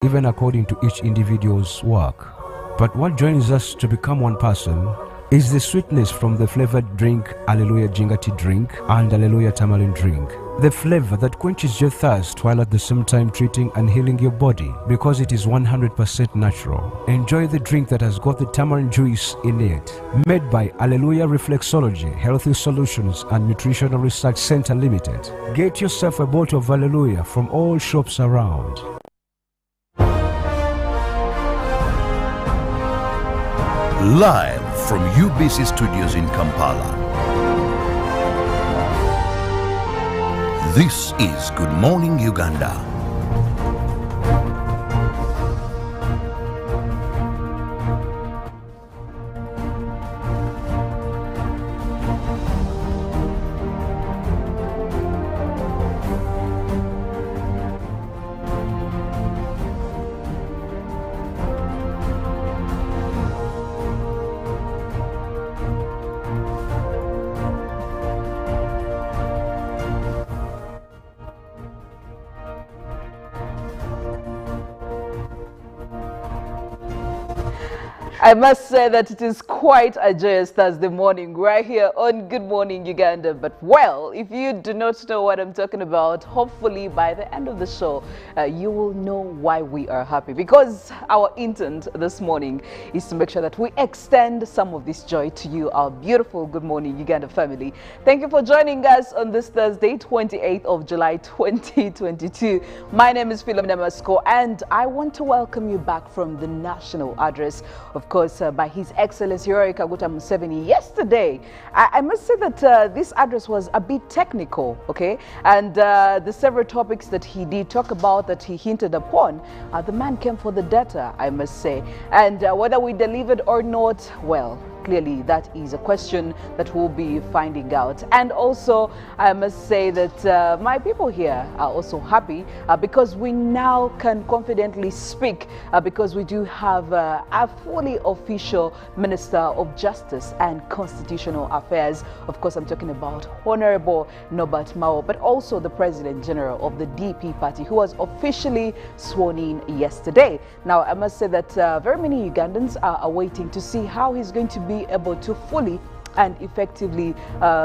even according to each individual's work. But what joins us to become one person is the sweetness from the flavored drink Hallelujah Ginger Tea drink and Hallelujah Tamarind drink. The flavor that quenches your thirst while at the same time treating and healing your body because it is 100% natural. Enjoy the drink that has got the tamarind juice in it. Made by Hallelujah Reflexology, Healthy Solutions and Nutritional Research Center Limited. Get yourself a bottle of Hallelujah from all shops around. Live from UBC Studios in Kampala. This is Good Morning Uganda. I must say that it is quite a joyous Thursday morning right here on Good Morning Uganda. But well, if you do not know what I'm talking about, hopefully by the end of the show, you will know why we are happy. Because our intent this morning is to make sure that we extend some of this joy to you, our beautiful Good Morning Uganda family. Thank you for joining us on this Thursday, 28th of July, 2022. My name is Philomena Mastiko, and I want to welcome you back from the national address, of course, by His Excellency Yoweri Kaguta Museveni yesterday. I must say that this address was a bit technical, okay? And the several topics that he did talk about, that he hinted upon, the man came for the data, I must say. And whether we delivered or not, well, clearly that is a question that we'll be finding out. And also, I must say that my people here are also happy because we now can confidently speak because we do have a fully official Minister of Justice and Constitutional Affairs. Of course, I'm talking about Honorable Norbert Mao, but also the President General of the DP Party, who was officially sworn in yesterday. Now, I must say that very many Ugandans are awaiting to see how he's going to be able to fully and effectively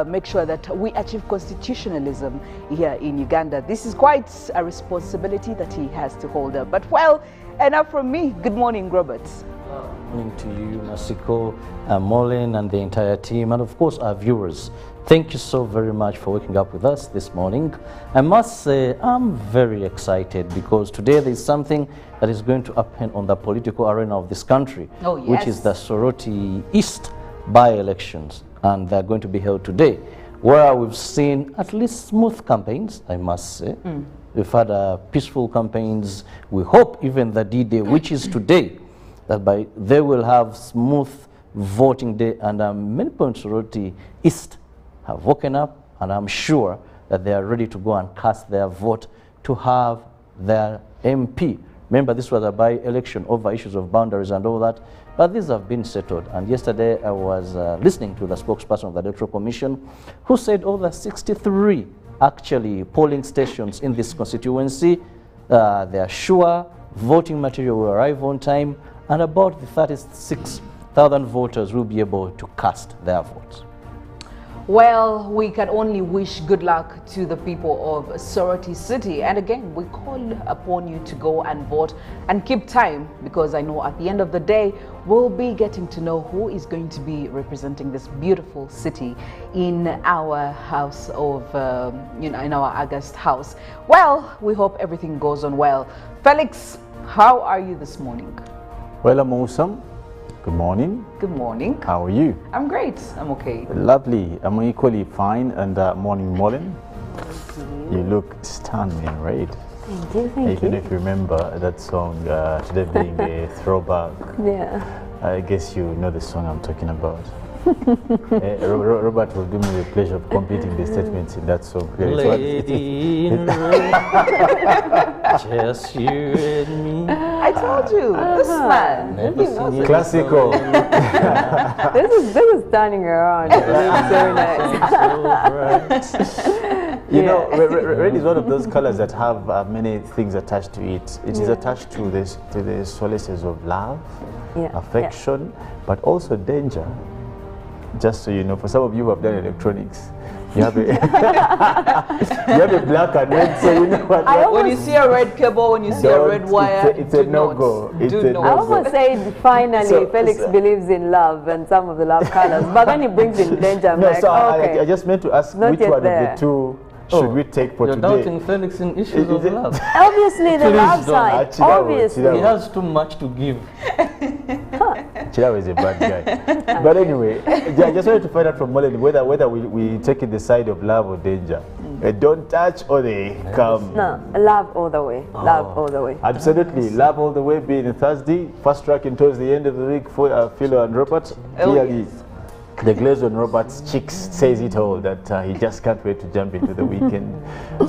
make sure that we achieve constitutionalism here in Uganda. This is quite a responsibility that he has to hold up. But well, enough from me. Good morning, Robert. Good morning to you, Mastiko, Mollen, and the entire team, and of course our viewers. Thank you so very much for waking up with us this morning. I must say I'm very excited because today there is something that is going to happen on the political arena of this country, which is the Soroti East by-elections, and they're going to be held today, where we've seen at least smooth campaigns, I must say. We've had peaceful campaigns. We hope even the D-Day, which is today, that they will have smooth voting day, and many people in Soroti East have woken up, and I'm sure that they are ready to go and cast their vote to have their MP. Remember, this was a by-election over issues of boundaries and all that, but these have been settled. And yesterday I was listening to the spokesperson of the Electoral Commission, who said over 63 actually polling stations in this constituency, they are sure voting material will arrive on time, and about the 36,000 voters will be able to cast their votes. Well, we can only wish good luck to the people of Soroti City. And again, we call upon you to go and vote and keep time, because I know at the end of the day, we'll be getting to know who is going to be representing this beautiful city in our house of, in our August house. Well, we hope everything goes on well. Felix, how are you this morning? Well, I'm awesome. Good morning. Good morning. How are you? I'm great. I'm okay. Lovely. I'm equally fine. And morning, Mollen. You look stunning in red. Thank you. Thank Even you. if you remember that song, today being a throwback. Yeah. I guess you know the song I'm talking about. Robert will do me the pleasure of completing the statements in that song. Lady in red, just you and me. I told you, this man. Never seen you Classical. This is turning around. It's very nice. You know, red is one of those colors that have many things attached to it. It is attached to this, to the solaces of love, affection, but also danger. Just so you know, for some of you who have done electronics, you have a, you have a black and red, so you know what. When you see a red cable, when you see a red wire, it's a no-go. I almost said finally Felix believes in love and some of the love colors, but when he brings in danger, I'm like, okay. I just meant to ask which one of the two should we take for today? You're doubting Felix in issues of love. Obviously the love side, obviously. He has too much to give. Chirabo is a bad guy. But anyway, I just wanted to find out from Mollen whether we take it the side of love or danger. Don't touch or they come. No, love all the way. Love all the way. Absolutely. Love all the way being Thursday. First tracking towards the end of the week for Philo and Robert. Clearly, the glaze on Robert's cheeks says it all, that he just can't wait to jump into the weekend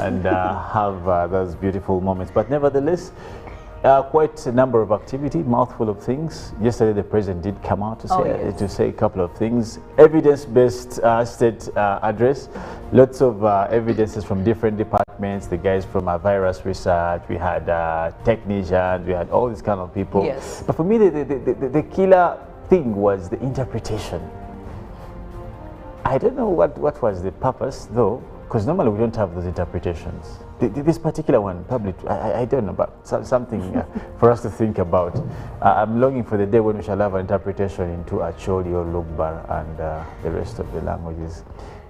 and have those beautiful moments. But nevertheless, quite a number of activity, mouthful of things. Yesterday the president did come out to say a couple of things. Evidence-based state address, lots of evidences from different departments, the guys from virus research, we had technicians, we had all these kind of people. Yes. But for me, the killer thing was the interpretation. I don't know what was the purpose though, because normally we don't have those interpretations. This particular one, probably, I don't know, but something for us to think about. I'm longing for the day when we shall have an interpretation into Acholi or Lugbar and the rest of the languages.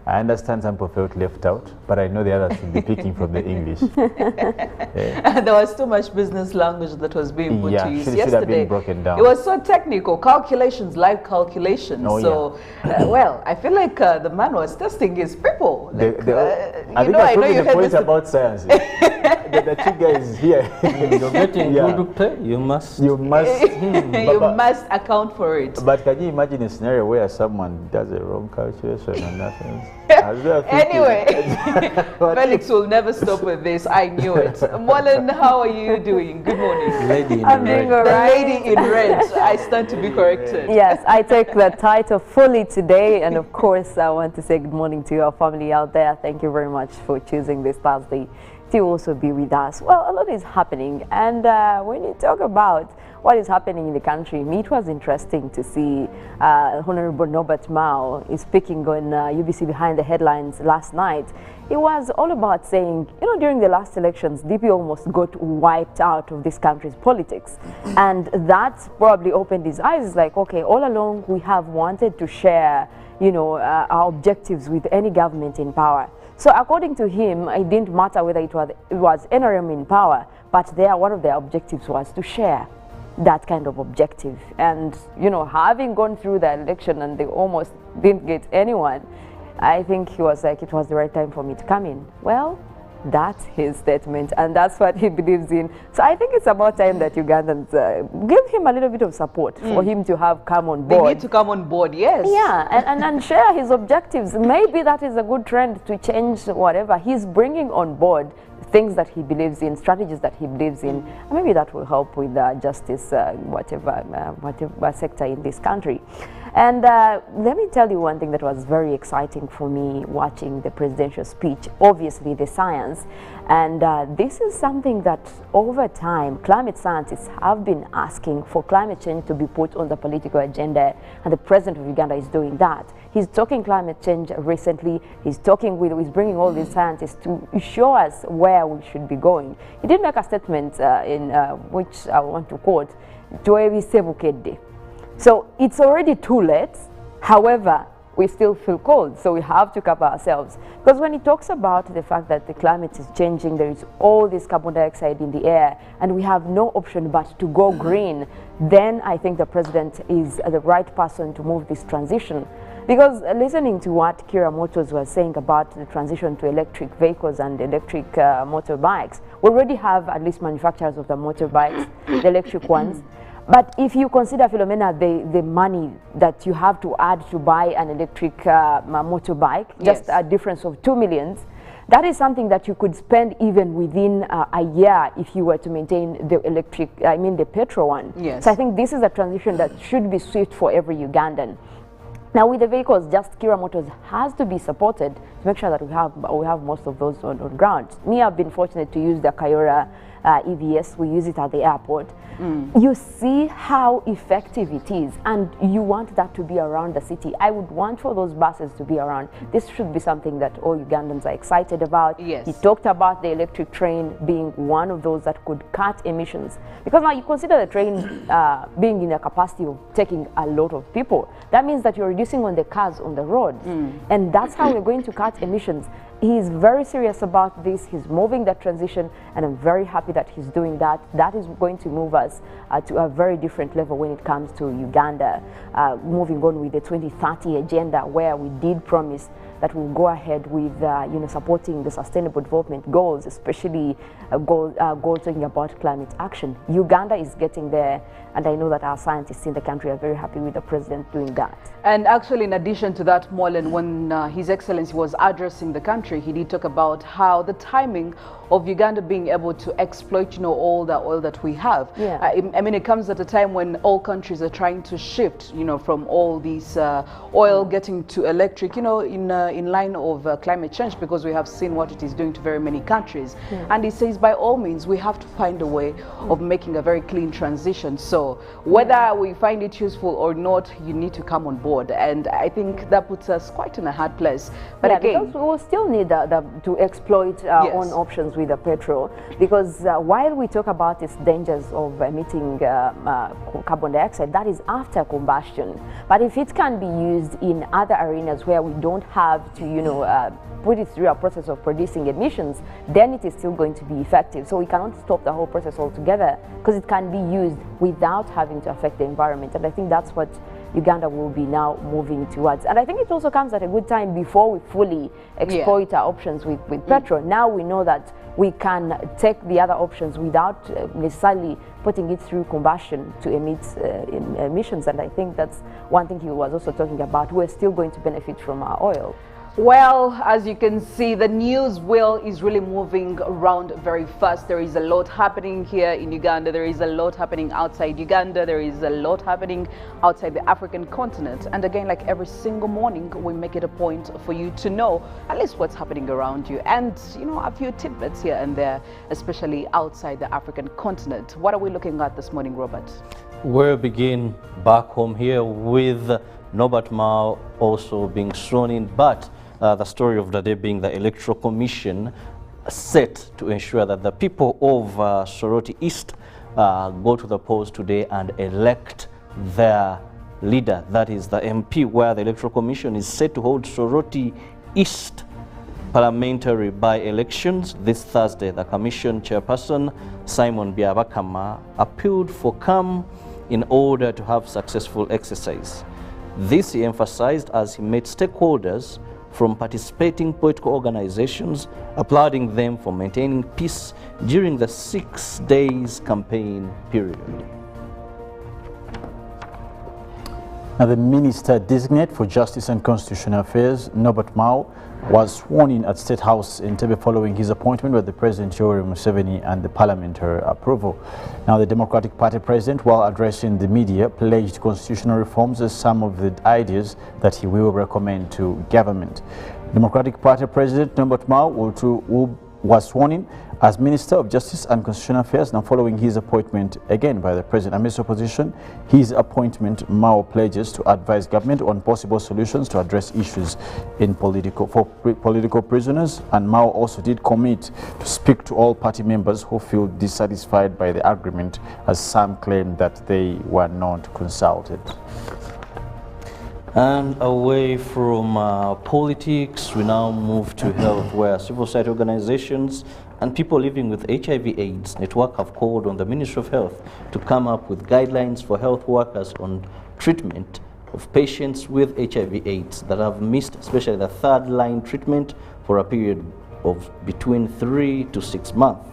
I understand some people felt left out, but I know the others should be picking from the English. There was too much business language that was being put to use yesterday. Should have been broken down. It was so technical, calculations, live calculations. Well, I feel like the man was testing his people. Like, I think I know the point about science. The two guys here. You're getting good pay. You must. You must account for it. But can you imagine a scenario where someone does a wrong calculation and nothing? Anyway, Felix will never stop with this. I knew it. Mollen, how are you doing? Good morning. Lady in I'm doing red. all right. The lady in red. I stand to be corrected. Yes, I take the title fully today, and of course I want to say good morning to your family out there. Thank you very much for choosing this Thursday to also be with us. Well, a lot is happening, and when you talk about what is happening in the country, it was interesting to see Honorable Norbert Mao is speaking on UBC Behind the Headlines last night. It was all about saying, you know, during the last elections, DP almost got wiped out of this country's politics. And that probably opened his eyes. It's like, okay, all along we have wanted to share, you know, our objectives with any government in power. So according to him, it didn't matter whether it was NRM in power, but one of their objectives was to share that kind of objective. And, you know, having gone through the election and they almost didn't get anyone, I think he was like, it was the right time for me to come in. Well, that's his statement, and that's what he believes in. So I think it's about time that Ugandans give him a little bit of support for him to have come on board. They need to come on board, yes. Yeah, and share his objectives. Maybe that is a good trend to change whatever he's bringing on board, things that he believes in, strategies that he believes in. And maybe that will help with justice, whatever sector in this country. And let me tell you one thing that was very exciting for me watching the presidential speech, obviously the science. And this is something that over time, climate scientists have been asking for climate change to be put on the political agenda, and the president of Uganda is doing that. He's talking climate change recently. He's bringing all these scientists to show us where we should be going. He did make a statement which I want to quote, Joevi Sebukedde. So it's already too late. However, we still feel cold, so we have to cover ourselves. Because when he talks about the fact that the climate is changing, there is all this carbon dioxide in the air, and we have no option but to go green, then I think the president is the right person to move this transition. Because listening to what Kira Motors was saying about the transition to electric vehicles and electric motorbikes, we already have at least manufacturers of the motorbikes, the electric ones. But if you consider, Philomena, the money that you have to add to buy an electric motorbike, just a difference of 2 million, that is something that you could spend even within a year if you were to maintain the the petrol one. Yes. So I think this is a transition that should be swift for every Ugandan. Now with the vehicles, just Kira Motors has to be supported to make sure that we have most of those on ground. Me, I've been fortunate to use the Kayora EVS. We use it at the airport. You see how effective it is, and you want that to be around the city. I would want for those buses to be around. This should be something that all Ugandans are excited about. Yes. He talked about the electric train being one of those that could cut emissions. Because now you consider the train being in a capacity of taking a lot of people. That means that you're reducing on the cars on the roads. And that's how we're going to cut emissions. He's very serious about this. He's moving that transition, and I'm very happy that he's doing that. That is going to move us to a very different level when it comes to Uganda. Moving on with the 2030 agenda, where we did promise that we'll go ahead with supporting the Sustainable Development Goals, especially goals talking about climate action. Uganda is getting there, and I know that our scientists in the country are very happy with the president doing that. And actually, in addition to that, Mollen, when His Excellency was addressing the country, he did talk about how the timing of Uganda being able to exploit, all the oil that we have. Yeah. I mean, it comes at a time when all countries are trying to shift, from all these oil getting to electric, in line of climate change, because we have seen what it is doing to very many countries. And he says, by all means, we have to find a way of making a very clean transition. So whether we find it useful or not, you need to come on board. And I think that puts us quite in a hard place. But again, because we will still need to exploit our own options with the petrol, because while we talk about its dangers of emitting carbon dioxide, that is after combustion. But if it can be used in other arenas where we don't have to, put it through a process of producing emissions, then it is still going to be effective. So we cannot stop the whole process altogether, because it can be used without having to affect the environment. And I think that's what Uganda will be now moving towards. And I think it also comes at a good time before we fully exploit our options with petrol. Now we know that we can take the other options without necessarily putting it through combustion to emit emissions. And I think that's one thing he was also talking about. We're still going to benefit from our oil. Well, as you can see, the news wheel is really moving around very fast. There is a lot happening here in Uganda. There is a lot happening outside Uganda. There is a lot happening outside the African continent. And again, like every single morning, we make it a point for you to know at least what's happening around you. And, a few tidbits here and there, especially outside the African continent. What are we looking at this morning, Robert? We'll begin back home here with Norbert Mao also being sworn in, but the story of the day being the Electoral Commission set to ensure that the people of Soroti East go to the polls today and elect their leader, that is the MP, where the Electoral Commission is set to hold Soroti East parliamentary by-elections this Thursday. The Commission chairperson, Simon Byabakama, appealed for calm in order to have successful exercise. This he emphasized as he met stakeholders from participating political organizations, applauding them for maintaining peace during the 6 days campaign period. Now, the Minister Designate for Justice and Constitutional Affairs, Norbert Mao, was sworn in at State House in Entebbe following his appointment by the President Yoweri Museveni and the parliamentary approval. Now, the Democratic Party president, while addressing the media, pledged constitutional reforms as some of the ideas that he will recommend to government. Democratic Party president Norbert Mao was sworn in as Minister of Justice and Constitutional Affairs. Now, following his appointment again by the President amidst opposition, his appointment, Mao pledges to advise government on possible solutions to address issues in political prisoners. And Mao also did commit to speak to all party members who feel dissatisfied by the agreement, as some claim that they were not consulted. And away from politics, we now move to health, where civil society organizations and people living with HIV/AIDS network have called on the Ministry of Health to come up with guidelines for health workers on treatment of patients with HIV/AIDS that have missed, especially the third-line treatment, for a period of between 3 to 6 months.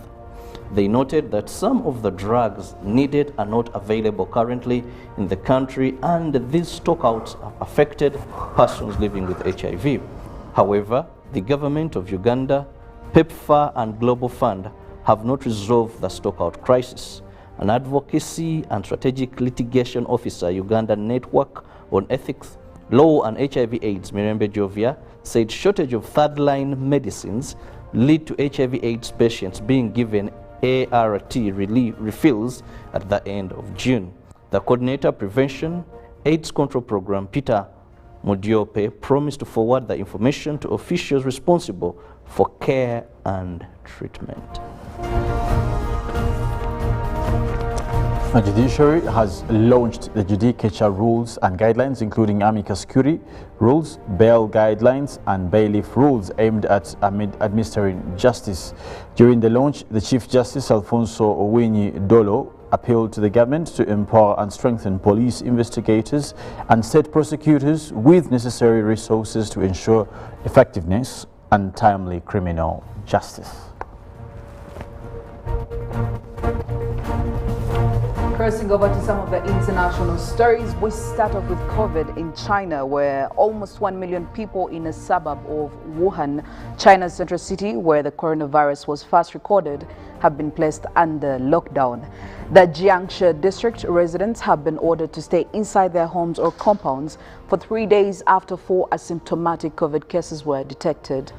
They noted that some of the drugs needed are not available currently in the country, and these stockouts have affected persons living with HIV. However, the government of Uganda, PEPFAR and Global Fund have not resolved the stockout crisis. An advocacy and strategic litigation officer, Uganda Network on Ethics, Law and HIV/AIDS Mirembe Jovia said shortage of third-line medicines lead to HIV/AIDS patients being given ART refills at the end of June. The coordinator Prevention AIDS Control Program, Peter Mudiope, promised to forward the information to officials responsible for care and treatment. The judiciary has launched the judicature rules and guidelines, including amicus curiae rules, bail guidelines, and bailiff rules aimed at administering justice. During the launch, the Chief Justice Alfonso Owinyi Dolo appealed to the government to empower and strengthen police investigators and state prosecutors with necessary resources to ensure effectiveness and timely criminal justice. Crossing over to some of the international stories, we start off with COVID in China, where almost 1 million people in a suburb of Wuhan, China's central city where the coronavirus was first recorded, have been placed under lockdown. The Jiangshi district residents have been ordered to stay inside their homes or compounds for 3 days after 4 asymptomatic COVID cases were detected.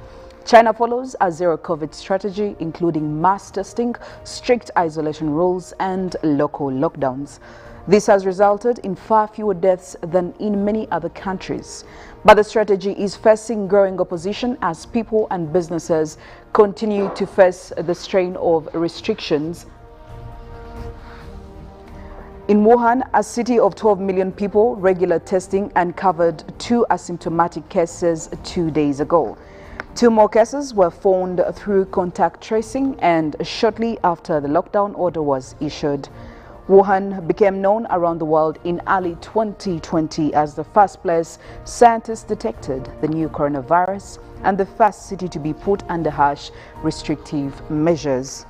China follows a zero-COVID strategy, including mass testing, strict isolation rules, and local lockdowns. This has resulted in far fewer deaths than in many other countries. But the strategy is facing growing opposition as people and businesses continue to face the strain of restrictions. In Wuhan, a city of 12 million people, regular testing uncovered 2 asymptomatic cases 2 days ago. 2 more cases were found through contact tracing, and shortly after the lockdown order was issued. Wuhan became known around the world in early 2020 as the first place scientists detected the new coronavirus and the first city to be put under harsh restrictive measures.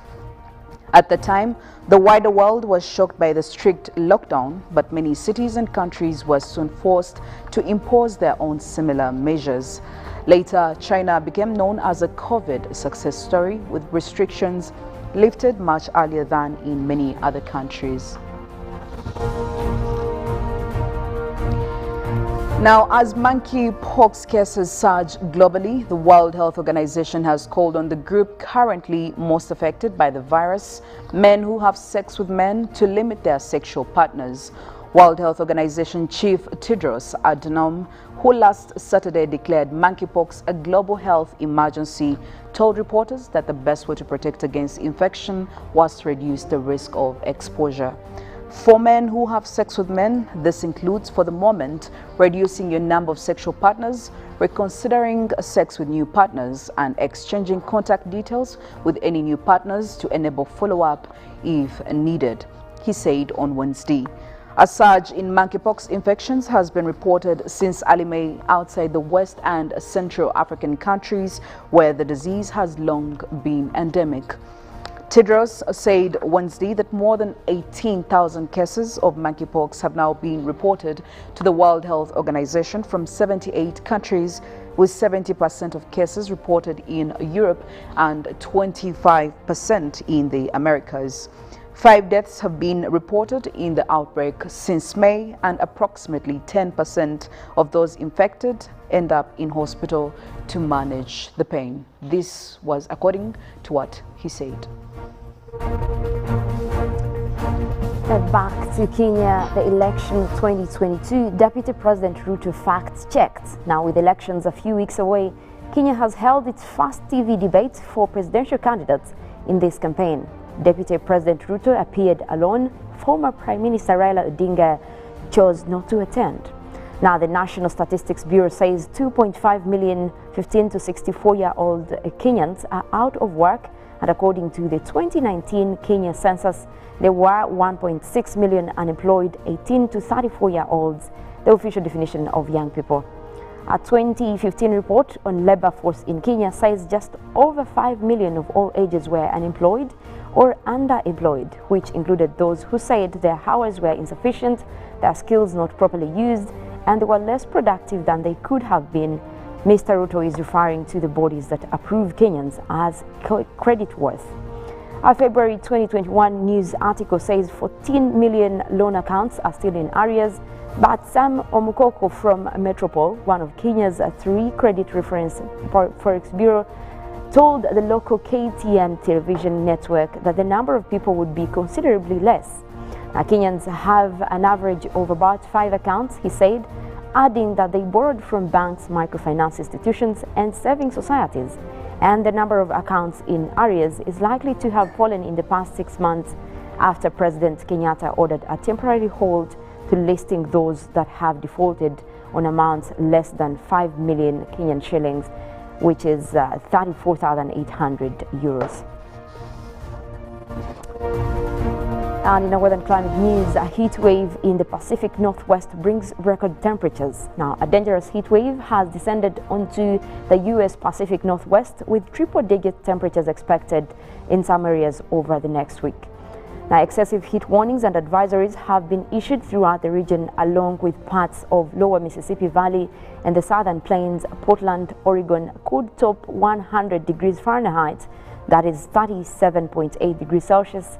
At the time, the wider world was shocked by the strict lockdown, but many cities and countries were soon forced to impose their own similar measures. Later, China became known as a COVID success story, with restrictions lifted much earlier than in many other countries. Now, as monkeypox cases surge globally, the World Health Organization has called on the group currently most affected by the virus, men who have sex with men, to limit their sexual partners. World Health Organization Chief Tedros Adhanom, who last Saturday declared monkeypox a global health emergency, told reporters that the best way to protect against infection was to reduce the risk of exposure. For men who have sex with men, this includes, for the moment, reducing your number of sexual partners, reconsidering sex with new partners, and exchanging contact details with any new partners to enable follow-up if needed, he said on Wednesday. A surge in monkeypox infections has been reported since early May outside the West and Central African countries, where the disease has long been endemic. Tedros said Wednesday that more than 18,000 cases of monkeypox have now been reported to the World Health Organization from 78 countries, with 70% of cases reported in Europe and 25% in the Americas. 5 deaths have been reported in the outbreak since May, and approximately 10% of those infected end up in hospital to manage the pain. This was according to what he said. Back to Kenya, the election 2022, Deputy President Ruto fact-checked. Now, with elections a few weeks away, Kenya has held its first TV debate for presidential candidates in this campaign. Deputy President Ruto appeared alone. Former Prime Minister Raila Odinga chose not to attend. Now, the National Statistics Bureau says 2.5 million 15 to 64-year-old Kenyans are out of work, and according to the 2019 Kenya census, there were 1.6 million unemployed 18 to 34-year-olds, the official definition of young people. A 2015 report on labor force in Kenya says just over 5 million of all ages were unemployed or underemployed, which included those who said their hours were insufficient, their skills not properly used, and they were less productive than they could have been. Mr. Ruto is referring to the bodies that approve Kenyans as credit worth. A February 2021 news article says 14 million loan accounts are still in arrears, But Sam Omukoko from Metropole, one of Kenya's 3 credit reference forex bureau, told the local KTN television network that the number of people would be considerably less. Now, Kenyans have an average of about 5 accounts, he said, adding that they borrowed from banks, microfinance institutions, and saving societies. And the number of accounts in arrears is likely to have fallen in the past 6 months after President Kenyatta ordered a temporary hold to listing those that have defaulted on amounts less than 5 million Kenyan shillings, which is 34,800 euros. And in our weather and climate news, a heat wave in the Pacific Northwest brings record temperatures. Now, a dangerous heat wave has descended onto the U.S. Pacific Northwest with triple-digit temperatures expected in some areas over the next week. Now, excessive heat warnings and advisories have been issued throughout the region, along with parts of lower Mississippi Valley and the southern plains. Portland, Oregon could top 100 degrees Fahrenheit, that is 37.8 degrees Celsius,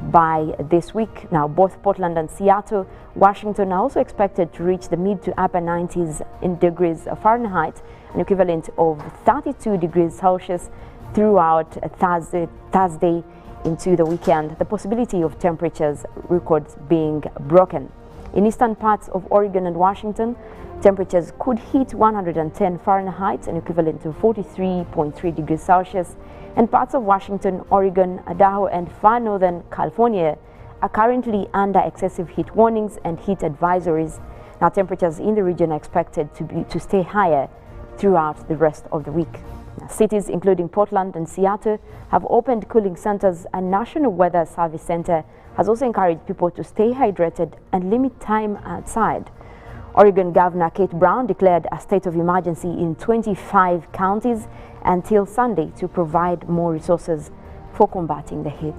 by this week. Now, both Portland and Seattle, Washington are also expected to reach the mid to upper 90s in degrees Fahrenheit, an equivalent of 32 degrees Celsius throughout Thursday into the weekend. The possibility of temperatures records being broken. In eastern parts of Oregon and Washington, temperatures could hit 110 Fahrenheit, an equivalent to 43.3 degrees Celsius, and parts of Washington, Oregon, Idaho, and far northern California are currently under excessive heat warnings and heat advisories. Now, temperatures in the region are expected to stay higher throughout the rest of the week. Now, cities including Portland and Seattle have opened cooling centers, and National Weather Service Center has also encouraged people to stay hydrated and limit time outside. Oregon Governor Kate Brown declared a state of emergency in 25 counties until Sunday to provide more resources for combating the heat.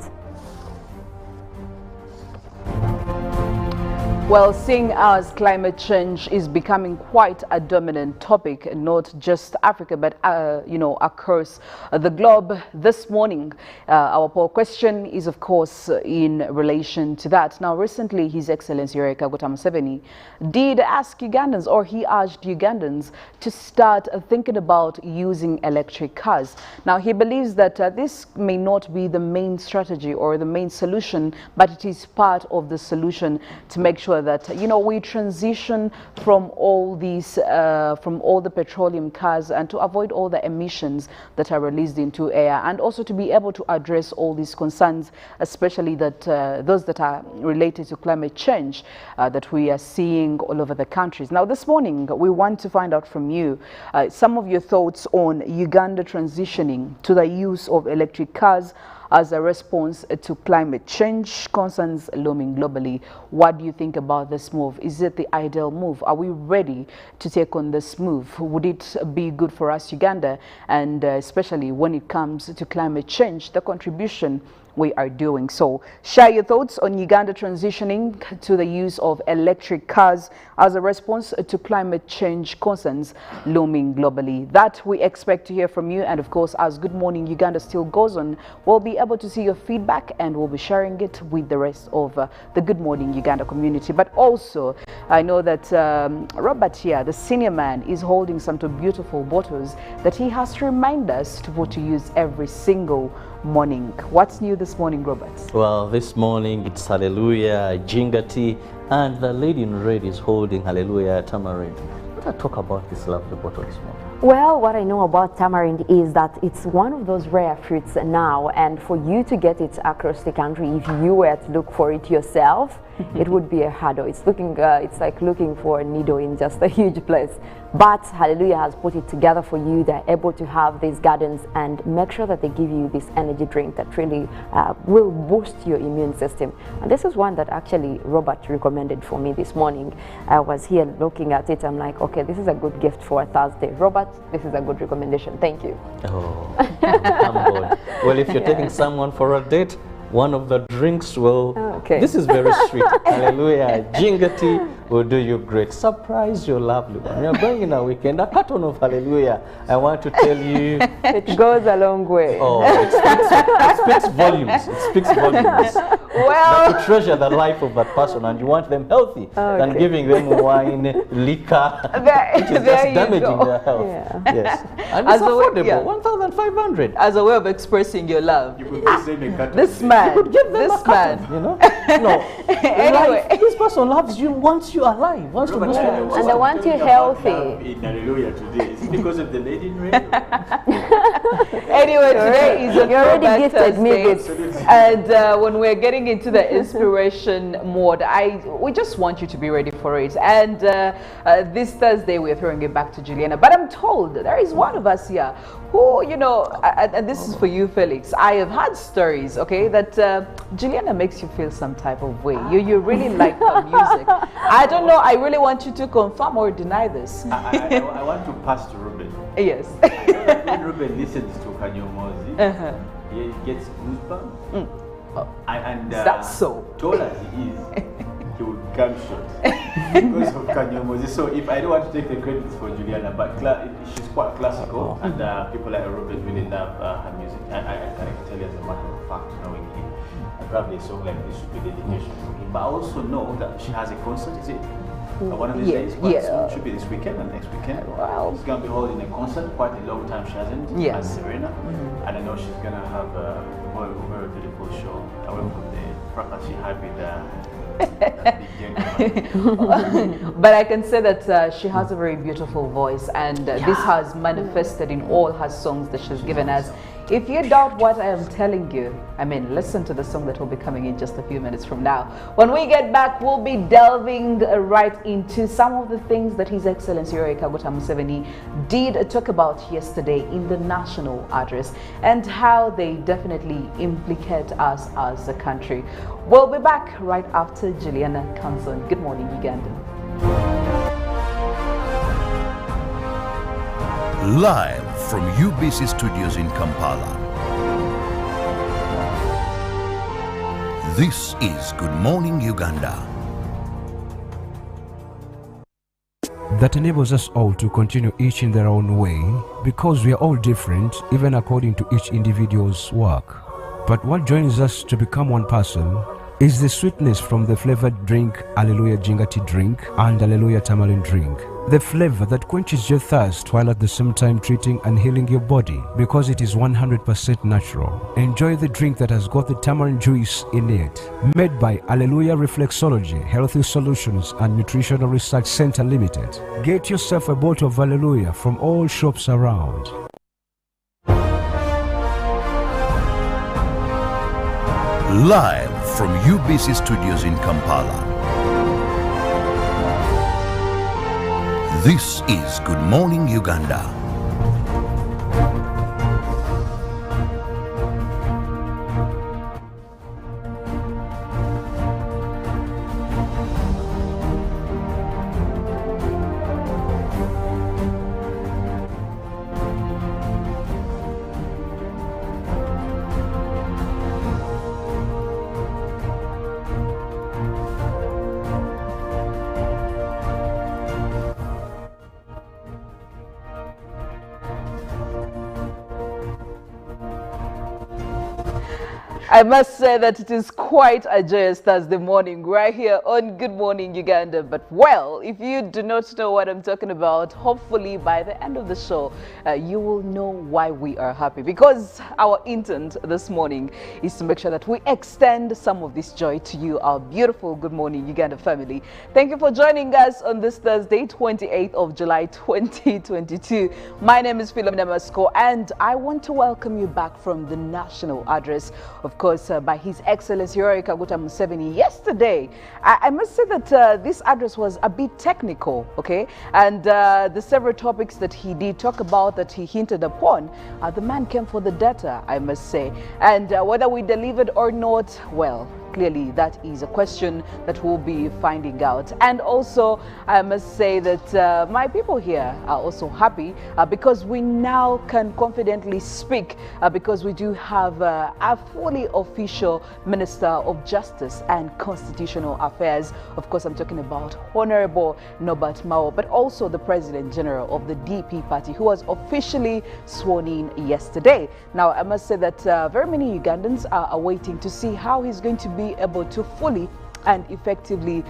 Well, seeing as climate change is becoming quite a dominant topic, not just Africa, but across the globe, this morning, our poll question is, of course, in relation to that. Now, recently, His Excellency Yoweri Kaguta Museveni did ask Ugandans, or he urged Ugandans, to start thinking about using electric cars. Now, he believes that this may not be the main strategy or the main solution, but it is part of the solution to make sure that we transition from all these from all the petroleum cars, and to avoid all the emissions that are released into air, and also to be able to address all these concerns, especially that those that are related to climate change that we are seeing all over the countries. Now, this morning we want to find out from you some of your thoughts on Uganda transitioning to the use of electric cars as a response to climate change concerns looming globally. What do you think about this move? Is it the ideal move? Are we ready to take on this move? Would it be good for us, Uganda? And especially when it comes to climate change, the contribution we are doing. So share your thoughts on Uganda transitioning to the use of electric cars as a response to climate change concerns looming globally. That we expect to hear from you. And of course, as Good Morning Uganda still goes on, we'll be able to see your feedback, and we'll be sharing it with the rest of the Good Morning Uganda community. But also, I know that Robert here, the senior man, is holding some beautiful bottles that he has to remind us to put to use every single morning. What's new this morning, Robert? Well, this morning it's Hallelujah Jingati, and the lady in red is holding Hallelujah Tamarind. What I talk about this lovely bottle this morning? Well, what I know about tamarind is that it's one of those rare fruits now, and for you to get it across the country, if you were to look for it yourself, it would be a hurdle. It's like looking for a needle in just a huge place. But Hallelujah has put it together for you. They're able to have these gardens and make sure that they give you this energy drink that really will boost your immune system. And this is one that actually Robert recommended for me this morning. I was here looking at it. I'm like, okay, this is a good gift for a Thursday. Robert, this is a good recommendation. Thank you. Oh, I'm good. Well, if you're taking someone for a date, one of the drinks will, okay. This is very sweet. Hallelujah Jingati will do you great. Surprise your lovely one. You're going in a weekend, a carton of hallelujah. I want to tell you. It goes a long way. Oh, it speaks volumes. It speaks volumes. Well, Like to treasure the life of that person, and you want them healthy than giving them wine, liquor, which is just damaging their health. Yeah. Yes. And it's affordable, yeah. 1,500. as a way of expressing your love. You could send a cut. This man, Give them a this carton, man. you know? No. Anyway. Life, this person loves you, wants you alive, wants to boost your And they want you healthy. In Hallelujah today. Is it because of the lady in red? Anyway, today is a You already throwback gifted me Thursday. this. And when we're getting into the inspiration mode, we just want you to be ready for it. And this Thursday, we're throwing it back to Juliana. But I'm told there is one of us here who, you know, and this is for you, Felix. I have had stories, okay, that Juliana makes you feel some type of way. You really like her music. I don't know. I really want you to confirm or deny this. I want to pass to Ruben. Yes. When Ruben listens to Kanyomozi, he gets goosebumps. And That's so. tall as he is, he would come short because of Kanyomozi. So if I don't want to take the credits for Juliana, but she's quite classical, and people like Ruben really love her music. I can tell you as a matter of fact, knowing him, probably a song like this should be dedication to him. But I also know that she has a concert. Is it? One of these days, quite soon. Should be this weekend and next weekend. Wow. She's going to be holding a concert, quite a long time she hasn't, at Serena. And I know she's going to have a very, very beautiful show away from the fracas she had with that big gentleman. But I can say that she has a very beautiful voice, and this has manifested in all her songs that she's given us. If you doubt what I am telling you, I mean, listen to the song that will be coming in just a few minutes from now. When we get back, we'll be delving right into some of the things that His Excellency Yoweri Kaguta Museveni did talk about yesterday in the national address, and how they definitely implicate us as a country. We'll be back right after Juliana comes on. Good morning, Uganda. Live from UBC Studios in Kampala. This is Good Morning Uganda. That enables us all to continue each in their own way, because we are all different, even according to each individual's work. But what joins us to become one person is the sweetness from the flavored drink Hallelujah Jingati drink and Hallelujah Tamarind drink. The flavor that quenches your thirst while at the same time treating and healing your body, because it is 100% natural. Enjoy the drink that has got the tamarind juice in it. Made by Hallelujah Reflexology, Healthy Solutions and Nutritional Research Center Limited. Get yourself a bottle of Hallelujah from all shops around. Live from UBC Studios in Kampala. This is Good Morning Uganda. I must say that it is quite a joyous Thursday morning right here on Good Morning Uganda. But well, if you do not know what I'm talking about, hopefully by the end of the show, you will know why we are happy. Because our intent this morning is to make sure that we extend some of this joy to you, our beautiful Good Morning Uganda family. Thank you for joining us on this Thursday, 28th of July, 2022. My name is Philomena, and I want to welcome you back from the national address, of course, by His Excellency Yoweri Kaguta Museveni yesterday. I must say that this address was a bit technical, okay? And the several topics that he did talk about, that he hinted upon, the man came for the data, I must say. And whether we delivered or not, well, clearly that is a question that we'll be finding out. And also, I must say that my people here are also happy because we now can confidently speak because we do have a fully official Minister of Justice and Constitutional Affairs. Of course, I'm talking about Honorable Norbert Mao, but also the President General of the DP party, who was officially sworn in yesterday. Now, I must say that very many Ugandans are waiting to see how he's going to be able to fully and effectively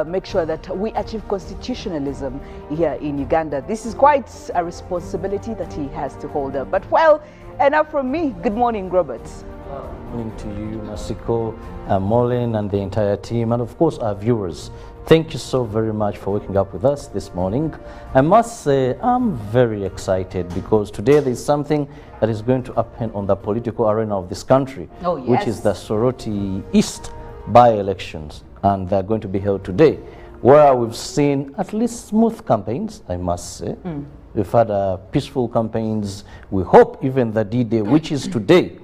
make sure that we achieve constitutionalism here in Uganda. This is quite a responsibility that he has to hold up. But well, enough from me. Good morning, Robert. Good morning to you, Mastiko, Mollen, and the entire team, and of course our viewers. Thank you so very much for waking up with us this morning. I must say I'm very excited because today there is something that is going to happen on the political arena of this country, which is the Soroti East by-elections, and they're going to be held today, where we've seen at least smooth campaigns, I must say. We've had peaceful campaigns. We hope even the D-Day, which is today,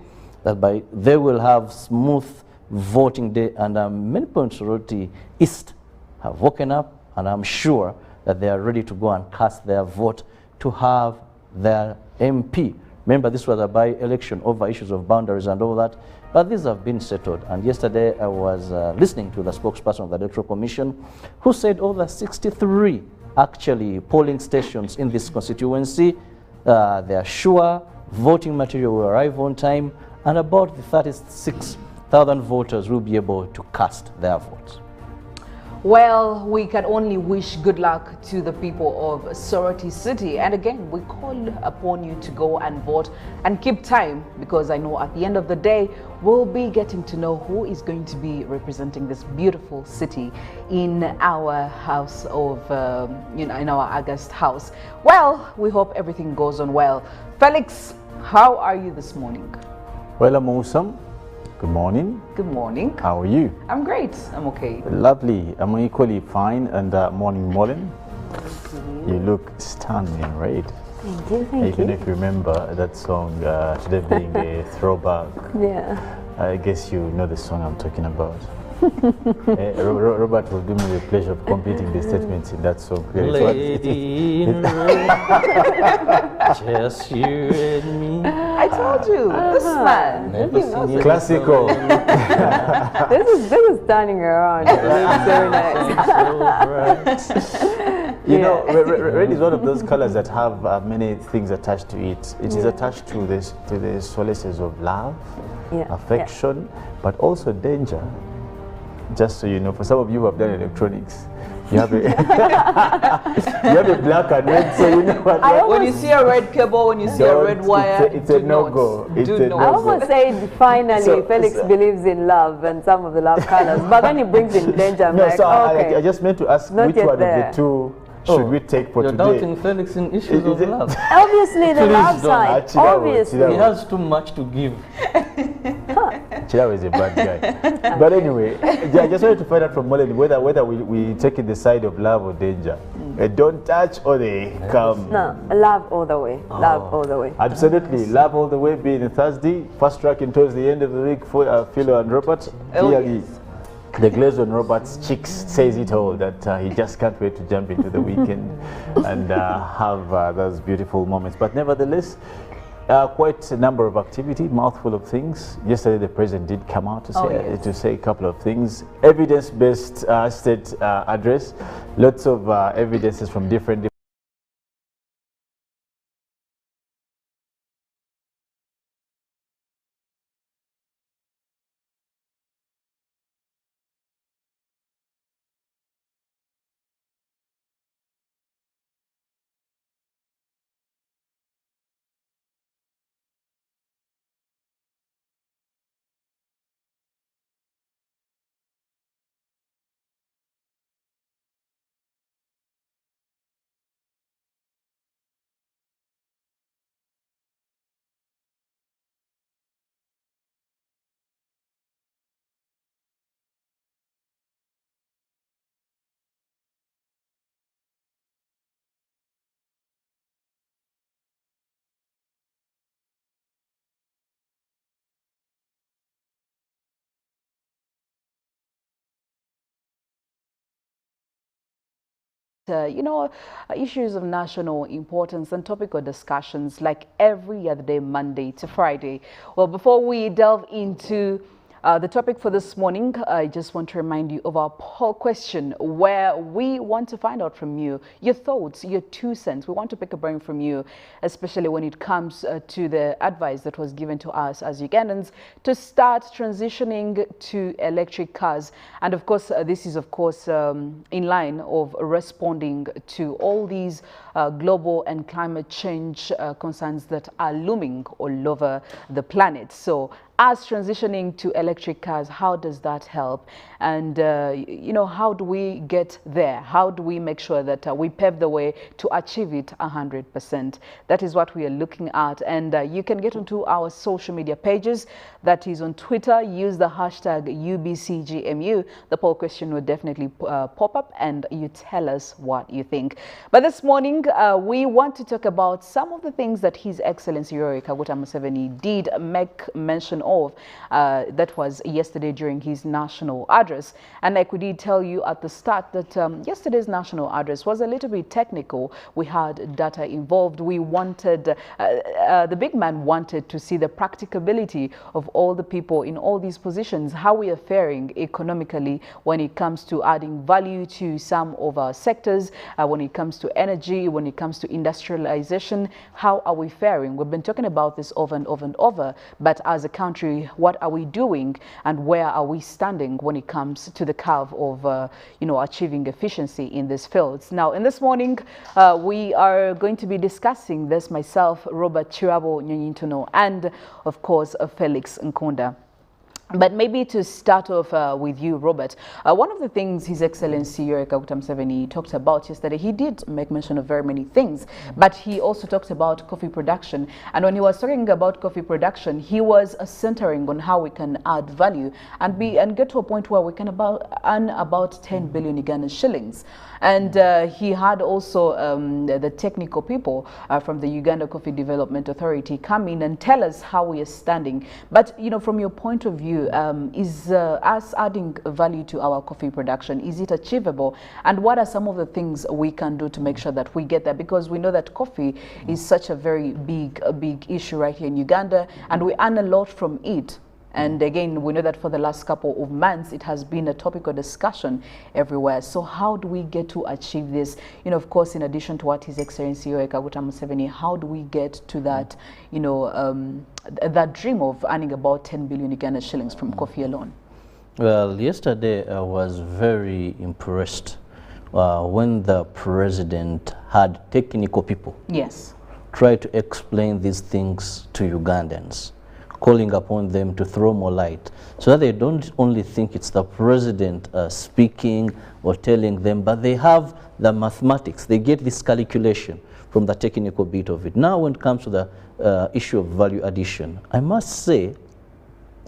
that they will have smooth voting day, and many people in Soroti East have woken up, and I'm sure that they are ready to go and cast their vote to have their MP. Remember, this was a by-election over issues of boundaries and all that, but these have been settled. And yesterday I was listening to the spokesperson of the Electoral Commission, who said over 63 actually polling stations in this constituency, they are sure voting material will arrive on time, and about the 36,000 voters will be able to cast their votes. Well, we can only wish good luck to the people of Soroti City. And again, we call upon you to go and vote and keep time, because I know at the end of the day, we'll be getting to know who is going to be representing this beautiful city in our house of, in our August house. Well, we hope everything goes on well. Felix, how are you this morning? Well, I'm awesome. Good morning. Good morning. How are you? I'm great. I'm okay. Lovely. I'm equally fine. And morning, Mollen. You look stunning in red. Thank you, thank Even you. if you remember that song, today being a throwback. Yeah. I guess you know the song I'm talking about. Robert will do me the pleasure of completing the statements in that song. Lady in red, just you and me. I told you, this man. Never seen you Classical. This is turning around. It's very nice. You know, red is one of those colors that have many things attached to it. It is attached to the solaces of love, affection, but also danger. Just so you know, for some of you who have done electronics, you have a, you have a black and red, so you know what. When you see a red cable, when you see a red wire, it's a no-go. Do I almost said finally Felix believes in love and some of the love colors, but when he brings in danger, I'm like, okay. I just meant to ask Not which yet one there. of the two should we take for You're today? doubting Felix in issues of love. Obviously the Please love don't. side. Obviously. He has too much to give. Chirawo is a bad guy. But anyway, I just wanted to find out from Mollen whether we take the side of love or danger. Don't touch or they come. No, love all the way. Love all the way. Absolutely. Love all the way, being a Thursday. First tracking towards the end of the week for Philo and Robert. Clearly, the glaze on Robert's cheeks says it all, that he just can't wait to jump into the weekend and have those beautiful moments. But nevertheless, quite a number of activity, mouthful of things. Yesterday, the president did come out to say a couple of things. Evidence-based state address, lots of evidences from different issues of national importance and topical discussions like every other day, Monday to Friday. Well, before we delve into the topic for this morning, I just want to remind you of our poll question where we want to find out from you your thoughts, your 2 cents. We want to pick a brain from you, especially when it comes to the advice that was given to us as Ugandans to start transitioning to electric cars. And of course, this is of course in line of responding to all these global and climate change concerns that are looming all over the planet. So as transitioning to electric cars, how does that help? And, how do we get there? How do we make sure that we pave the way to achieve it 100%? That is what we are looking at. And you can get onto our social media pages. That is on Twitter. Use the hashtag UBCGMU. The poll question will definitely pop up and you tell us what you think. But this morning, we want to talk about some of the things that His Excellency Yoweri Kaguta Museveni did make mention of. That was yesterday during his national address. And like we did tell you at the start that yesterday's national address was a little bit technical. We had data involved. We wanted, the big man wanted to see the practicability of all the people in all these positions, how we are faring economically when it comes to adding value to some of our sectors, when it comes to energy, when it comes to industrialization, how are we faring? We've been talking about this over and over and over, but as a country, what are we doing and where are we standing when it comes to the curve of, achieving efficiency in these fields? Now, in this morning, we are going to be discussing this, myself, Robert Kirabo, Nyonyintono, and of course, Felix Nkunda. But maybe to start off with you, Robert, one of the things His Excellency Yoweri Kaguta Museveni talked about yesterday, he did make mention of very many things, but he also talked about coffee production. And when he was talking about coffee production, he was centering on how we can add value and get to a point where we can earn about 10 billion Ugandan shillings. And he had also the technical people from the Uganda Coffee Development Authority come in and tell us how we are standing. But, from your point of view, is us adding value to our coffee production, is it achievable? And what are some of the things we can do to make sure that we get there? Because we know that coffee is such a very big issue right here in Uganda, and we earn a lot from it. And again, we know that for the last couple of months, it has been a topic of discussion everywhere. So how do we get to achieve this? Of course, in addition to what His Excellency Yoweri Kaguta Museveni, how do we get to that, that dream of earning about 10 billion Uganda shillings from coffee alone? Well, yesterday I was very impressed when the president had technical people try to explain these things to Ugandans, calling upon them to throw more light so that they don't only think it's the president speaking or telling them, but they have the mathematics. They get this calculation from the technical bit of it. Now, when it comes to the issue of value addition, I must say,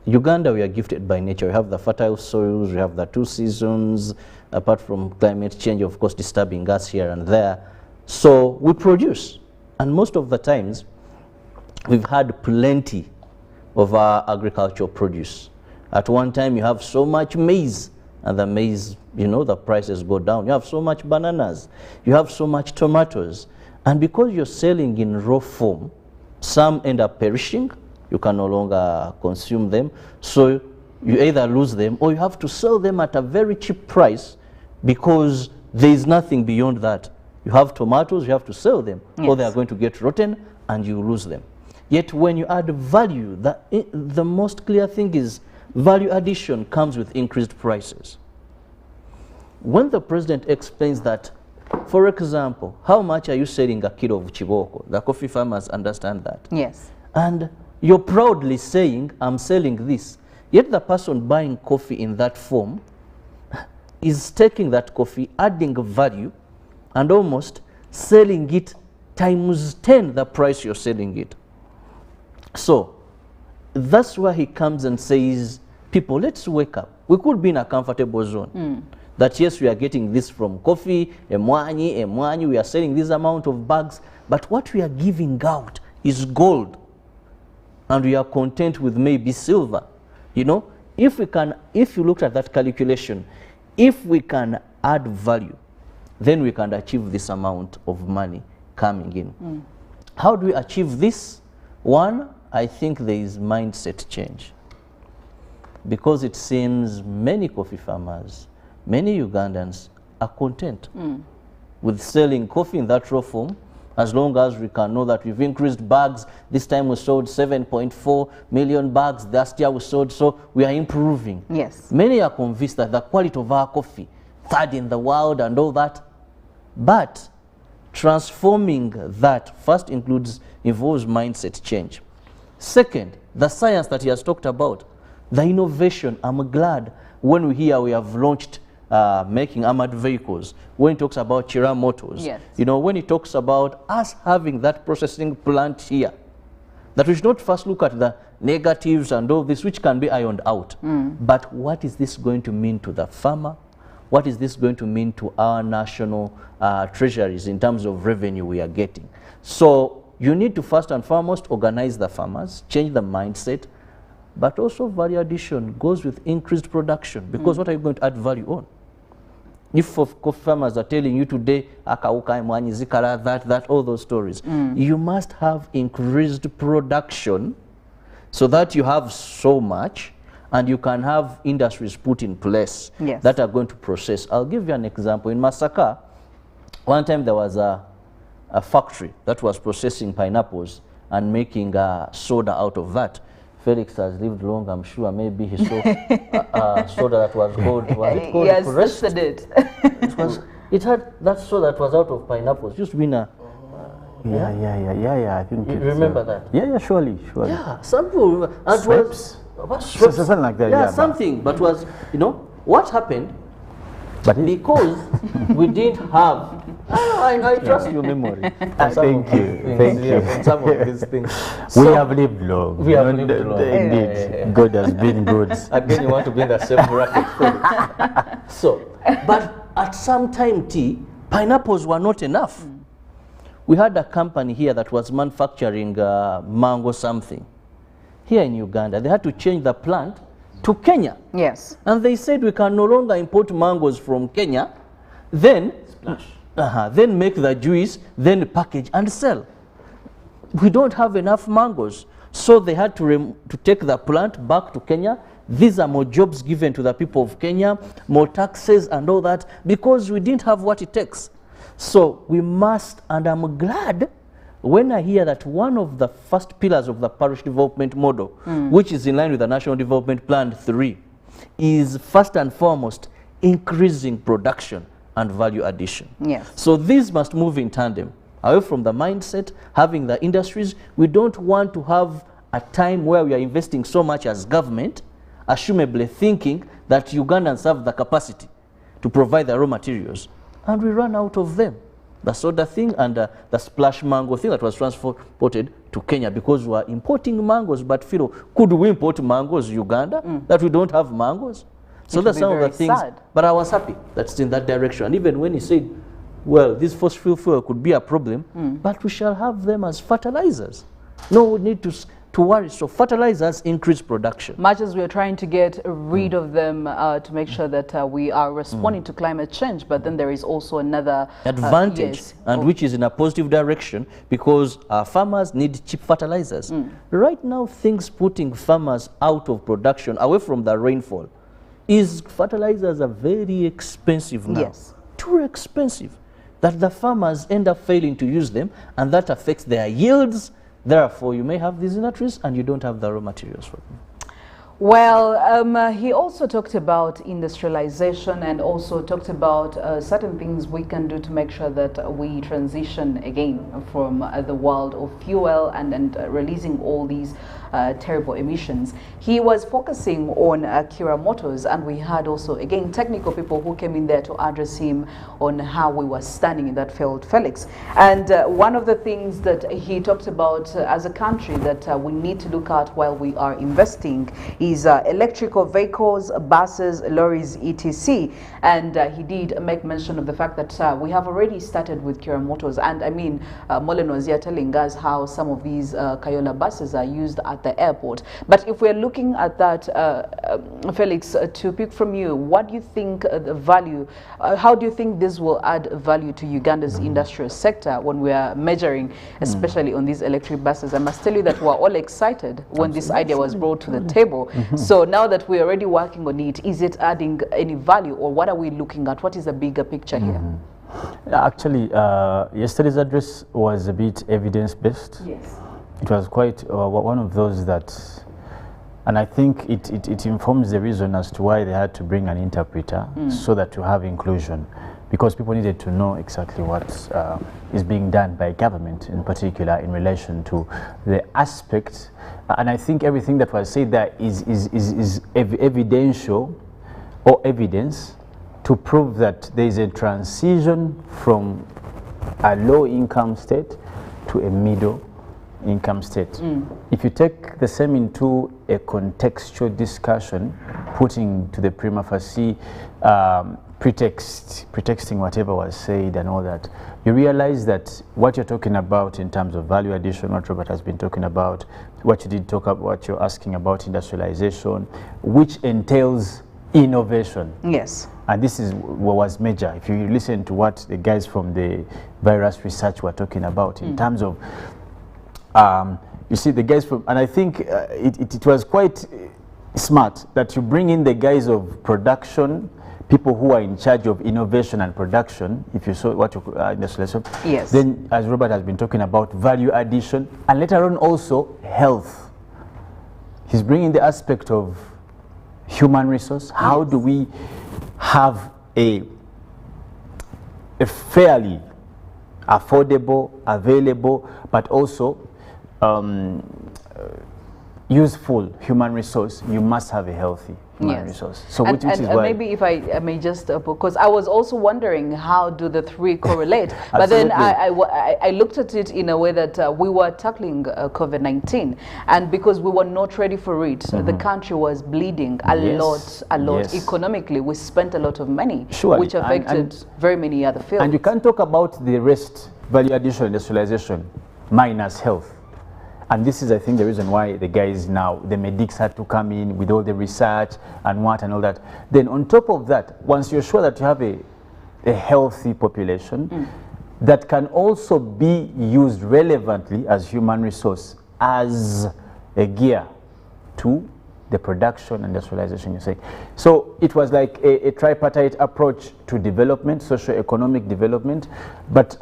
Uganda, we are gifted by nature. We have the fertile soils, we have the 2 seasons, apart from climate change, of course, disturbing us here and there. So we produce, and most of the times, we've had plenty of our agricultural produce. At one time, you have so much maize, and the maize, the prices go down. You have so much bananas, you have so much tomatoes. And because you're selling in raw form, some end up perishing, you can no longer consume them. So you either lose them or you have to sell them at a very cheap price because there is nothing beyond that. You have tomatoes, you have to sell them, or they are going to get rotten and you lose them. Yet when you add value, the most clear thing is value addition comes with increased prices. When the president explains that, for example, how much are you selling a kilo of chiboko? The coffee farmers understand that. Yes. And you're proudly saying, I'm selling this. Yet the person buying coffee in that form is taking that coffee, adding value, and almost selling it times 10 the price you're selling it. So that's why he comes and says, people, let's wake up. We could be in a comfortable zone. That yes, we are getting this from coffee, emwanyi, we are selling this amount of bags, but what we are giving out is gold. And we are content with maybe silver. If you looked at that calculation, if we can add value then we can achieve this amount of money coming in. How do we achieve this? One, I think there is mindset change. Because it seems many coffee farmers, many Ugandans are content with selling coffee in that raw form, as long as we can know that we've increased bags. This time we sold 7.4 million bags. Last year we sold, so we are improving. Yes. Many are convinced that the quality of our coffee, third in the world and all that. But transforming that first involves mindset change. Second, the science that he has talked about, the innovation. I'm glad when we have launched making armored vehicles, when he talks about Kirabo Motors, yes. you know, when he talks about us having that processing plant here, that we should not first look at the negatives and all this, which can be ironed out. But what is this going to mean to the farmer? What is this going to mean to our national treasuries in terms of revenue we are getting? So you need to first and foremost organize the farmers, change the mindset, but also value addition goes with increased production, because what are you going to add value on? If coffee farmers are telling you today, akauka imwanyi zikara, that, all those stories, you must have increased production so that you have so much and you can have industries put in place that are going to process. I'll give you an example. In Masaka, one time there was a factory that was processing pineapples and making soda out of that. Felix has lived long, I'm sure. Maybe he saw soda that was called, was it called? Yes, Parish? it. It had that soda that was out of pineapples. It used to be in a... I think you remember that? Yeah, surely. Yeah, some people... And Swipes? Something like that, yeah, something, but was, you know, what happened? But because we didn't have... I trust your memory. Thank you. Some of these things. We have lived long. We have lived long. Indeed. God has been good. Again, you want to be in the same bracket. So, but at some time, pineapples were not enough. We had a company here that was manufacturing mango something. Here in Uganda, they had to change the plant to Kenya. Yes. And they said we can no longer import mangoes from Kenya, then then make the juice, then package and sell. We don't have enough mangoes. So they had to take the plant back to Kenya. These are more jobs given to the people of Kenya, more taxes and all that, because we didn't have what it takes. So we must, and I'm glad when I hear that one of the first pillars of the parish development model, which is in line with the National Development Plan 3, is first and foremost increasing production and value addition. Yes. So these must move in tandem. Away from the mindset, having the industries, we don't want to have a time where we are investing so much as government, assumably thinking that Ugandans have the capacity to provide the raw materials, and we run out of them. The soda thing and the splash mango thing that was transported to Kenya, because we are importing mangoes. But Philo, could we import mangoes Uganda that we don't have mangoes? So that's some of the things. Sad. But I was happy that's in that direction. And even when he said, well, this fossil fuel could be a problem, but we shall have them as fertilizers. No need to worry. So fertilizers increase production. Much as we are trying to get rid of them to make sure that we are responding to climate change, but then there is also another advantage, and which is in a positive direction, because farmers need cheap fertilizers. Right now, things putting farmers out of production, away from the rainfall, is fertilizers are very expensive now. Yes. Too expensive that the farmers end up failing to use them, and that affects their yields. Therefore, you may have these in the trees and you don't have the raw materials for them. Well, he also talked about industrialization and also talked about certain things we can do to make sure that we transition again from the world of fuel and releasing all these terrible emissions. He was focusing on Kirabo Motors, and we had also, again, technical people who came in there to address him on how we were standing in that field, Felix. And one of the things that he talked about as a country that we need to look at while we are investing is electrical vehicles, buses, lorries, etc. And he did make mention of the fact that we have already started with Kirabo Motors. And I mean, Mollen was here telling us how some of these Kayola buses are used at at the airport. But if we're looking at that, Felix, to pick from you, what do you think the value, how do you think this will add value to Uganda's industrial sector when we are measuring, especially on these electric buses? I must tell you that we're all excited when this idea was brought to the table. So now that we're already working on it, is it adding any value, or what are we looking at? What is the bigger picture here? Actually, yesterday's address was a bit evidence-based. Yes. It was quite one of those that, and I think it informs the reason as to why they had to bring an interpreter, so that to have inclusion, because people needed to know exactly what is being done by government in particular in relation to the aspect. And I think everything that was said there is evidential or evidence to prove that there is a transition from a low-income state to a middle-income state. If you take the same into a contextual discussion, putting to the prima facie pretexting whatever was said and all that, you realize that what you're talking about in terms of value addition, what Robert has been talking about, what you did talk about, what you're asking about industrialization, which entails innovation. Yes. And this is what was major. If you listen to what the guys from the virus research were talking about in terms of, you see the guys from, and I think it was quite smart that you bring in the guys of production, people who are in charge of innovation and production, if you saw what you industrialization. Yes. Then, as Robert has been talking about, value addition, and later on also health. He's bringing the aspect of human resource. How do we have a fairly affordable, available, but also useful human resource? You must have a healthy human resource. So which is why maybe if I may just, because I was also wondering how do the three correlate, but then I looked at it in a way that we were tackling COVID-19, and because we were not ready for it, the country was bleeding a lot. Economically, we spent a lot of money, which affected very many other fields. And you can't talk about the rest, value addition, industrialization, minus health. And this is, I think, the reason why the guys now, the medics had to come in with all the research and what and all that. Then on top of that, once you're sure that you have a healthy population that can also be used relevantly as human resource, as a gear to the production and industrialization, you say. So it was like a tripartite approach to development, socio-economic development. But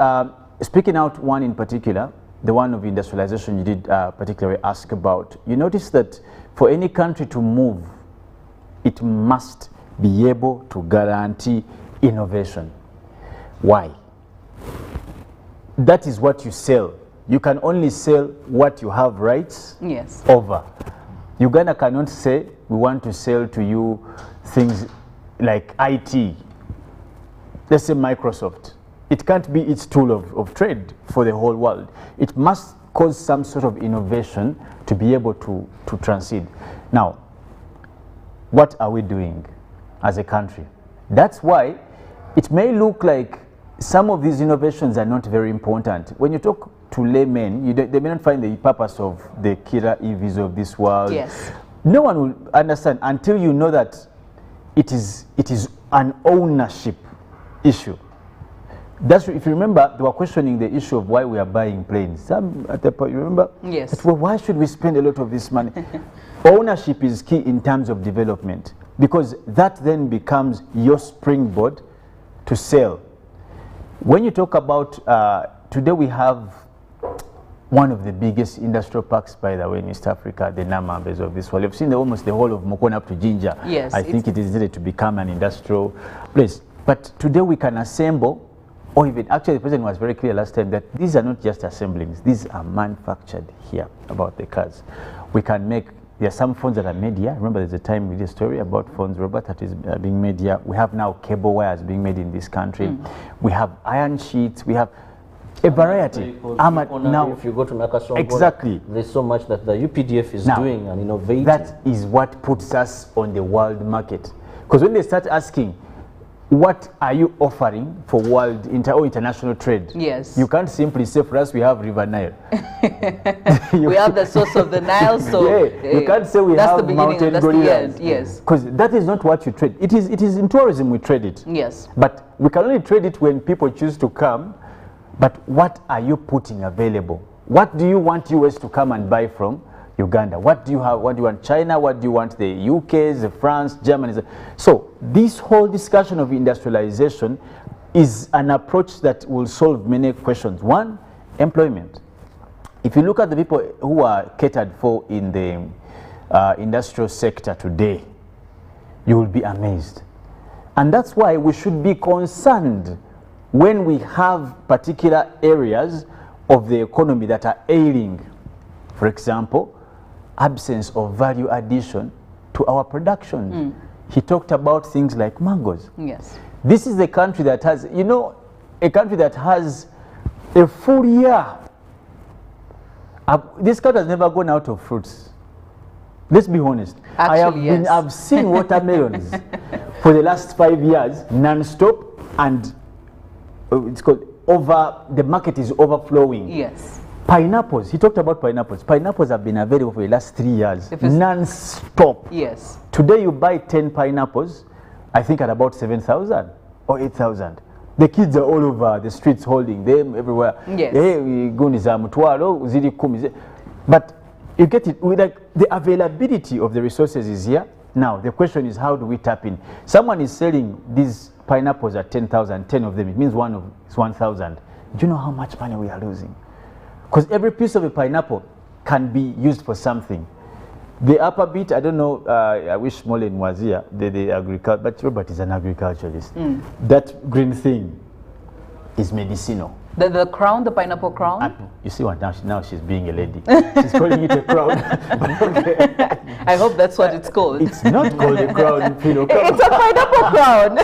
speaking out one in particular, the one of industrialization you did particularly ask about, you notice that for any country to move, it must be able to guarantee innovation. Why? That is what you sell. You can only sell what you have rights over. Uganda cannot say, we want to sell to you things like IT. Let's say Microsoft. It can't be its tool of trade for the whole world. It must cause some sort of innovation to be able to transit. Now, what are we doing as a country? That's why it may look like some of these innovations are not very important. When you talk to laymen, they may not find the purpose of the Kira EVs of this world. Yes. No one will understand until you know that it is an ownership issue. That's, if you remember, they were questioning the issue of why we are buying planes. Some at the point, you remember? Yes. That, well, why should we spend a lot of this money? Ownership is key in terms of development, because that then becomes your springboard to sell. When you talk about, today we have one of the biggest industrial parks, by the way, in East Africa, the Namambes of this world. You've seen almost the whole of Mokona up to Jinja. Yes. I think it is ready to become an industrial place. But today we can assemble, or even, actually the president was very clear last time that these are not just assemblings, these are manufactured here about the cars. We can make, there are some phones that are made here. Remember there's a time we did a story about phones, Robert, that is being made here. We have now cable wires being made in this country. We have iron sheets, we have a variety. Now, if you go to Nakasongo, exactly, there's so much that the UPDF is doing and innovating. That is what puts us on the world market. Because when they start asking, what are you offering for world or international trade? Yes. You can't simply say for us we have River Nile. We have the source of the Nile, so you can't say we that's have the mountain that's the gorillas. end. Yes. Because that is not what you trade. It is in tourism we trade it. Yes. But we can only trade it when people choose to come. But what are you putting available? What do you want US to come and buy from Uganda? What do you have? What do you want China? What do you want the UK, the France, Germany? So this whole discussion of industrialization is an approach that will solve many questions. One, employment. If you look at the people who are catered for in the industrial sector today, you will be amazed. And that's why we should be concerned when we have particular areas of the economy that are ailing. For example, absence of value addition to our production. He talked about things like mangoes. Yes. This is the country that has, you know, a country that has a full year. This country has never gone out of fruits. Let's be honest. Actually, I've seen watermelons for the last 5 years, non-stop, and it's called the market is overflowing. Yes. Pineapples, he talked about pineapples. Pineapples have been available for the last 3 years, non-stop. Yes. Today you buy 10 pineapples, I think at about 7,000 or 8,000. The kids are all over the streets holding them everywhere. Yes. But you get it, like the availability of the resources is here. Now the question is, how do we tap in? Someone is selling these pineapples at 10,000, 10 of them, it means one is 1,000. Do you know how much money we are losing? Because every piece of a pineapple can be used for something. The upper bit, I don't know, I wish Mollen was here, the agriculture, but Robert is an agriculturalist. That green thing is medicinal. The crown, the pineapple crown? You see what, now she's being a lady. She's calling it a crown. But okay. I hope that's what it's called. It's not called a crown, Philo. It's a pineapple crown.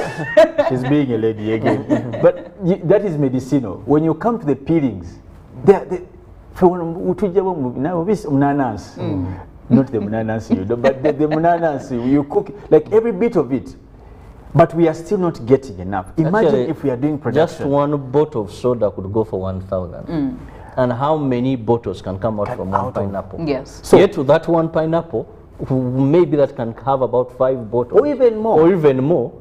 She's being a lady again. But that is medicinal. When you come to the peelings, not the munanas, but the munanas, you cook like every bit of it. But we are still not getting enough. Imagine actually, if we are doing production. Just one bottle of soda could go for 1,000. And how many bottles can come out from one pineapple? Yes. So yet to that one pineapple, maybe that can have about 5 bottles. Or even more. Or even more.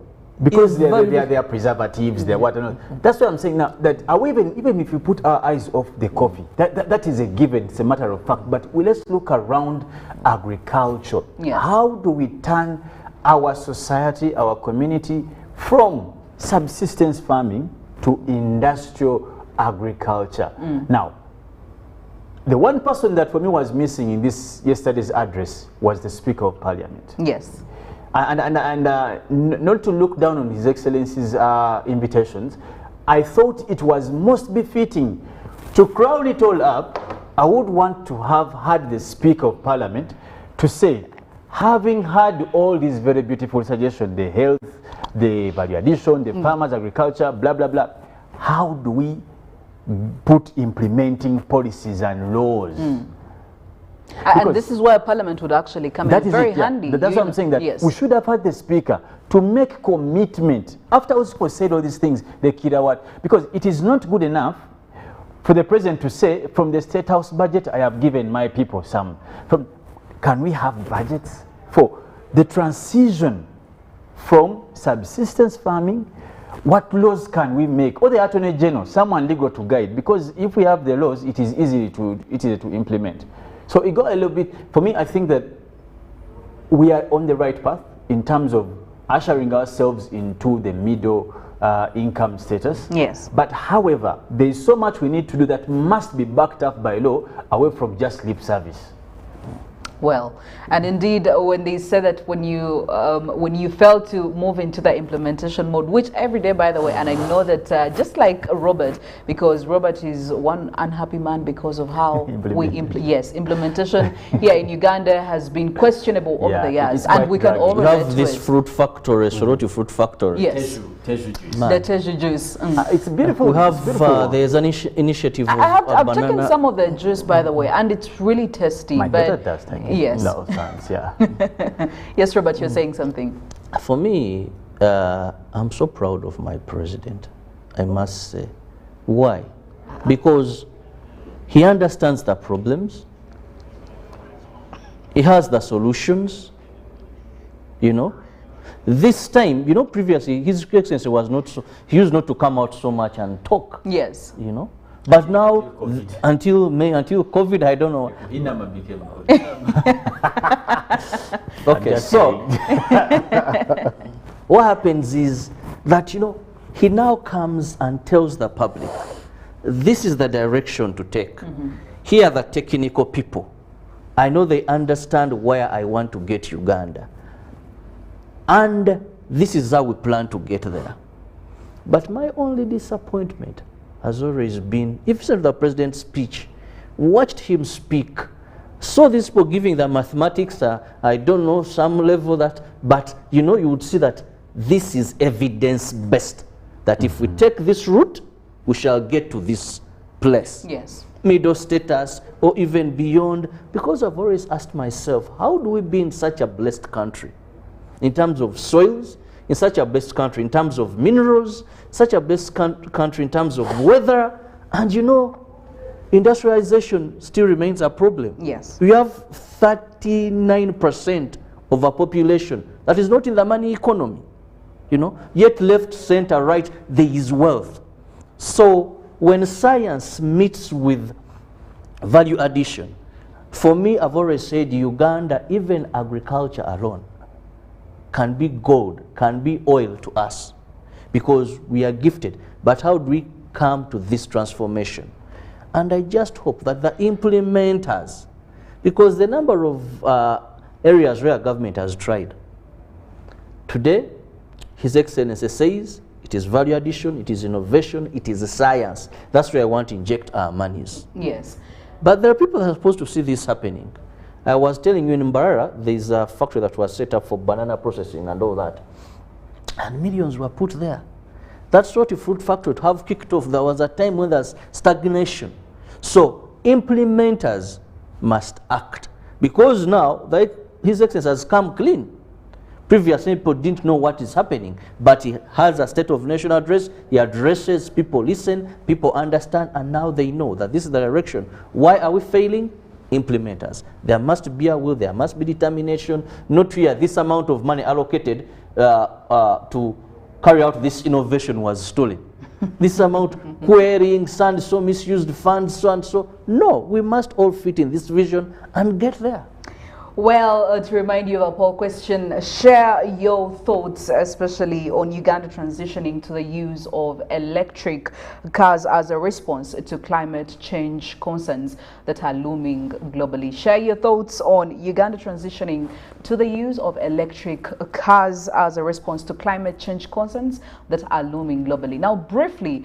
Because they are preservatives, they're what. That's what I'm saying now. That are we even if you put our eyes off the coffee, that is a given. It's a matter of fact. But let's look around agriculture. Yes. How do we turn our society, our community, from subsistence farming to industrial agriculture? Now, the one person that for me was missing in this yesterday's address was the Speaker of Parliament. Yes. And not to look down on His Excellency's invitations, I thought it was most befitting to crown it all up. I would want to have had the Speaker of Parliament to say, having had all these very beautiful suggestions, the health, the value addition, the farmers, agriculture, blah, blah, blah, how do we put implementing policies and laws? And this is where Parliament would actually come in very handy. That's what I'm saying, that yes. we should have had the Speaker to make commitment. After Osco said all these things, the Kirawat, because it is not good enough for the President to say, from the State House budget, I have given my people some. Can we have budgets for the transition from subsistence farming? What laws can we make? Or the Attorney General, someone legal to guide, because if we have the laws, it is easy to implement. So it got a little bit, for me, I think that we are on the right path in terms of ushering ourselves into the middle income status. Yes. But however, there is so much we need to do that must be backed up by law, away from just lip service. Well, and indeed, when they said that when you fail to move into the implementation mode, which every day, by the way, and I know that just like Robert, because Robert is one unhappy man because of how implementation here in Uganda has been questionable over the years, and we can all relate to it. We have this fruit factory, Soroti fruit factory. Yes. The Teju juice. It's beautiful. We have there's an initiative. I've taken some of the juice, by the way, and it's really tasty. My daughter does take it. Yes. No, thanks, yeah. Yes, Robert, you're saying something. For me, I'm so proud of my president, I must say. Why? Because he understands the problems, he has the solutions, you know. This time, you know, previously His Excellency was not so, he used not to come out so much and talk. Yes. You know. But now, until COVID, I don't know. Okay, so what happens is that, you know, he now comes and tells the public, this is the direction to take. Here are the technical people. I know they understand where I want to get Uganda. And this is how we plan to get there. But my only disappointment has always been, if you said the president's speech, watched him speak, saw these people giving the mathematics, I don't know, some level that, but you know, you would see that this is evidence-based, that if we take this route, we shall get to this place. Yes. Middle status, or even beyond, because I've always asked myself, how do we be in such a blessed country? In terms of soils, in such a blessed country in terms of minerals, such a blessed country in terms of weather, and you know, industrialization still remains a problem. Yes. We have 39% of our population that is not in the money economy, you know, yet left, center, right, there is wealth. So when science meets with value addition, for me, I've always said Uganda, even agriculture alone, can be gold, can be oil to us, because we are gifted. But how do we come to this transformation? And I just hope that the implementers, because the number of areas where government has tried, today, His Excellency says, it is value addition, it is innovation, it is science. That's where I want to inject our monies. Yes. But there are people that are supposed to see this happening. I was telling you in Mbarara, there's a factory that was set up for banana processing and all that. And millions were put there. That sort of fruit factory to have kicked off, there was a time when there's stagnation. So implementers must act. Because now, His Excellency has come clean. Previously, people didn't know what is happening, but he has a State of Nation address, he addresses, people listen, people understand, and now they know that this is the direction. Why are we failing? Implementers. There must be a will, there must be determination, not here this amount of money allocated to carry out this innovation was stolen. This amount querying, so misused funds, so and so. No, we must all fit in this vision and get there. Well, to remind you of our poll question, share your thoughts, especially on Uganda transitioning to the use of electric cars as a response to climate change concerns that are looming globally. Share your thoughts on Uganda transitioning to the use of electric cars as a response to climate change concerns that are looming globally. Now, briefly,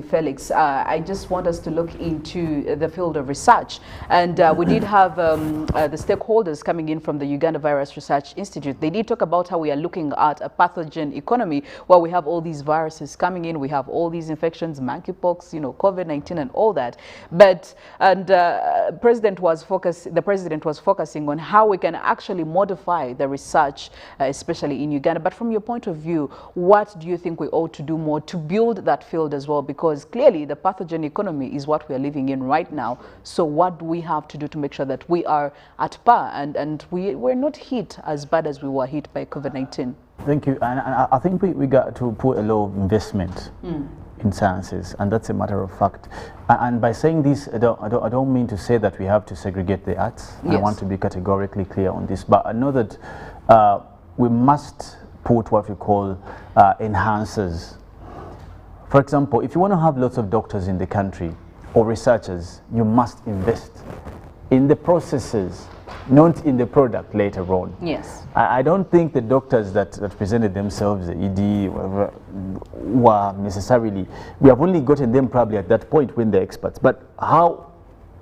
Felix, I just want us to look into the field of research. And we did have the stakeholders coming in from the Uganda Virus Research Institute. They did talk about how we are looking at a pathogen economy where we have all these viruses coming in, we have all these infections, monkeypox, you know, COVID-19 and all that. But the president was focusing on how we can actually modify the research, especially in Uganda. But from your point of view, what do you think we ought to do more to build that field as well? Because clearly the pathogen economy is what we are living in right now. So what do we have to do to make sure that we are at par and we're not hit as bad as we were hit by COVID-19? Thank you. And I think we got to put a lot of investment in sciences, and that's a matter of fact. And by saying this, I don't mean to say that we have to segregate the arts. Yes. I want to be categorically clear on this, but I know that we must put what we call enhancers. For example, if you want to have lots of doctors in the country or researchers, you must invest in the processes, not in the product later on. Yes. I don't think the doctors that presented themselves, the ED, whatever, were necessarily, we have only gotten them probably at that point when they're experts. But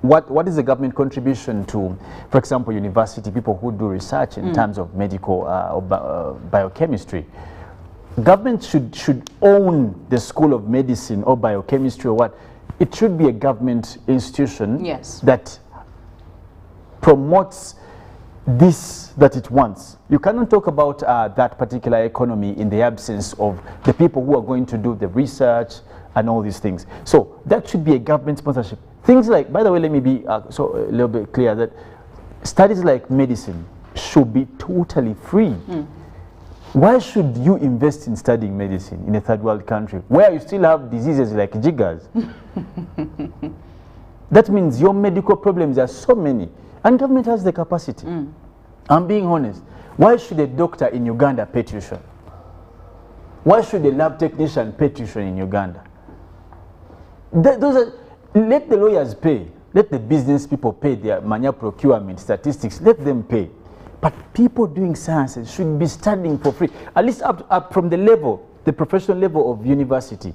what is the government contribution to, for example, university, people who do research in terms of medical or biochemistry? Government should own the School of Medicine or biochemistry or what. It should be a government institution, yes, that promotes this that it wants. You cannot talk about that particular economy in the absence of the people who are going to do the research and all these things. So that should be a government sponsorship. Things like, by the way, let me be so a little bit clear that studies like medicine should be totally free. Why should you invest in studying medicine in a third world country where you still have diseases like jiggers? That means your medical problems are so many, and government has the capacity. I'm being honest. Why should a doctor in Uganda pay tuition? Why should a lab technician pay tuition in Uganda? Let the lawyers pay. Let the business people pay their mania procurement, statistics. Let them pay. But people doing sciences should be studying for free, at least up from the level, the professional level of university.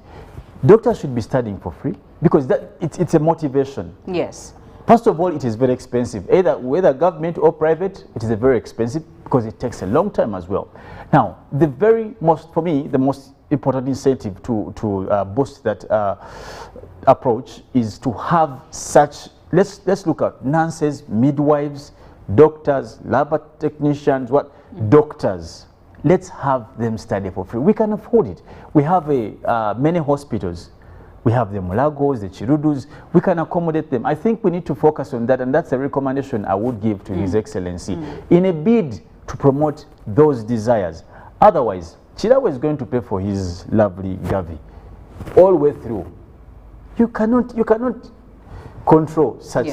Doctors should be studying for free because it's a motivation. Yes. First of all, it is very expensive. Whether government or private, it is very expensive because it takes a long time as well. Now, for me, the most important incentive to boost that approach is to have such, let's look at nurses, midwives, doctors, lab technicians, doctors. Let's have them study for free. We can afford it. We have many hospitals. We have the Mulagos, the Chirudus. We can accommodate them. I think we need to focus on that, and that's a recommendation I would give to His Excellency in a bid to promote those desires. Otherwise, Kirabo is going to pay for his lovely Gavi all the way through. You cannot control such.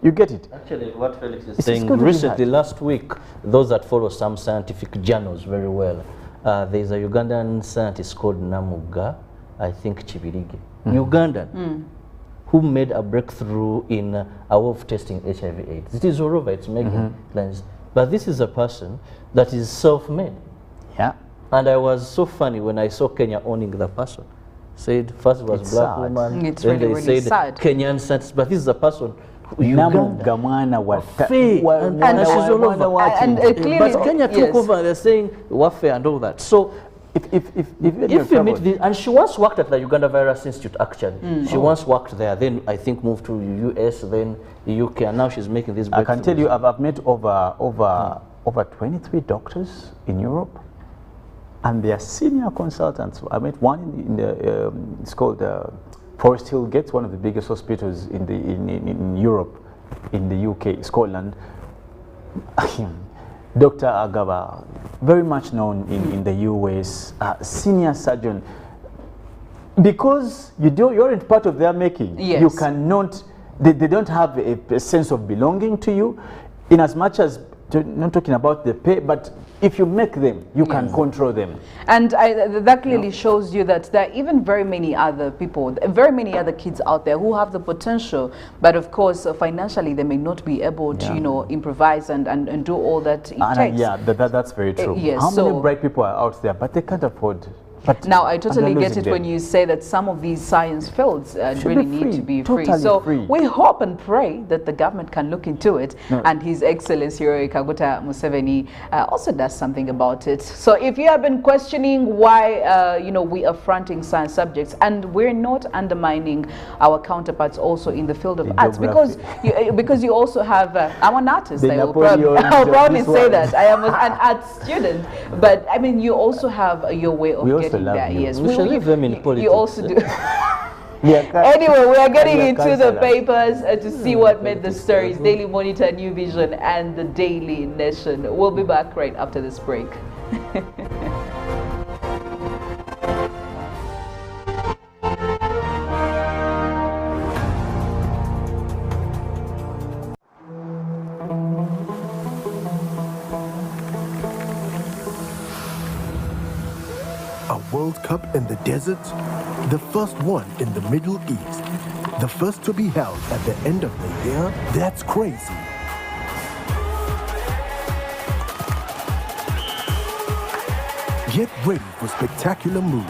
You get it? Actually, what Felix is saying, recently, last week, those that follow some scientific journals very well, there's a Ugandan scientist called Namuga, I think Chibirige, Ugandan, who made a breakthrough in a way of testing HIV/AIDS. It is all over, it's making plans. But this is a person that is self-made. Yeah. And I was so funny when I saw Kenya owning the person. Said first it was It's black sad. woman, It's then really, they really said sad. Kenyan scientist, but this is a person Uganda. And she's all over. And clearly, but Kenya took over, they're saying warfare and all that. So if you meet this, and she once worked at the Uganda Virus Institute actually. She once worked there, then I think moved to US, then the UK, and now she's making this breakthroughs. I can tell you, I've met over 23 doctors in Europe, and they are senior consultants. I met one in the it's called Forest Hill Gates, one of the biggest hospitals in Europe, in the UK, Scotland. Dr. Agaba, very much known in the US, senior surgeon. Because you aren't part of their making, you cannot. They don't have a sense of belonging to you, in as much as not talking about the pay, but if you make them, you can control them. And that clearly shows you that there are even very many other people, very many other kids out there who have the potential, but of course financially they may not be able to improvise and do all that it takes. Yeah, that's very true. Yes, How many bright people are out there, but they can't afford. But now I totally get it when you say that some of these science fields really need to be free. So we hope and pray that the government can look into it, and His Excellency Kaguta Museveni also does something about it. So if you have been questioning why we are fronting science subjects, and we're not undermining our counterparts also in the field of arts, because you also have I'm an artist. I'll proudly say that I am an arts student, but I mean you also have your way of getting there. Yes, we shall leave them in politics. You also do. Anyway, we are getting into the papers to see what made the stories. Daily Monitor, New Vision, and the Daily Nation. We'll be back right after this break. A World Cup in the desert? The first one in the Middle East. The first to be held at the end of the year? That's crazy. Get ready for spectacular moves.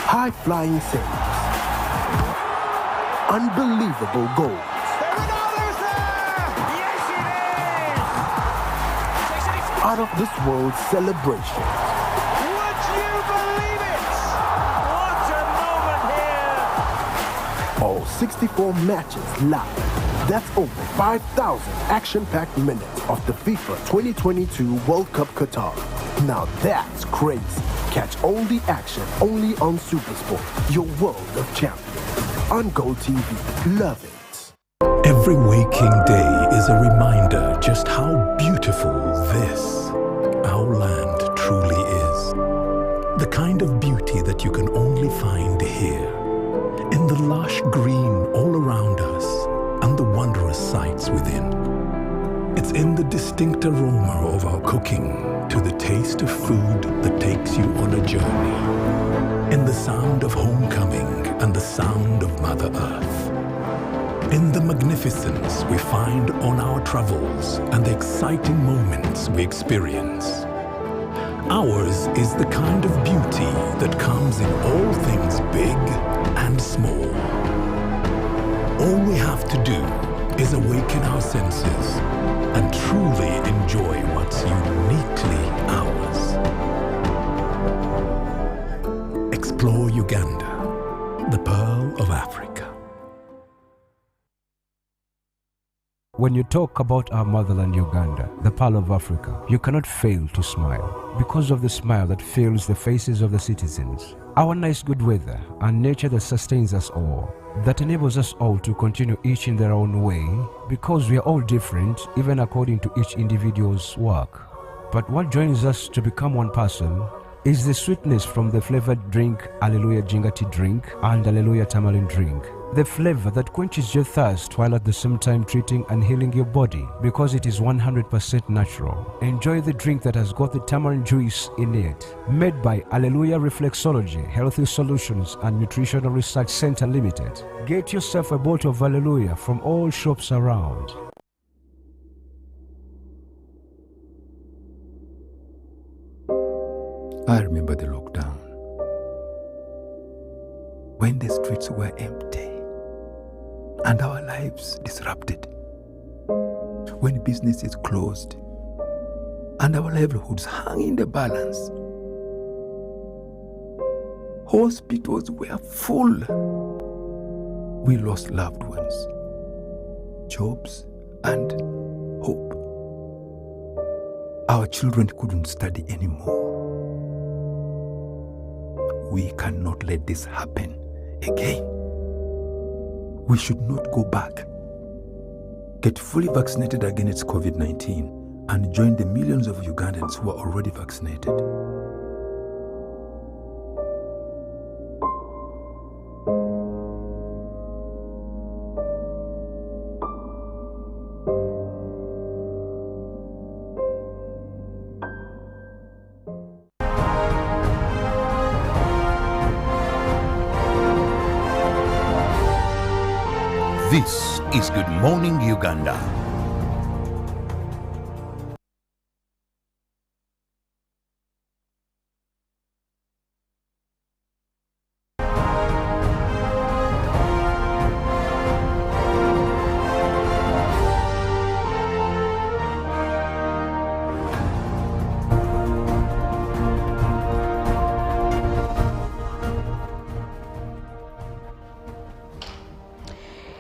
High-flying saves. Unbelievable goals. Out of this world celebration. Would you believe it? What a moment here! All 64 matches live. That's over 5,000 action-packed minutes of the FIFA 2022 World Cup Qatar. Now that's crazy. Catch all the action only on SuperSport, your world of champions. On Gold TV, love it. Every waking day is a reminder just how beautiful this, our land, truly is. The kind of beauty that you can only find here, in the lush green all around us and the wondrous sights within. It's in the distinct aroma of our cooking, to the taste of food that takes you on a journey, in the sound of homecoming and the sound of Mother Earth, in the magnificence we find on our travels and the exciting moments we experience. Ours is the kind of beauty that comes in all things big and small. All we have to do is awaken our senses and truly enjoy what's uniquely ours. Explore Uganda, the Pearl of Africa. When you talk about our motherland Uganda, the Pearl of Africa, you cannot fail to smile because of the smile that fills the faces of the citizens. Our nice good weather and nature that sustains us all, that enables us all to continue each in their own way, because we are all different even according to each individual's work. But what joins us to become one person is the sweetness from the flavored drink Hallelujah Jingati drink and Hallelujah Tamarind drink. The flavor that quenches your thirst while at the same time treating and healing your body because it is 100% natural. Enjoy the drink that has got the tamarind juice in it. Made by Hallelujah Reflexology, Healthy Solutions and Nutritional Research Center Limited. Get yourself a bottle of Hallelujah from all shops around. I remember the lockdown, when the streets were empty and our lives disrupted, when businesses closed and our livelihoods hung in the balance. Hospitals were full. We lost loved ones, jobs, and hope. Our children couldn't study anymore. We cannot let this happen again. We should not go back. Get fully vaccinated against COVID-19 and join the millions of Ugandans who are already vaccinated. This is Good Morning Uganda.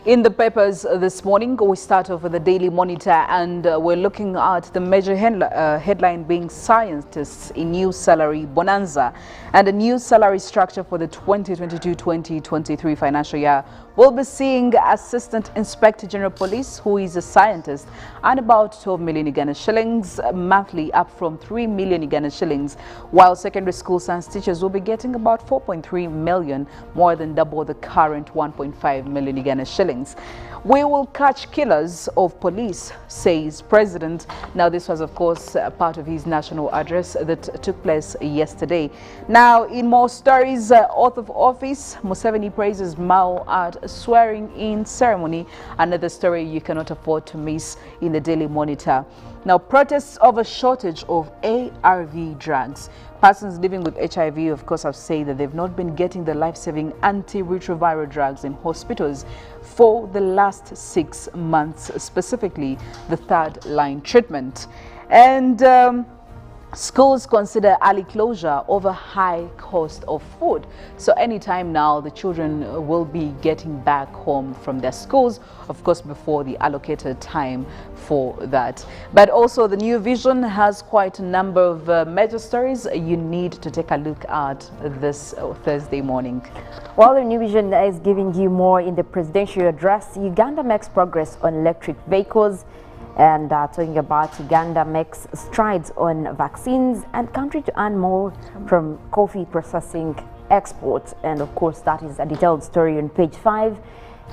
In the papers this morning, we start off with the Daily Monitor, and we're looking at the major headline being Scientists in New Salary Bonanza, and a new salary structure for the 2022-2023 financial year. We'll be seeing Assistant Inspector General Police, who is a scientist, and about 12 million Uganda shillings monthly, up from 3 million Uganda shillings, while secondary school science teachers will be getting about 4.3 million, more than double the current 1.5 million Uganda shillings. We will catch killers of police, says President. Now, this was, of course, part of his national address that took place yesterday. Now, in more stories, oath of office, Museveni praises Mao at swearing-in ceremony. Another story you cannot afford to miss in the Daily Monitor. Now, protests over shortage of ARV drugs. Persons living with HIV, of course, have said that they've not been getting the life-saving antiretroviral drugs in hospitals for the last 6 months, specifically the third-line treatment. And Schools consider early closure over high cost of food. So anytime now, the children will be getting back home from their schools, of course, before the allocated time for that. But also the New Vision has quite a number of major stories you need to take a look at this Thursday morning. While the New Vision is giving you more in the presidential address, Uganda makes progress on electric vehicles. And talking about Uganda makes strides on vaccines and country to earn more from coffee processing exports. And of course, that is a detailed story on page 5.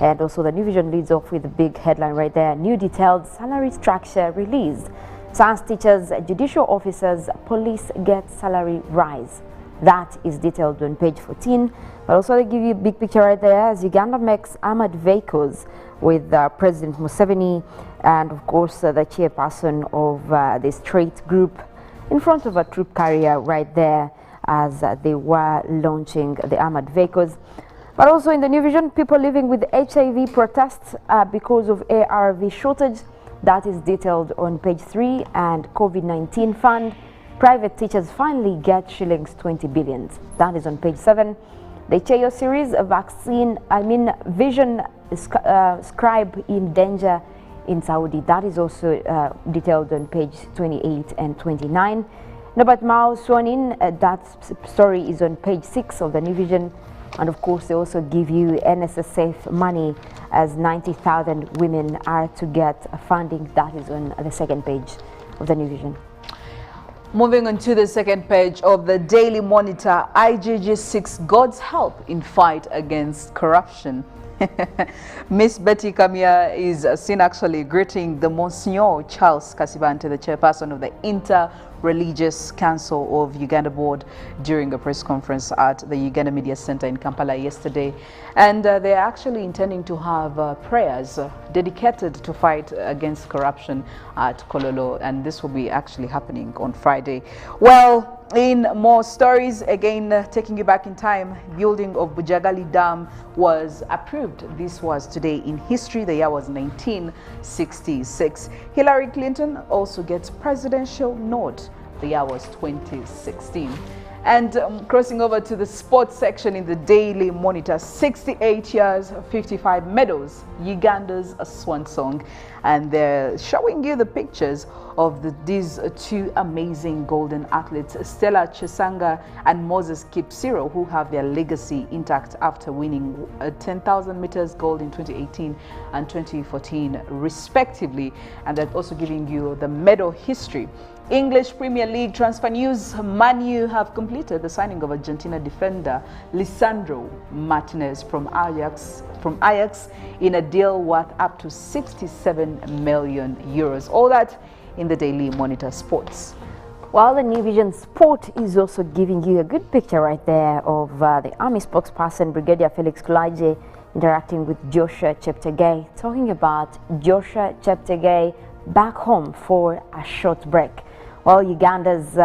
And also the New Vision leads off with a big headline right there. New detailed salary structure released. Science teachers, judicial officers, police get salary rise. That is detailed on page 14. But also they give you a big picture right there as Uganda makes armored vehicles with President Museveni and of course the chairperson of the Straight group in front of a troop carrier right there as they were launching the armored vehicles. But also in the New Vision, people living with HIV protests because of ARV shortage. That is detailed on page 3. And COVID-19 fund, private teachers finally get shillings 20 billion. That is on page 7. The Cheyo series, Vision scribe in danger in Saudi. That is also detailed on page 28 and 29. Norbert Mao sworn in, that story is on page 6 of the New Vision. And of course, they also give you NSSF money as 90,000 women are to get funding. That is on the second page of the New Vision. Moving on to the second page of the Daily Monitor, IGG seeks God's help in fight against corruption. Miss Betty Kamia is seen actually greeting the Monsignor Charles Kasibante, the chairperson of the Inter-Religious Council of Uganda Board, during a press conference at the Uganda Media Center in Kampala yesterday. And they're actually intending to have prayers dedicated to fight against corruption at Kololo, and this will be actually happening on Friday. Well, in more stories, again, taking you back in time, building of Bujagali Dam was approved. This was today in history. The year was 1966. Hillary Clinton also gets presidential nod. The year was 2016. And crossing over to the sports section in the Daily Monitor, 68 years, 55 medals, Uganda's swan song. And they're showing you the pictures of these two amazing golden athletes, Stella Chesanga and Moses Kipsiro, who have their legacy intact after winning 10,000 meters gold in 2018 and 2014 respectively. And they're also giving you the medal history. English Premier League transfer news. Man U have completed the signing of Argentina defender Lisandro Martinez from Ajax in a deal worth up to 67 million euros. All that in the Daily Monitor Sports. While the New Vision Sport is also giving you a good picture right there of the Army spokesperson Brigadier Felix Kulaje interacting with Joshua Cheptegei, talking about Joshua Cheptegei back home for a short break. Well, Uganda's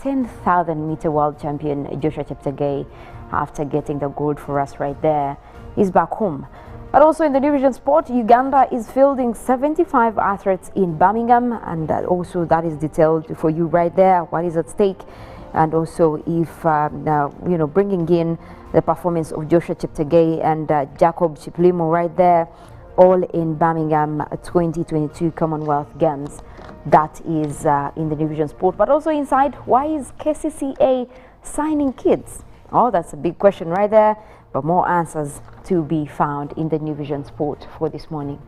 10,000 meter world champion Joshua Cheptegei, after getting the gold for us right there, is back home. But also in the New Vision Sport, Uganda is fielding 75 athletes in Birmingham, and also that is detailed for you right there, what is at stake, and also if bringing in the performance of Joshua Cheptegei and Jacob Chiplimo right there, all in Birmingham 2022 Commonwealth Games. That is in the New Vision Sport. But also inside, why is KCCA signing kids? Oh, that's a big question right there, but more answers to be found in the New Vision Sport for this morning.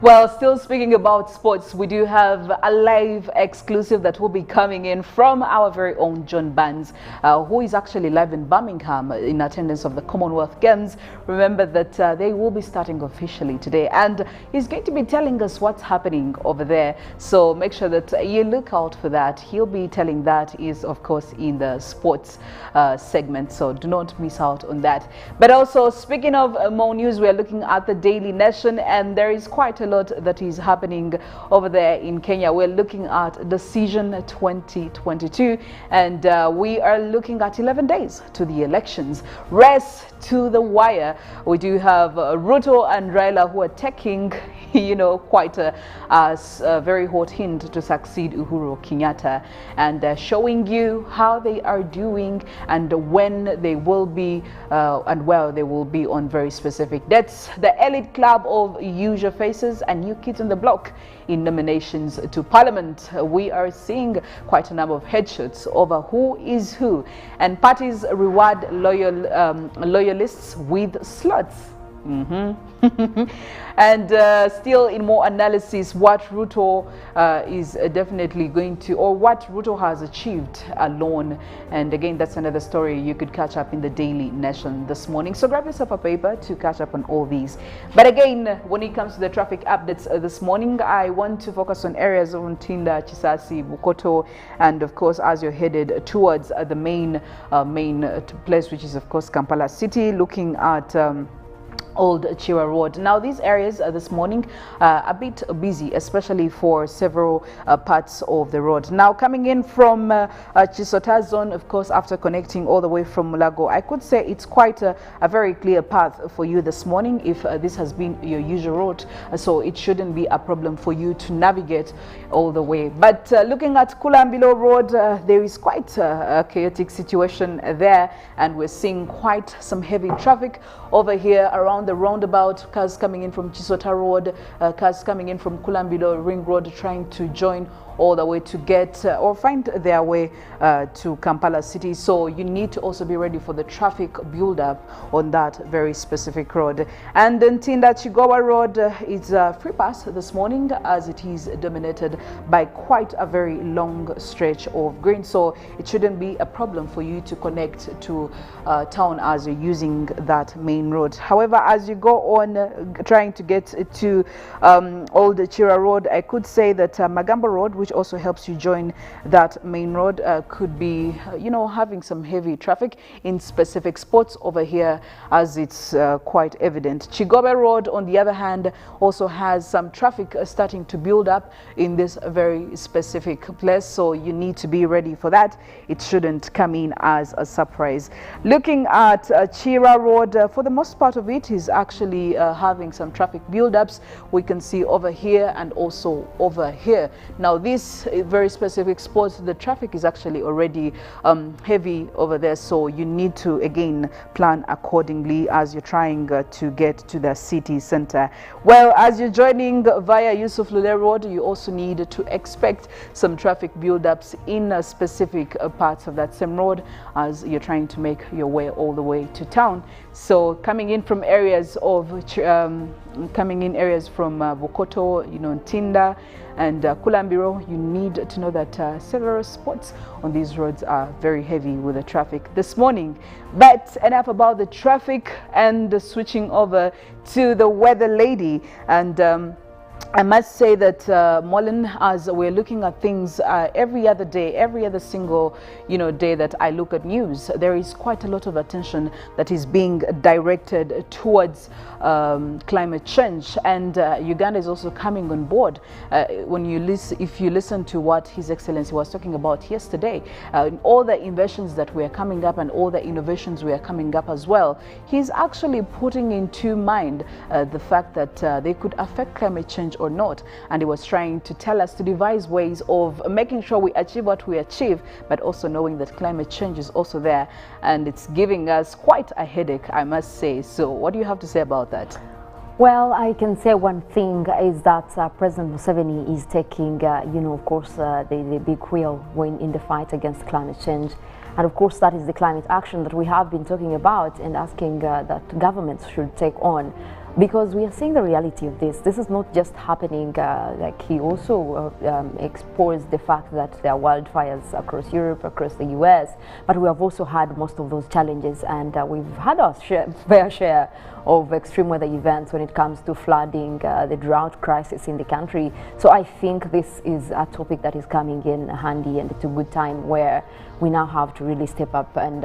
Well, still speaking about sports, we do have a live exclusive that will be coming in from our very own John Barnes, who is actually live in Birmingham in attendance of the Commonwealth Games. Remember that they will be starting officially today, and he's going to be telling us what's happening over there. So make sure that you look out for that. He'll be telling that is, of course, in the sports segment, so do not miss out on that. But also, speaking of more news, we are looking at the Daily Nation, and there is quite a lot that is happening over there in Kenya. We're looking at Decision 2022, and we are looking at 11 days to the elections. Race to the wire. We do have Ruto and Raila who are taking you know, quite a very hot hint to succeed Uhuru Kenyatta, and showing you how they are doing and when they will be and where they will be on very specific dates. The elite club of usual faces and new kids on the block in nominations to Parliament. We are seeing quite a number of headshots over who is who, and parties reward loyalists with slots. And still in more analysis, what Ruto is definitely going to, or what Ruto has achieved alone. And again, that's another story you could catch up in the Daily Nation this morning. So grab yourself a paper to catch up on all these. But again, when it comes to the traffic updates this morning, I want to focus on areas of Ntinda, Chisasi, Bukoto, and of course, as you're headed towards the main place, which is of course Kampala City, looking at Old Chira Road. Now these areas this morning a bit busy, especially for several parts of the road. Now coming in from Chisota zone, of course, after connecting all the way from Mulago, I could say it's quite a very clear path for you this morning if this has been your usual route, so it shouldn't be a problem for you to navigate all the way. But looking at Kulambilo Road, there is quite a chaotic situation there, and we're seeing quite some heavy traffic over here around the roundabout. Cars coming in from Chisota Road, cars coming in from Kulambilo Ring Road, trying to join all the way to get or find their way to Kampala City. So you need to also be ready for the traffic build-up on that very specific road. And then Ntinda Chigowa Road is free pass this morning, as it is dominated by quite a very long stretch of green. So it shouldn't be a problem for you to connect to town as you're using that main road. However, as you go on trying to get to Old Chira Road, I could say that Magamba Road, which also helps you join that main road, could be, you know, having some heavy traffic in specific spots over here, as it's quite evident. Chigobe Road, on the other hand, also has some traffic starting to build up in this very specific place, so you need to be ready for that. It shouldn't come in as a surprise. Looking at Chira Road, for the most part of it is actually having some traffic build-ups. We can see over here and also over here. Now this very specific spot, the traffic is actually already heavy over there, so you need to again plan accordingly as you're trying to get to the city center. Well, as you're joining via Yusuf Lule Road, you also need to expect some traffic build-ups in specific parts of that same road as you're trying to make your way all the way to town. So coming in from areas of Bukoto, you know, Ntinda and Kulambiro, you need to know that several spots on these roads are very heavy with the traffic this morning. But enough about the traffic, and switching over to the weather lady. And I must say that Mollen, as we're looking at things every other day, every other single day that I look at news, there is quite a lot of attention that is being directed towards climate change, and Uganda is also coming on board. When you listen, if you listen to what His Excellency was talking about yesterday, all the inventions that we are coming up and all the innovations we are coming up as well, he's actually putting into mind the fact that they could affect climate change or not, and he was trying to tell us to devise ways of making sure we achieve what we achieve, but also knowing that climate change is also there, and it's giving us quite a headache, I must say. So what do you have to say about that? Well, I can say one thing is that President Museveni is taking, of course, the big wheel when in the fight against climate change. And of course, that is the climate action that we have been talking about and asking that governments should take on. Because we are seeing the reality of this. This is not just happening, like he also exposed the fact that there are wildfires across Europe, across the US, but we have also had most of those challenges, and we've had our fair share of extreme weather events when it comes to flooding, the drought crisis in the country. So I think this is a topic that is coming in handy, and it's a good time where we now have to really step up and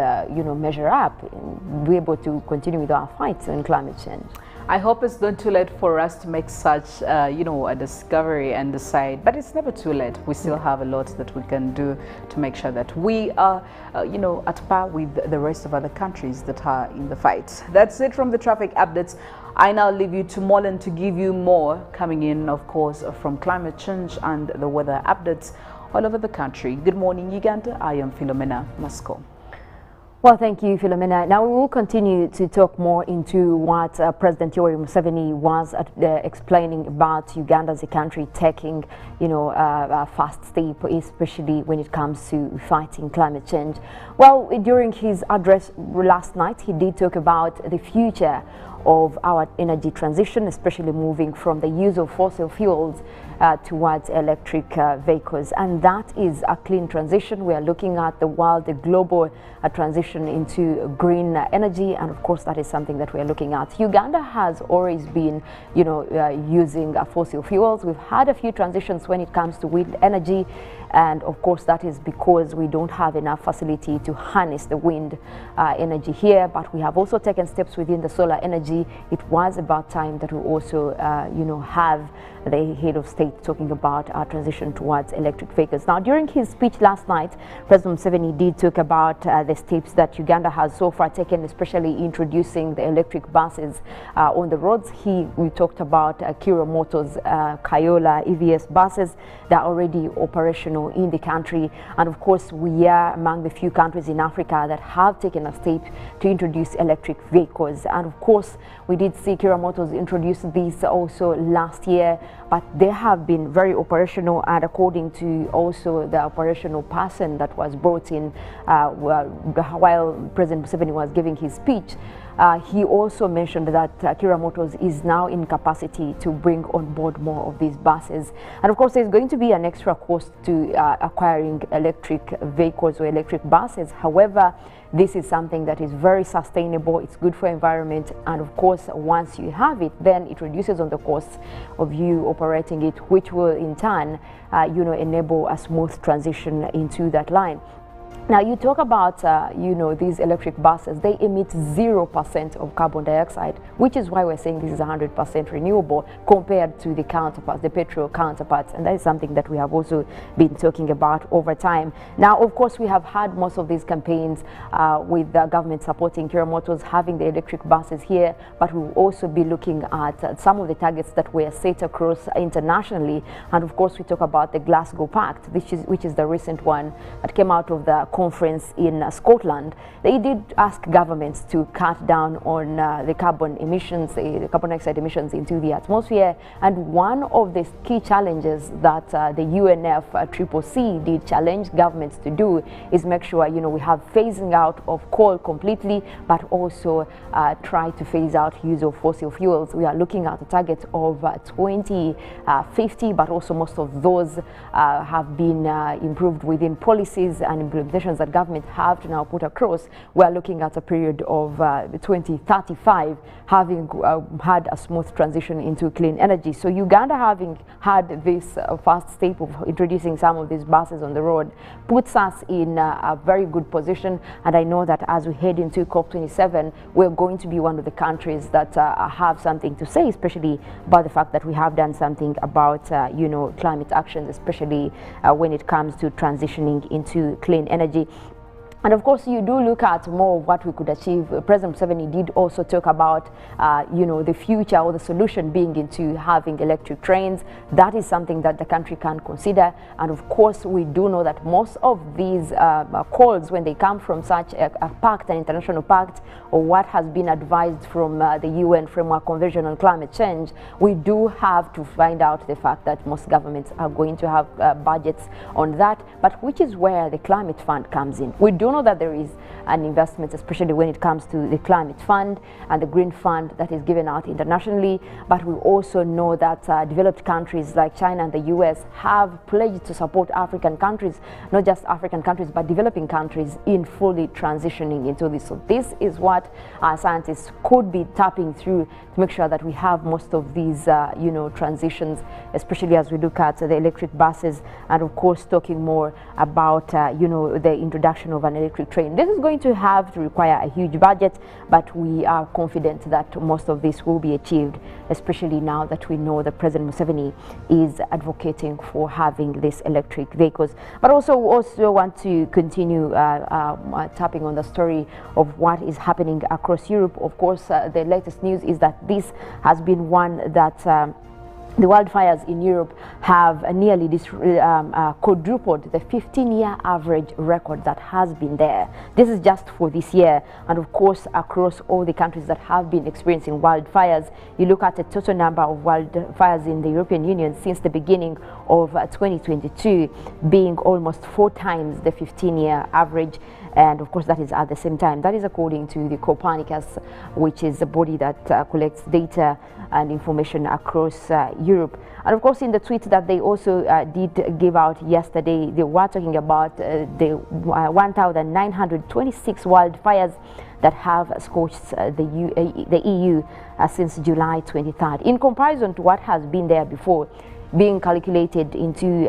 measure up and be able to continue with our fights in climate change. I hope it's not too late for us to make such, you know, a discovery and decide, but it's never too late. We still have a lot that we can do to make sure that we are, you know, at par with the rest of other countries that are in the fight. That's it from the traffic updates. I now leave you to Mollen to give you more coming in, of course, from climate change and the weather updates all over the country. Good morning, Uganda. I am Philomena Mastiko. Well, thank you, Philomena. Now we will continue to talk more into what President Yoweri Museveni was explaining about Uganda as a country taking, you know, a fast step, especially when it comes to fighting climate change. Well, during his address last night, he did talk about the future of our energy transition, especially moving from the use of fossil fuels towards electric vehicles, and that is a clean transition. We are looking at the global transition into green energy, and of course that is something that we are looking at. Uganda has always been, you know, using fossil fuels. We've had a few transitions when it comes to wind energy, and of course that is because we don't have enough facility to harness the wind energy here, but we have also taken steps within the solar energy. It was about time that we also, you know, have the head of state talking about our transition towards electric vehicles. Now, during his speech last night, President Museveni did talk about the steps that Uganda has so far taken, especially introducing the electric buses on the roads. We talked about Kirabo's Kayola EVS buses that are already operational in the country, and of course we are among the few countries in Africa that have taken a step to introduce electric vehicles. And of course we did see Kirabo introduce these also last year, but they have been very operational, and according to also the operational person that was brought in while President Museveni was giving his speech, he also mentioned that Kirabo is now in capacity to bring on board more of these buses. And of course there's going to be an extra cost to acquiring electric vehicles or electric buses. However, this is something that is very sustainable, it's good for environment, and of course once you have it, then it reduces on the cost of you operating it, which will in turn you know, enable a smooth transition into that line. Now you talk about, you know, these electric buses, they emit 0% of carbon dioxide, which is why we're saying this is 100% renewable compared to the counterparts, the petrol counterparts, and that is something that we have also been talking about over time. Now, of course, we have had most of these campaigns with the government supporting Kirabo having the electric buses here, but we'll also be looking at some of the targets that were set across internationally, and of course we talk about the Glasgow Pact, which is the recent one that came out of the conference in Scotland. They did ask governments to cut down on the carbon emissions, the carbon dioxide emissions into the atmosphere, and one of the key challenges that the UNFCCC did challenge governments to do is make sure, you know, we have phasing out of coal completely, but also try to phase out use of fossil fuels. We are looking at a target of 2050, but also most of those have been improved within policies and implementations that government have to now put across. We are looking at a period of 2035 having had a smooth transition into clean energy. So Uganda, having had this first step of introducing some of these buses on the road, puts us in a very good position, and I know that as we head into COP27, we're going to be one of the countries that have something to say, especially about the fact that we have done something about you know, climate actions, especially when it comes to transitioning into clean energy. And of course, you do look at more of what we could achieve. President Museveni did also talk about, you know, the future or the solution being into having electric trains. That is something that the country can consider. And of course, we do know that most of these calls, when they come from such a pact, an international pact, or what has been advised from the UN Framework Convention on Climate Change, we do have to find out the fact that most governments are going to have budgets on that, but which is where the climate fund comes in. We do know that there is an investment, especially when it comes to the climate fund and the green fund that is given out internationally, but we also know that developed countries like China and the US have pledged to support African countries, not just African countries, but developing countries in fully transitioning into this. So this is what our scientists could be tapping through to make sure that we have most of these you know, transitions, especially as we look at the electric buses, and of course talking more about you know, the introduction of an electric train. This is going to have to require a huge budget, but we are confident that most of this will be achieved, especially now that we know that President Museveni is advocating for having these electric vehicles. But also want to continue tapping on the story of what is happening across Europe. Of course, the latest news is that this has been one that the wildfires in Europe have nearly quadrupled the 15-year average record that has been there. This is just for this year, and of course across all the countries that have been experiencing wildfires. You look at the total number of wildfires in the European Union since the beginning of 2022 being almost 4 times the 15-year average. And of course that is at the same time. That is according to the Copernicus, which is a body that collects data and information across Europe. And of course in the tweet that they also did give out yesterday, they were talking about the 1,926 wildfires that have scorched the EU since July 23rd. In comparison to what has been there before, being calculated into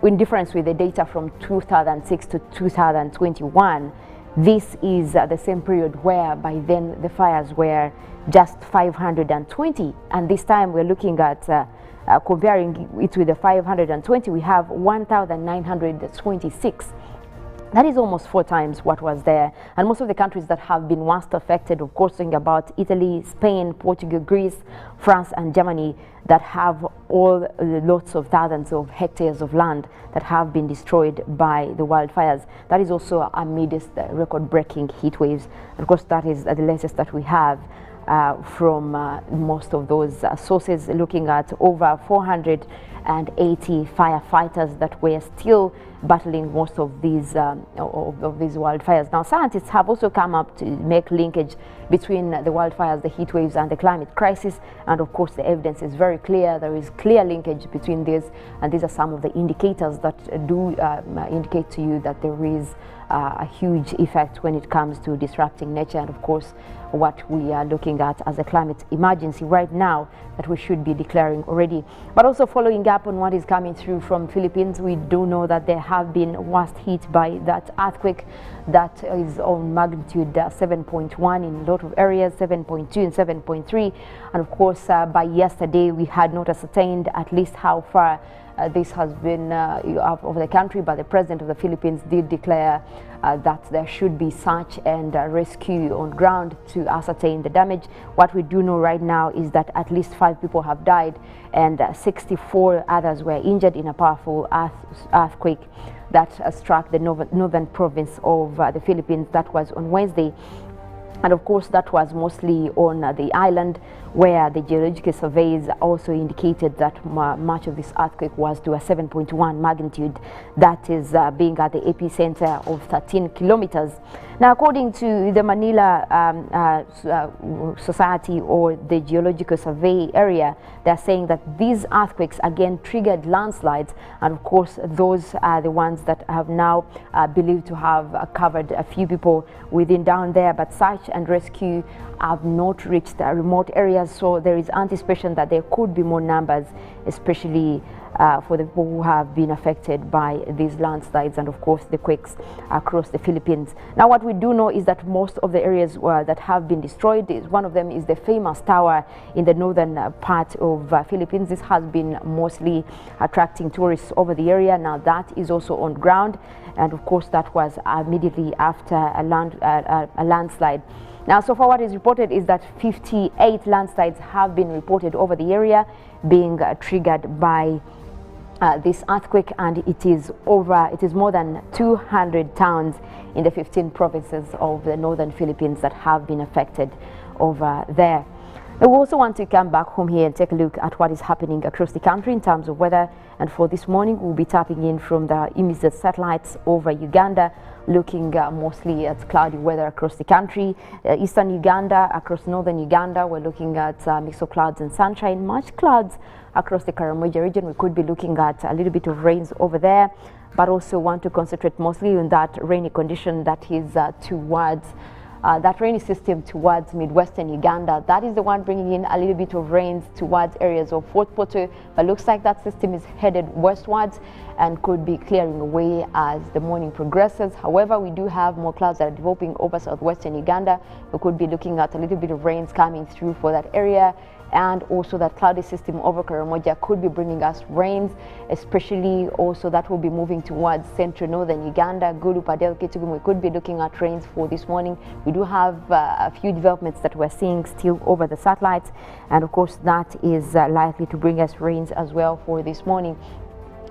in difference with the data from 2006 to 2021, this is the same period where by then the fires were just 520, and this time we're looking at comparing it with the 520, we have 1,926. That is almost 4 times what was there. And most of the countries that have been worst affected, of course, talking about Italy, Spain, Portugal, Greece, France and Germany, that have all lots of thousands of hectares of land that have been destroyed by the wildfires. That is also amidst record-breaking heat waves. And of course, that is the latest that we have from most of those sources, looking at over 480 firefighters that were still battling most of these wildfires. Now, scientists have also come up to make linkage between the wildfires, the heat waves and the climate crisis, and of course the evidence is very clear. There is clear linkage between this, and these are some of the indicators that do indicate to you that there is a huge effect when it comes to disrupting nature, and of course what we are looking at as a climate emergency right now that we should be declaring already. But also following up on what is coming through from Philippines, we do know that they have been worst hit by that earthquake that is on magnitude 7.1 in a lot of areas, 7.2 and 7.3, and of course by yesterday we had not ascertained at least how far this has been out of the country, but the president of the Philippines did declare that there should be search and rescue on ground to ascertain the damage. What we do know right now is that at least 5 people have died and 64 others were injured in a powerful earthquake that struck the northern province of the Philippines. That was on Wednesday. And of course that was mostly on the island, where the geological surveys also indicated that much of this earthquake was to a 7.1 magnitude, that is being at the epicenter of 13 kilometers. Now, according to the Manila Society or the Geological Survey area, they're saying that these earthquakes again triggered landslides, and of course those are the ones that have now believed to have covered a few people within down there, but search and rescue have not reached remote areas, so there is anticipation that there could be more numbers, especially for the people who have been affected by these landslides and of course the quakes across the Philippines. Now, what we do know is that most of the areas that have been destroyed, one of them is the famous tower in the northern part of Philippines. This has been mostly attracting tourists over the area. Now that is also on ground, and of course that was immediately after a landslide. Now, so far what is reported is that 58 landslides have been reported over the area being triggered by this earthquake, and it is more than 200 towns in the 15 provinces of the northern Philippines that have been affected over there. We also want to come back home here and take a look at what is happening across the country in terms of weather, and for this morning we'll be tapping in from the images satellites over Uganda, looking mostly at cloudy weather across the country. Eastern Uganda, across northern Uganda, we're looking at a mix of clouds and sunshine. Much clouds across the Karamoja region. We could be looking at a little bit of rains over there, but also want to concentrate mostly on that rainy condition that is towards that rainy system towards midwestern Uganda. That is the one bringing in a little bit of rains towards areas of Fort Portal, but looks like that system is headed westwards and could be clearing away as the morning progresses. However, we do have more clouds that are developing over southwestern Uganda. We could be looking at a little bit of rains coming through for that area, and also that cloudy system over Karamoja could be bringing us rains, especially also that will be moving towards central northern Uganda, Gulu, Padel, Kitugum. We could be looking at rains for this morning. We do have a few developments that we're seeing still over the satellites, and of course that is likely to bring us rains as well for this morning.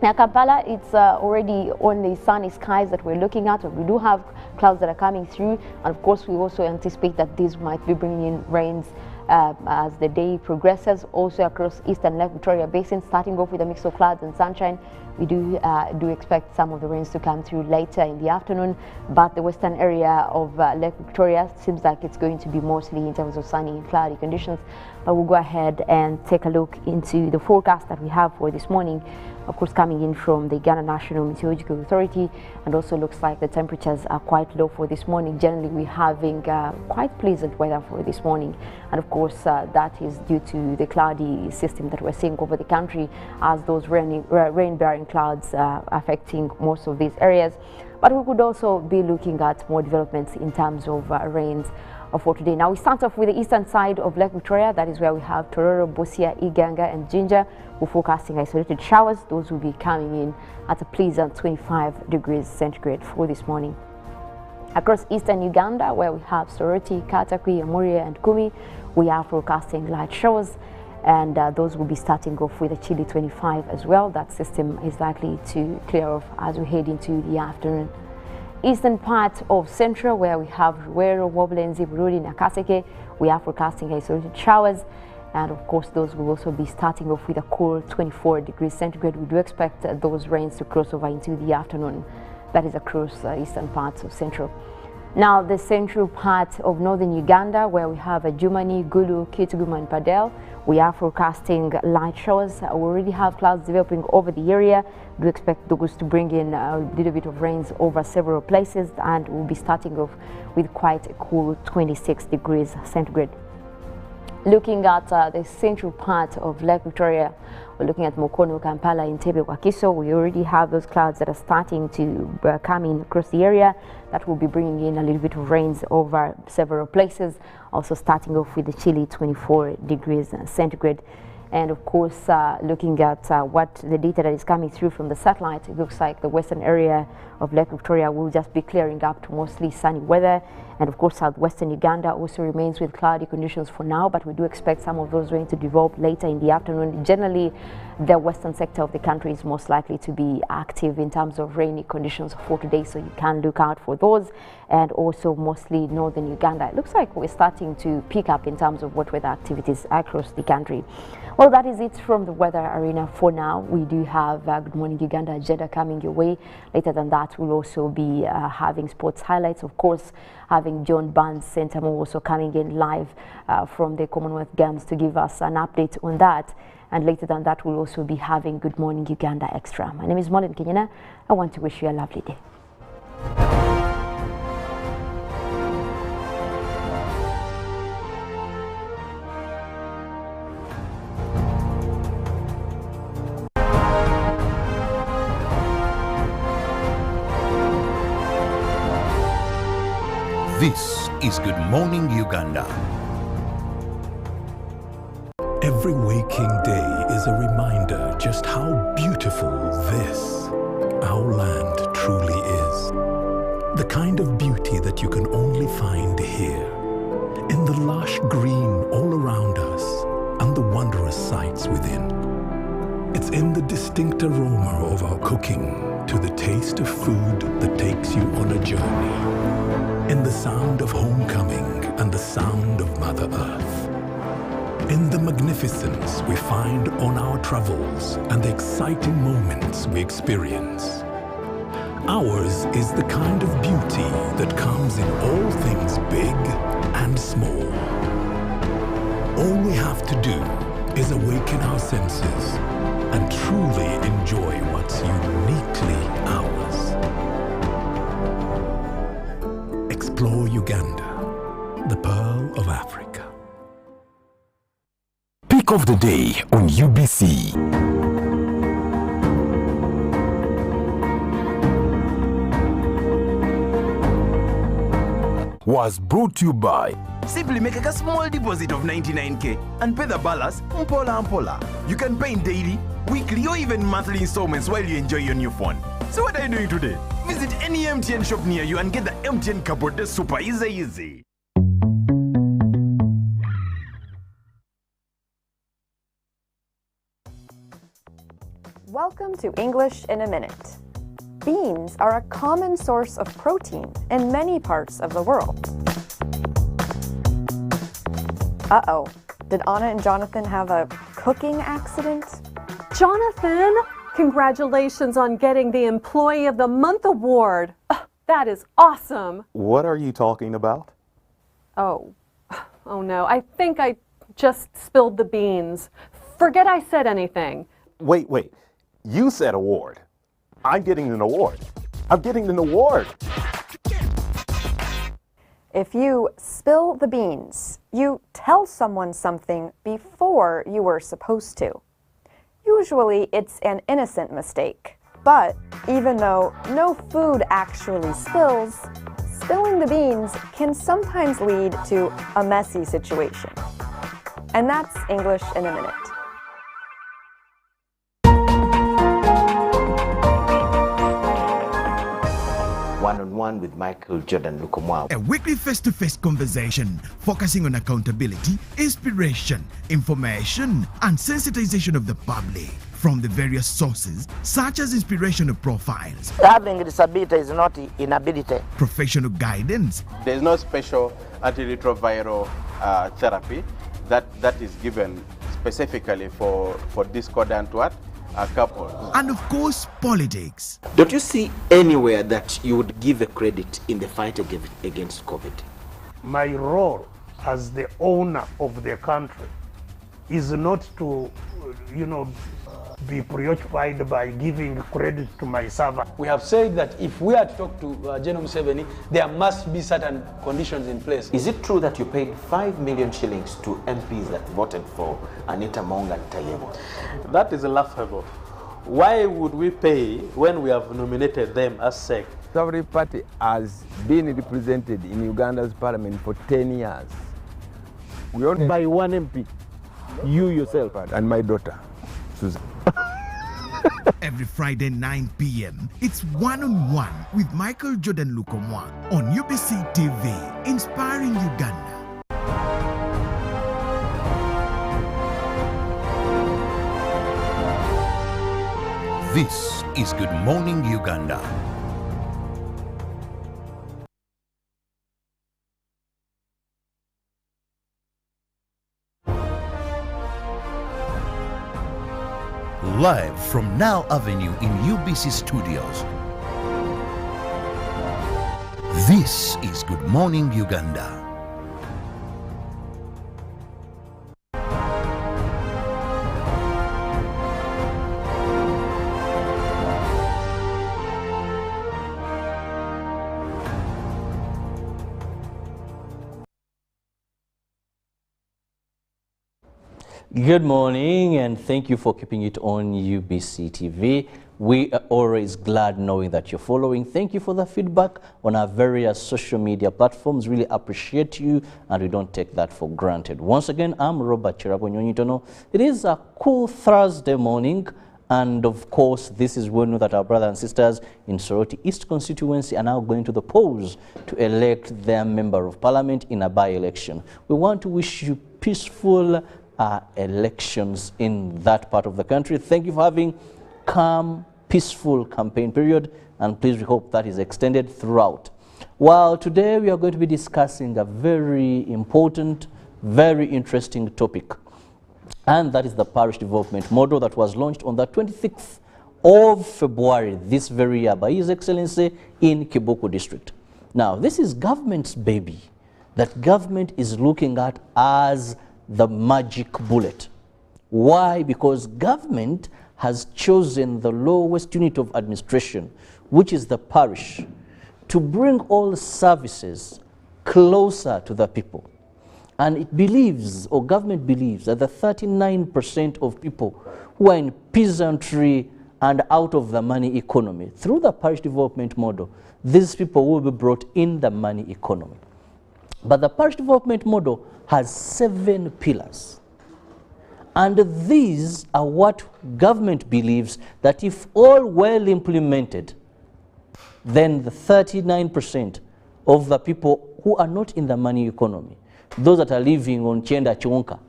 Now, Kampala, it's already only sunny skies that we're looking at. We do have clouds that are coming through, and of course we also anticipate that these might be bringing in rains as the day progresses. Also across eastern Lake Victoria Basin, starting off with a mix of clouds and sunshine. We do expect some of the rains to come through later in the afternoon, but the western area of Lake Victoria seems like it's going to be mostly in terms of sunny and cloudy conditions. But we'll go ahead and take a look into the forecast that we have for this morning. Of course, coming in from the Uganda National Meteorological Authority, and also looks like the temperatures are quite low for this morning. Generally, we're having quite pleasant weather for this morning, and of course that is due to the cloudy system that we're seeing over the country, as those rain-bearing clouds affecting most of these areas. But we could also be looking at more developments in terms of rains for today. Now we start off with the eastern side of Lake Victoria. That is where we have Tororo, Busia, Iganga and Jinja. We're forecasting isolated showers. Those will be coming in at a pleasant 25 degrees centigrade for this morning. Across eastern Uganda, where we have Soroti, Katakwi, Amuria and Kumi, we are forecasting light showers, and those will be starting off with a chilly 25 as well. That system is likely to clear off as we head into the afternoon. Eastern part of Central, where we have Ruwero, Woblenzi, Burudi, Nakaseke, we are forecasting isolated showers, and of course those will also be starting off with a cool 24 degrees centigrade. We do expect those rains to cross over into the afternoon. That is across eastern parts of Central. Now the central part of northern Uganda, where we have Jumani, Gulu, Kitugum and Padel, we are forecasting light showers. We already have clouds developing over the area. We expect those to bring in a little bit of rains over several places, and we'll be starting off with quite a cool 26 degrees centigrade. Looking at the central part of Lake Victoria, we're looking at Mukono, Kampala, Entebbe, Wakiso. We already have those clouds that are starting to come in across the area. That will be bringing in a little bit of rains over several places, also starting off with the chilly 24 degrees centigrade. And of course, looking at what the data that is coming through from the satellite, it looks like the western area of Lake Victoria will just be clearing up to mostly sunny weather. And of course, southwestern Uganda also remains with cloudy conditions for now, but we do expect some of those rains to develop later in the afternoon. Generally, the western sector of the country is most likely to be active in terms of rainy conditions for today, so you can look out for those. And also mostly northern Uganda. It looks like we're starting to pick up in terms of wet weather activities across the country. Well, that is it from the weather arena for now. We do have Good Morning Uganda agenda coming your way. Later than that, we'll also be having sports highlights. Of course, having John Barnes Centre also coming in live from the Commonwealth Games to give us an update on that. And later than that, we'll also be having Good Morning Uganda Extra. My name is Mollen, Kenyena. I want to wish you a lovely day. This is Good Morning Uganda. Every waking day is a reminder just how beautiful this, our land, truly is. The kind of beauty that you can only find here, in the lush green all around us and the wondrous sights within. It's in the distinct aroma of our cooking, to the taste of food that takes you on a journey. In the sound of homecoming and the sound of Mother Earth. In the magnificence we find on our travels and the exciting moments we experience. Ours is the kind of beauty that comes in all things big and small. All we have to do is awaken our senses and truly enjoy what's uniquely ours. Explore Uganda the pearl of Africa. Pick of the day on UBC. Was brought to you by Simply make a small deposit of 99k and pay the balance mpola. You can pay in daily, weekly or even monthly installments while you enjoy your new phone. So what are you doing today? Visit any MTN shop near you and get the MTN cupboard super easy. Welcome to English in a Minute. Beans are a common source of protein in many parts of the world. Uh-oh, did Anna and Jonathan have a cooking accident? Jonathan, congratulations on getting the Employee of the Month award. That is awesome. What are you talking about? Oh no, I think I just spilled the beans. Forget I said anything. Wait, you said award. I'm getting an award. I'm getting an award. If you spill the beans, you tell someone something before you were supposed to. Usually it's an innocent mistake. But even though no food actually spills, spilling the beans can sometimes lead to a messy situation. And that's English in a Minute. One-on-one with Michael Jordan Lukomwa. A weekly face-to-face conversation focusing on accountability, inspiration, information, and sensitization of the public from the various sources such as inspirational profiles. Having a disability is not inability. Professional guidance. There is no special antiretroviral therapy that is given specifically for discordant couples. And of course, politics. Don't you see anywhere that you would give a credit in the fight against COVID? My role as the owner of the country is not to, be preoccupied by giving credit to my servant. We have said that if we are to talk to General Museveni, there must be certain conditions in place. Is it true that you paid 5 million shillings to MPs that voted for Anita Monga Tayebo? That is laughable. Why would we pay when we have nominated them as SEC? Every party has been represented in Uganda's parliament for 10 years. We only by one MP, you yourself. And my daughter, Susan. Every Friday 9 p.m. it's One-on-One with Michael Jordan Lukomwa on UBC TV, inspiring Uganda. This is Good Morning Uganda. Live from Now Avenue in UBC Studios. This is Good Morning Uganda. Good morning, and thank you for keeping it on UBC TV. We are always glad knowing that you're following. Thank you for the feedback on our various social media platforms. Really appreciate you, and we don't take that for granted. Once again, I'm Kirabo Nyonyintono. It is a cool Thursday morning, and of course, this is when we know that our brothers and sisters in Soroti East constituency are now going to the polls to elect their member of parliament in a by-election. We want to wish you peaceful elections in that part of the country. Thank you for having calm, peaceful campaign period, and please we hope that is extended throughout. Well, today we are going to be discussing a very important, very interesting topic, and that is the parish development model that was launched on the 26th of February this very year by His Excellency in Kibuku district. Now, this is government's baby that government is looking at as the magic bullet. Why? Because government has chosen the lowest unit of administration, which is the parish, to bring all services closer to the people. And it believes, or government believes, that the 39% of people who are in peasantry and out of the money economy, through the parish development model, these people will be brought in the money economy. But the parish development model has 7 pillars. And these are what government believes that if all well implemented, then the 39% of the people who are not in the money economy, those that are living on chenda chonka,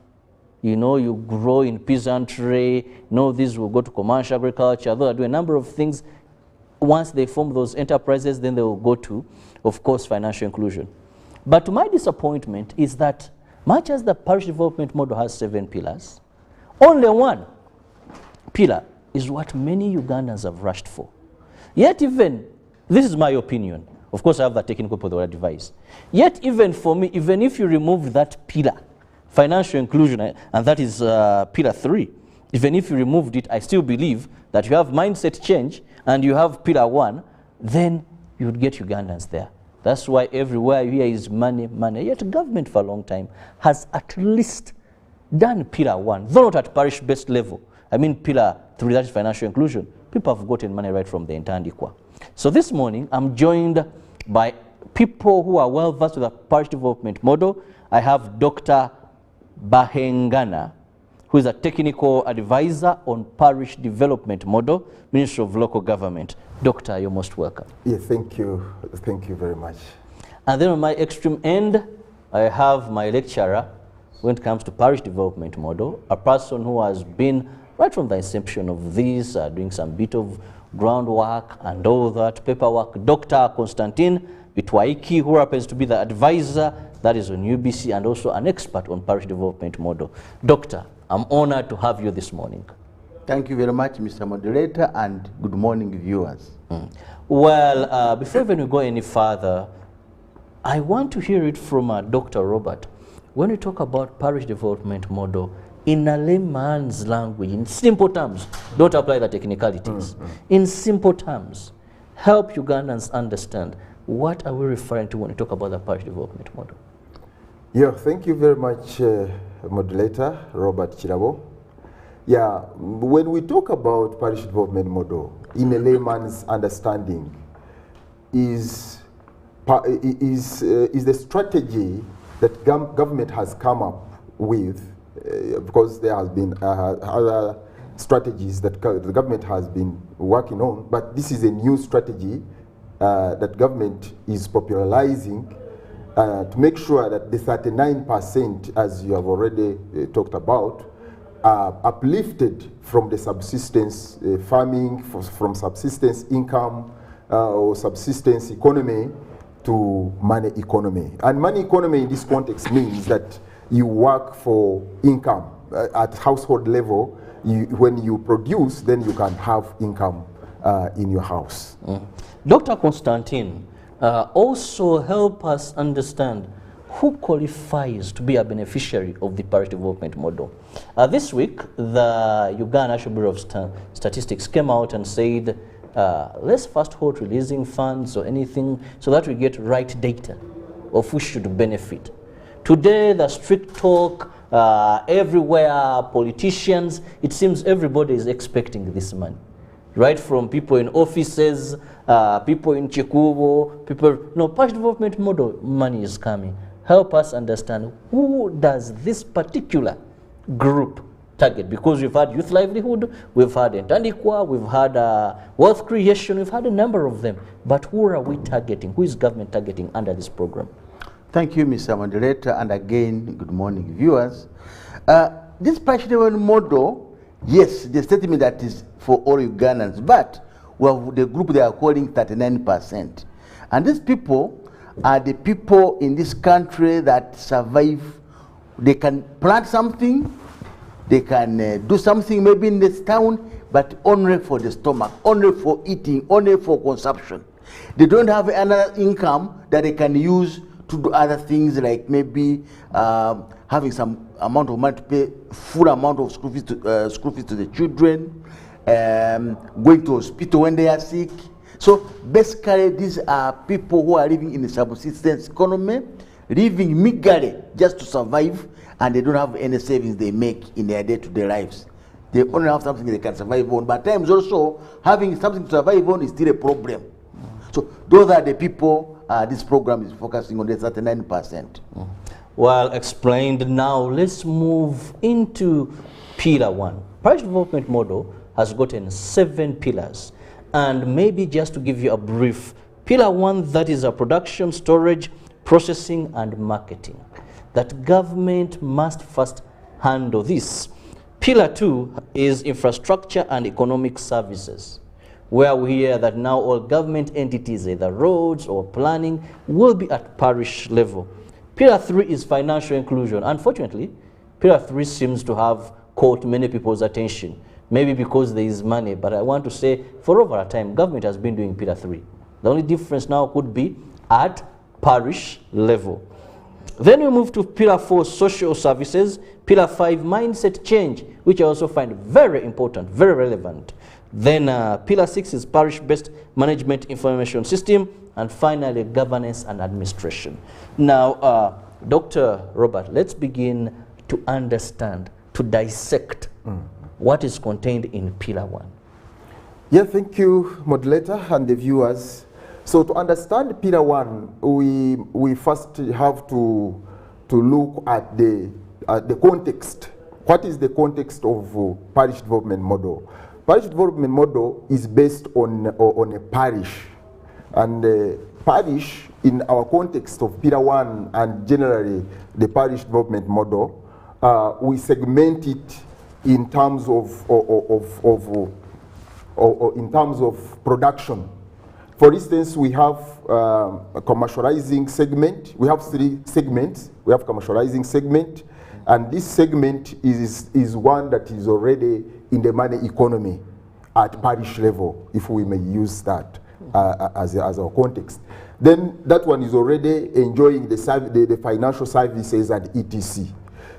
you know, you grow in peasantry, you know, these will go to commercial agriculture, they'll do a number of things. Once they form those enterprises, then they will go to, of course, financial inclusion. But to my disappointment is that much as the parish development model has 7 pillars, only 1 pillar is what many Ugandans have rushed for. Yet even, this is my opinion, of course I have the technical people that will advise, yet even for me, even if you remove that pillar, financial inclusion, and that is pillar 3, even if you removed it, I still believe that you have mindset change and you have pillar 1, then you would get Ugandans there. That's why everywhere here is money, money. Yet government for a long time has at least done pillar 1, though not at parish-based level. I mean pillar 3, that is financial inclusion. People have gotten money right from the Intandikwa. So this morning, I'm joined by people who are well versed with the parish development model. I have Dr. Bahengana, who is a technical advisor on parish development model, Ministry of Local Government. Doctor, you're most welcome. Yeah, thank you. Thank you very much. And then on my extreme end, I have my lecturer when it comes to parish development model, a person who has been right from the inception of this, doing some bit of groundwork and all that paperwork, Dr. Constantine Bitwaiki, who happens to be the advisor that is on UBC and also an expert on parish development model. Doctor, I'm honored to have you this morning. Thank you very much, Mr. Moderator, and good morning, viewers. Well, before even we go any further, I want to hear it from Dr. Robert. When we talk about parish development model, in a layman's language, in simple terms, don't apply the technicalities. In simple terms, help Ugandans understand what are we referring to when we talk about the parish development model. Yeah, thank you very much, moderator Robert Kirabo. Yeah, when we talk about parish development model, in a layman's understanding, is the strategy that government has come up with, because there has been other strategies that the government has been working on, but this is a new strategy that government is popularizing to make sure that the 39%, as you have already talked about, are uplifted from the subsistence farming, from subsistence income or subsistence economy to money economy. And money economy in this context means that you work for income at household level. When you produce, then you can have income in your house. Dr. Constantine, also help us understand who qualifies to be a beneficiary of the parish development model. This week, the Uganda National Bureau of Statistics came out and said, let's first hold releasing funds or anything so that we get right data of who should benefit. Today, the strict talk, everywhere, politicians, it seems everybody is expecting this money. Right from people in offices, people in Chikubo, people, no, parish development model, money is coming. Help us understand who does this particular group target, because we've had youth livelihood, we've had Intandikwa, we've had wealth creation, we've had a number of them. But who are we targeting? Who is government targeting under this program? Thank you, Mr. Moderator, and again, good morning, viewers. This parish development model, yes, the statement that is for all Ugandans, but we have the group they are calling 39%. And these people are the people in this country that survive. They can plant something, they can do something maybe in this town, but only for the stomach, only for eating, only for consumption. They don't have another income that they can use to do other things, like maybe having some amount of money to pay full amount of school fees to the children, going to hospital when they are sick. So basically, these are people who are living in the subsistence economy, living meagerly just to survive, and they don't have any savings they make in their day-to-day lives. They only have something they can survive on, but at times also having something to survive on is still a problem. So those are the people this program is focusing on, the 39%. Well explained. Now let's move into Pillar 1. Parish development model has gotten 7 pillars. And maybe just to give you a brief, Pillar 1, that is a production, storage, processing and marketing. That government must first handle this. Pillar 2 is infrastructure and economic services, where we hear that now all government entities, either roads or planning, will be at parish level. Pillar 3 is financial inclusion. Unfortunately, Pillar 3 seems to have caught many people's attention, maybe because there is money, but I want to say for over a time, government has been doing Pillar 3. The only difference now could be at parish level. Then we move to Pillar 4, social services. Pillar 5, mindset change, which I also find very important, very relevant. Then Pillar 6 is parish-based management information system. And finally, governance and administration. Now, Dr. Robert, let's begin to understand, to dissect what is contained in Pillar 1. Yeah, thank you, moderator and the viewers. So to understand Pillar 1, we first have to look at the context. What is the context of parish development model? Parish development model is based on a parish. And parish, in our context of Pillar 1 and generally the parish development model, we segment it in terms of production. For instance, we have a commercializing segment. We have 3 segments. We have commercializing segment, and this segment is one that is already in the money economy at parish level, if we may use that as our context. Then that one is already enjoying the financial services and etc.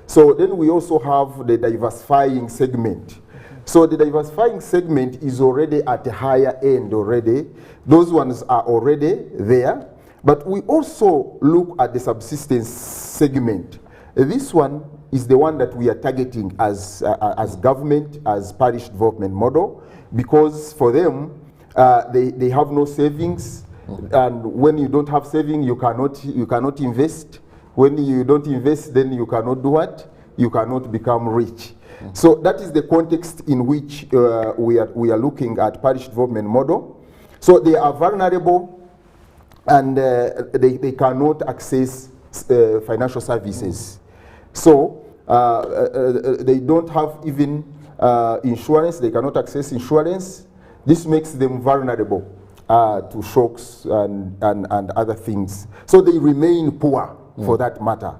So then we also have the diversifying segment. So the diversifying segment is already at a higher end already. Those ones are already there. But we also look at the subsistence segment. This one is the one that we are targeting as government, as parish development model, because for them, they have no savings, and when you don't have savings, you cannot invest. When you don't invest, then you cannot do what? You cannot become rich. So that is the context in which we are looking at parish development model. So they are vulnerable, and they cannot access financial services. So they don't have even insurance. They cannot access insurance. This makes them vulnerable to shocks and other things. So they remain poor for that matter.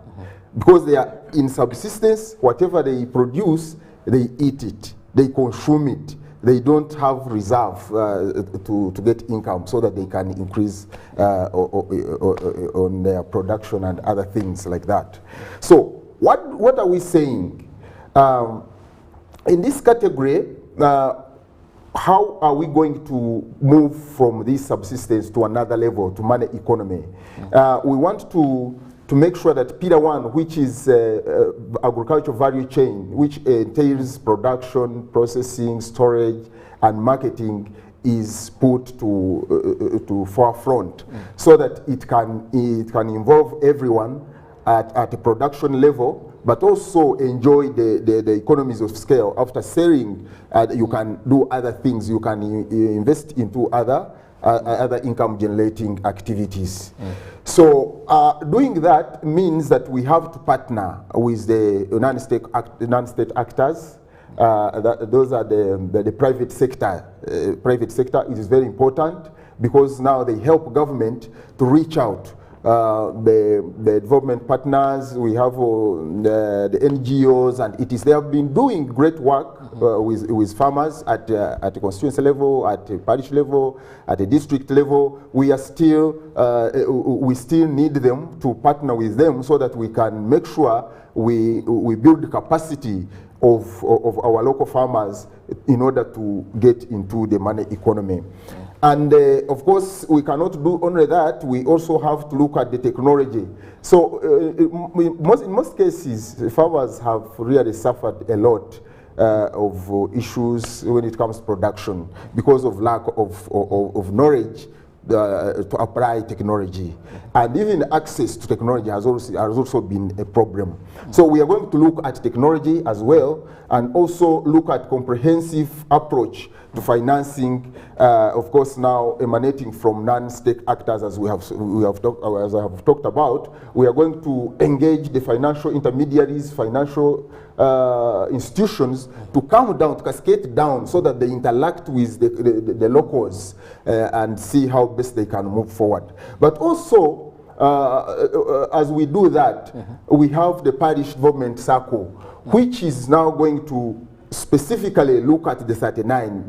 Because they are in subsistence, whatever they produce, they eat it, they consume it. They don't have reserve to get income so that they can increase on their production and other things like that. So what are we saying? In this category, how are we going to move from this subsistence to another level, to money economy? We want to make sure that Pillar 1, which is agricultural value chain, which entails production, processing, storage, and marketing, is put to forefront, so that it can involve everyone at a production level, but also enjoy the economies of scale. After selling, you can do other things. You can invest into other income generating activities. So doing that means that we have to partner with the non-state actors. Those are the private sector. Private sector is very important because now they help government to reach out. The development partners, we have the NGOs, and they have been doing great work with farmers at the constituency level, at the parish level, at the district level. We still need them to partner with them so that we can make sure we build the capacity of our local farmers in order to get into the money economy. And of course, we cannot do only that, we also have to look at the technology. So in most cases, farmers have really suffered a lot of issues when it comes to production because of lack of knowledge to apply technology. And even access to technology has also been a problem. So we are going to look at technology as well, and also look at comprehensive approach to financing, of course now emanating from non-state actors, as I have talked about. We are going to engage the financial intermediaries, financial institutions to come down, to cascade down, so that they interact with the locals and see how best they can move forward. But also, as we do that, we have the Parish Development Circle, which is now going to specifically look at the 39,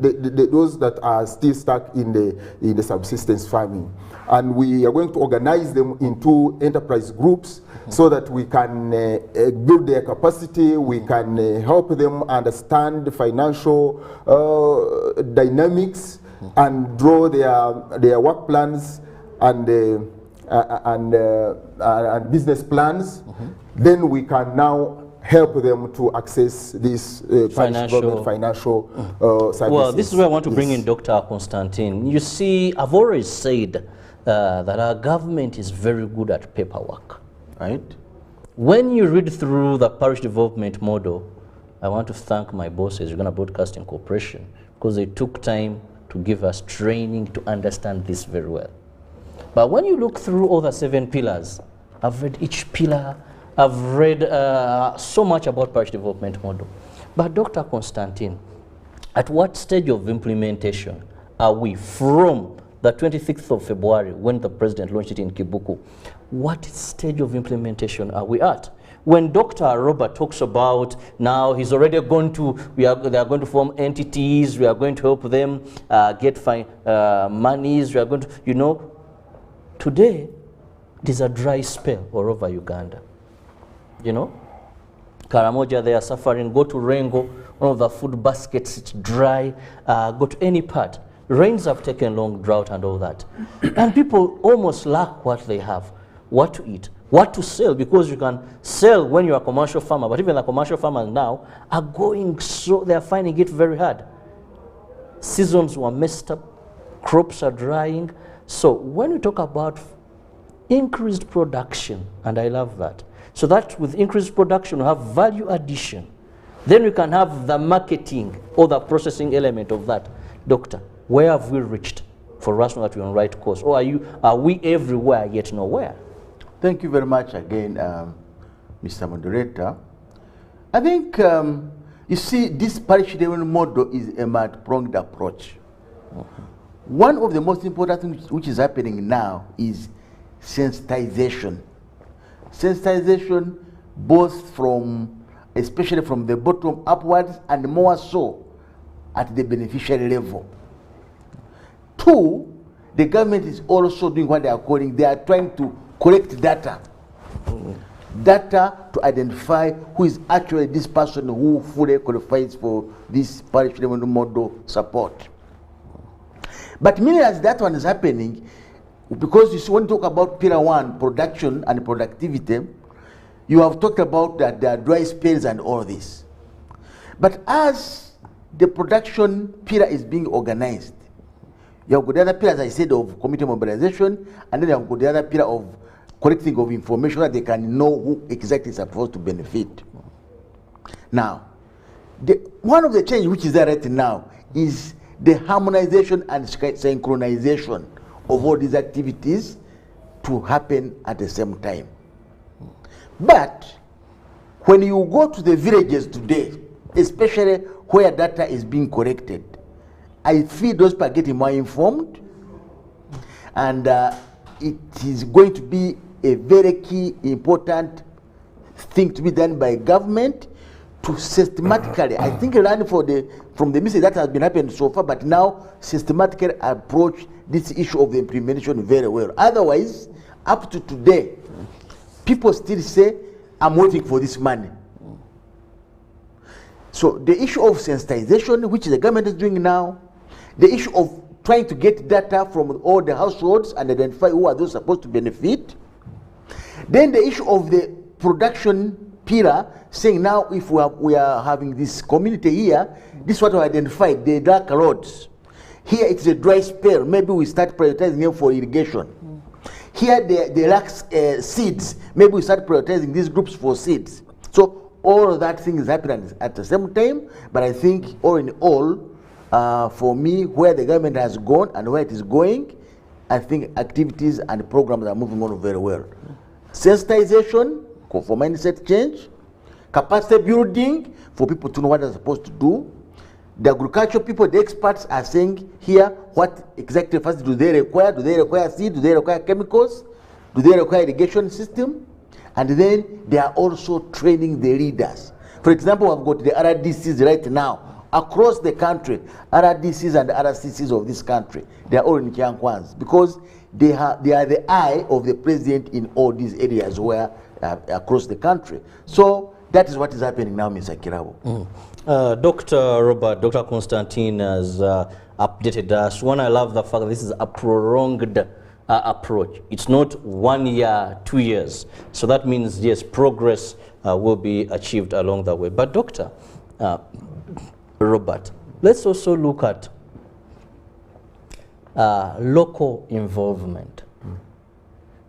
those that are still stuck in the subsistence farming. And we are going to organize them into enterprise groups so that we can build their capacity, we can help them understand the financial dynamics and draw their work plans and business plans. Then we can now help them to access this financial services. Well, this is where I want to bring in Dr. Constantine. You see, I've always said that our government is very good at paperwork, right? When you read through the parish development model, I want to thank my bosses, Uganda Broadcasting Corporation, because they took time to give us training to understand this very well. But when you look through all the 7 pillars, I've read each pillar, I've read so much about parish development model. But Dr. Constantine, at what stage of implementation are we from the 26th of February, when the president launched it in Kibuku? What stage of implementation are we at? When Dr. Robert talks about now he's already going to, they are going to form entities, we are going to help them get monies, we are going to, you know, today there's a dry spell all over Uganda. You know, Karamoja, they are suffering. Go to Rengo, one of the food baskets, it's dry. Go to any part. Rains have taken long, drought and all that. And people almost lack what they have, what to eat, what to sell, because you can sell when you're a commercial farmer, but even the commercial farmers now are going, so they're finding it very hard. Seasons were messed up, crops are drying. So when we talk about increased production, and I love that, so that with increased production, we have value addition. Then we can have the marketing or the processing element of that. Doctor, where have we reached for us that we're on the right course? Or are we everywhere yet nowhere? Thank you very much again, Mr. Moderator. I think, you see, this parish development model is a multi-pronged approach. One of the most important things which is happening now is sensitization. Sensitization both from, especially from the bottom upwards, and more so at the beneficiary level. 2, the government is also doing what they are calling, they are trying to collect data. Data to identify who is actually this person who fully qualifies for this parish level model support. But meanwhile, as that one is happening, because you see, when you talk about pillar 1, production and productivity, you have talked about that there are dry spells and all this. But as the production pillar is being organized, you have got the other pillar, as I said, of community mobilization, and then you have got the other pillar of collecting of information that they can know who exactly is supposed to benefit. Now, one of the changes which is there right now is the harmonization and synchronization of all these activities to happen at the same time. But when you go to the villages today, especially where data is being collected, I feel those people are getting more informed, and it is going to be a very key, important thing to be done by government to systematically, I think, learn from the mistake that has been happening so far, but now systematically approach this issue of the implementation very well. Otherwise, up to today, people still say, I'm waiting for this money. So the issue of sensitization, which the government is doing now, the issue of trying to get data from all the households and identify who are those supposed to benefit. Then the issue of the production pillar, saying now if we are having this community here, this is what we identified, the dark roads. Here it's a dry spell, maybe we start prioritizing them for irrigation. Here they lack seeds, maybe we start prioritizing these groups for seeds. So all of that thing is happening at the same time, but I think all in all, for me, where the government has gone and where it is going, I think activities and programs are moving on very well. Sensitization for mindset change, capacity building for people to know what they're supposed to do. The agricultural people, the experts are saying here what exactly first do they require? Do they require seed? Do they require chemicals? Do they require irrigation system? And then they are also training the leaders. For example, I've got the RDCs right now across the country, RDCs and RCCs of this country. They are all in Kyankwans because they are the eye of the president in all these areas where across the country. So that is what is happening now, Mr. Kirabo. Dr. Robert, Dr. Constantine has updated us. One, I love the fact that this is a prolonged approach. It's not 1 year, 2 years. So that means, yes, progress will be achieved along the way. But Dr. Robert, let's also look at local involvement.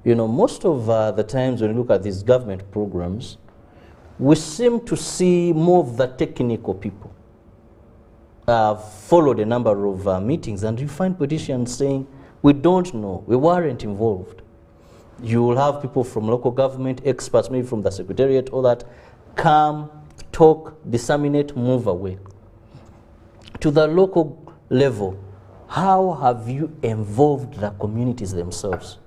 You know, most of the times when you look at these government programs, we seem to see more of the technical people. I've followed a number of meetings, and you find politicians saying, we don't know, we weren't involved. You will have people from local government, experts, maybe from the secretariat, all that, come, talk, disseminate, move away. To the local level, how have you involved the communities themselves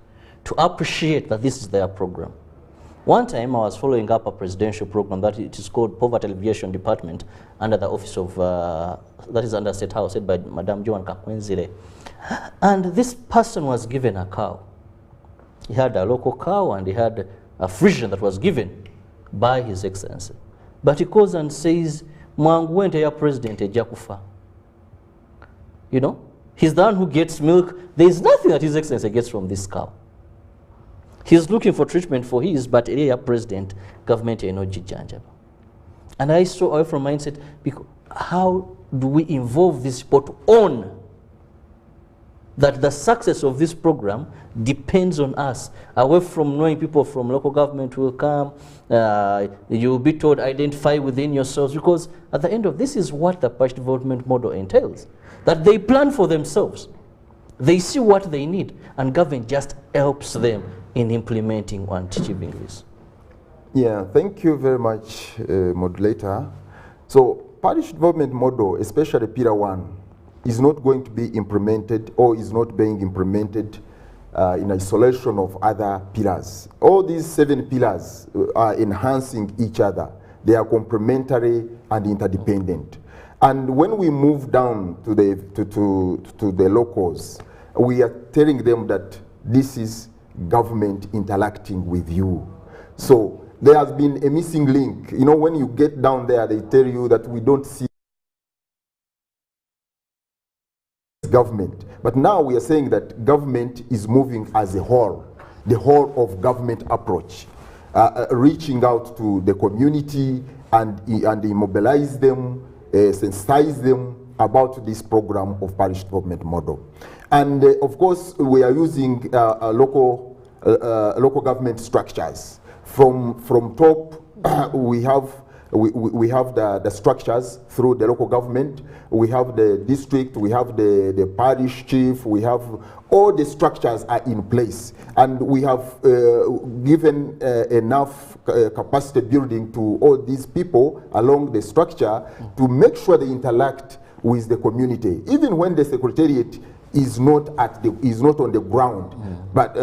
to appreciate that this is their program? One time I was following up a presidential program that it is called Poverty Alleviation Department under the office of, that is under State House, said by Madam Joan Kakwenzire. And this person was given a cow. He had a local cow and he had a Frisian that was given by His Excellency. But he goes and says, Mwangu wente ya president ejakufa. You know, he's the one who gets milk. There is nothing that His Excellency gets from this cow. He's looking for treatment for his, but area president, government, you know, jijanjaba. And I saw away from mindset, because how do we involve these people to own that the success of this program depends on us, away from knowing people from local government will come, you'll be told identify within yourselves, because at the end of this is what the parish development model entails, that they plan for themselves. They see what they need, and government just helps them in implementing and achieving this. Yeah, thank you very much, moderator. So, parish development model, especially Pillar 1, is not going to be implemented or is not being implemented in isolation of other pillars. All these 7 pillars are enhancing each other. They are complementary and interdependent. And when we move down to the locals, we are telling them that this is government interacting with you. So there has been a missing link. You know, when you get down there, they tell you that we don't see government. But now we are saying that government is moving as a whole, the whole of government approach, reaching out to the community and immobilize them, sensitize them about this program of parish development model. And of course, we are using local government structures. From top, we have the structures through the local government. We have the district. We have the parish chief. We have all the structures are in place, and we have given enough capacity building to all these people along the structure to make sure they interact with the community, even when the secretariat is not on the ground, but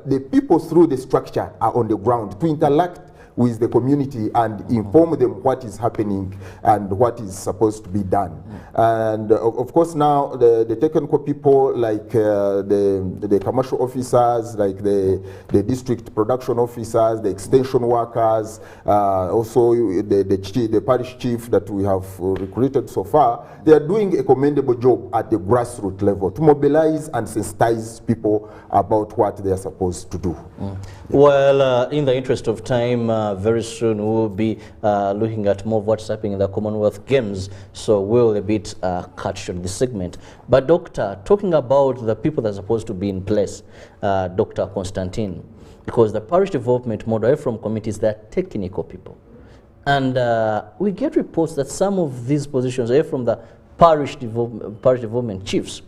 the people through the structure are on the ground to interact with the community and inform them what is happening and what is supposed to be done. And of course now the technical people like the commercial officers, like the district production officers, the extension workers, also the parish chief that we have recruited so far, they are doing a commendable job at the grassroots level to mobilize and sensitize people about what they are supposed to do. Well, in the interest of time, very soon we will be looking at more of what's happening in the Commonwealth Games, so we'll a bit cut short this segment. But Doctor, talking about the people that are supposed to be in place, Dr. Constantine, because the parish development model from committees, they're technical people. And we get reports that some of these positions are from the parish development chiefs,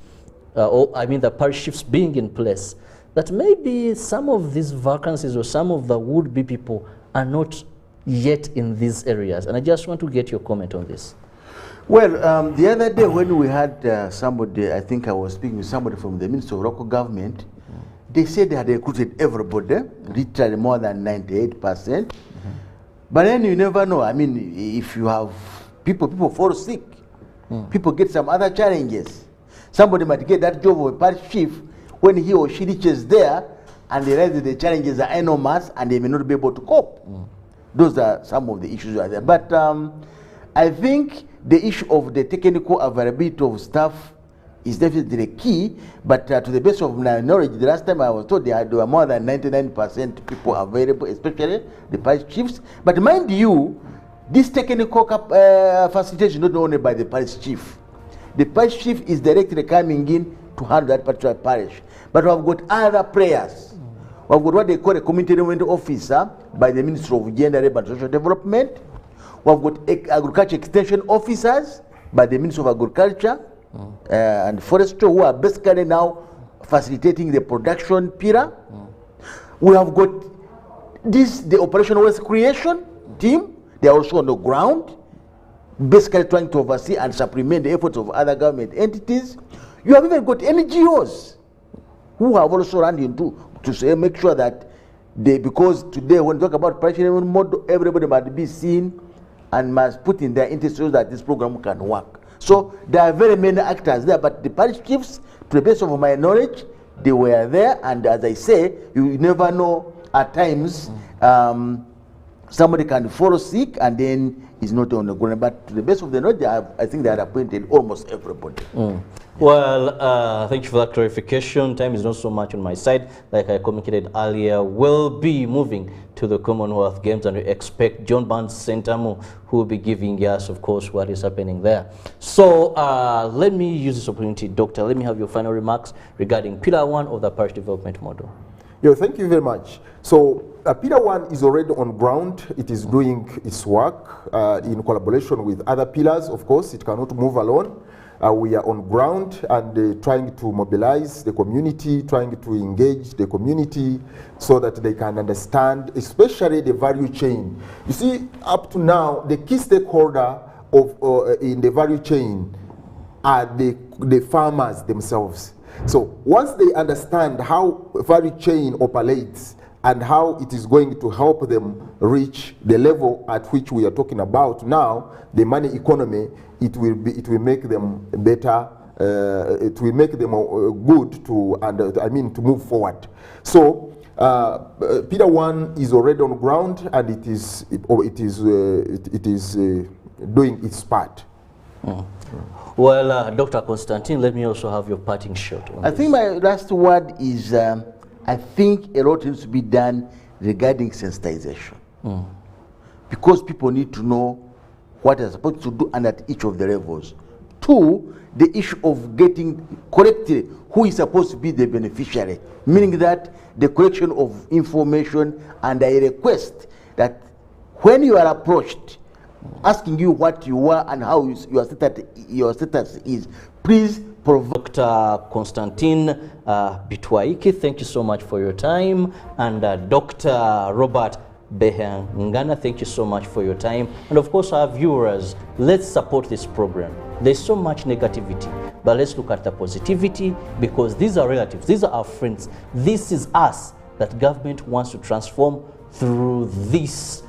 or I mean the parish chiefs being in place, that maybe some of these vacancies or some of the would-be people are not yet in these areas. And I just want to get your comment on this. Well, the other day when we had somebody, I think I was speaking with somebody from the Ministry of Local Government, they said they had recruited everybody, literally more than 98%. But then you never know. I mean, if you have people fall sick, people get some other challenges. Somebody might get that job of a parish chief when he or she reaches there and they realize that the challenges are enormous and they may not be able to cope. Those are some of the issues out there. But I think the issue of the technical availability of staff is definitely the key, but to the best of my knowledge, the last time I was told there were more than 99% people available, especially the parish chiefs. But mind you, this technical facilitation is not only by the parish chief. The parish chief is directly coming in to handle that particular parish. But we have got other players. We have got what they call a community development officer by the Ministry of Gender, Labour and Social Development. We have got agriculture extension officers by the Ministry of Agriculture and Forestry, who are basically now facilitating the production pillar. We have got the operational waste creation team. They are also on the ground, basically trying to oversee and supplement the efforts of other government entities. You have even got NGOs who have also run into to say, make sure that because today when we talk about parish model, everybody must be seen and must put in their interest so that this program can work. So there are very many actors there, but the parish chiefs, to the best of my knowledge, they were there, and as I say, you never know at times somebody can fall sick and then is not on the ground. But to the best of the knowledge, I think they are appointed almost everybody. Well, thank you for that clarification. Time is not so much on my side. Like I communicated earlier, we'll be moving to the Commonwealth Games and we expect John Barnes Sentamu, who will be giving us, of course, what is happening there. So let me use this opportunity, Doctor. Let me have your final remarks regarding Pillar 1 of the parish development model. Yeah, thank you very much. So Pillar 1 is already on ground. It is doing its work in collaboration with other pillars. Of course, it cannot move alone. We are on ground and trying to mobilize the community, trying to engage the community so that they can understand, especially the value chain. You see, up to now, the key stakeholder in the value chain are the farmers themselves. So once they understand how value chain operates and how it is going to help them reach the level at which we are talking about now, the money economy, it will make them better. It will make them good to move forward. So Pillar 1 is already on ground and it is doing its part. Well, Dr. Constantine, let me also have your parting shot on I think my last word is I think a lot needs to be done regarding sensitization. Because people need to know what they're supposed to do and at each of the levels. 2, the issue of getting correctly who is supposed to be the beneficiary, meaning that the collection of information and a request that when you are approached, asking you what you are and how your status is, please provide. Dr. Constantine Bitwaiki, thank you so much for your time, and Dr. Robert Behangana, thank you so much for your time, and of course our viewers, let's support this program. There's so much negativity, but let's look at the positivity, because these are relatives, these are our friends, this is us that government wants to transform through this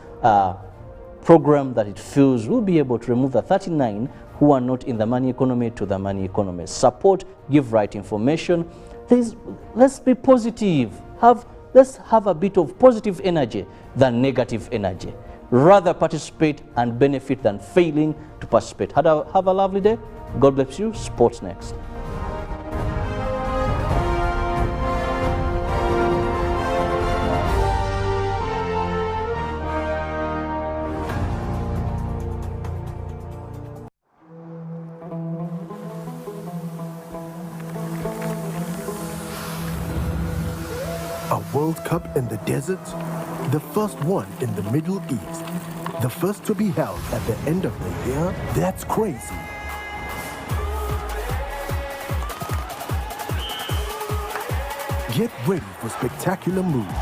program that it feels will be able to remove the 39 who are not in the money economy to the money economy. Support, give right information. Let's be positive. Let's have a bit of positive energy than negative energy. Rather participate and benefit than failing to participate. Have a lovely day. God bless you. Sports next. A World Cup in the desert? The first one in the Middle East. The first to be held at the end of the year? That's crazy. Get ready for spectacular moves,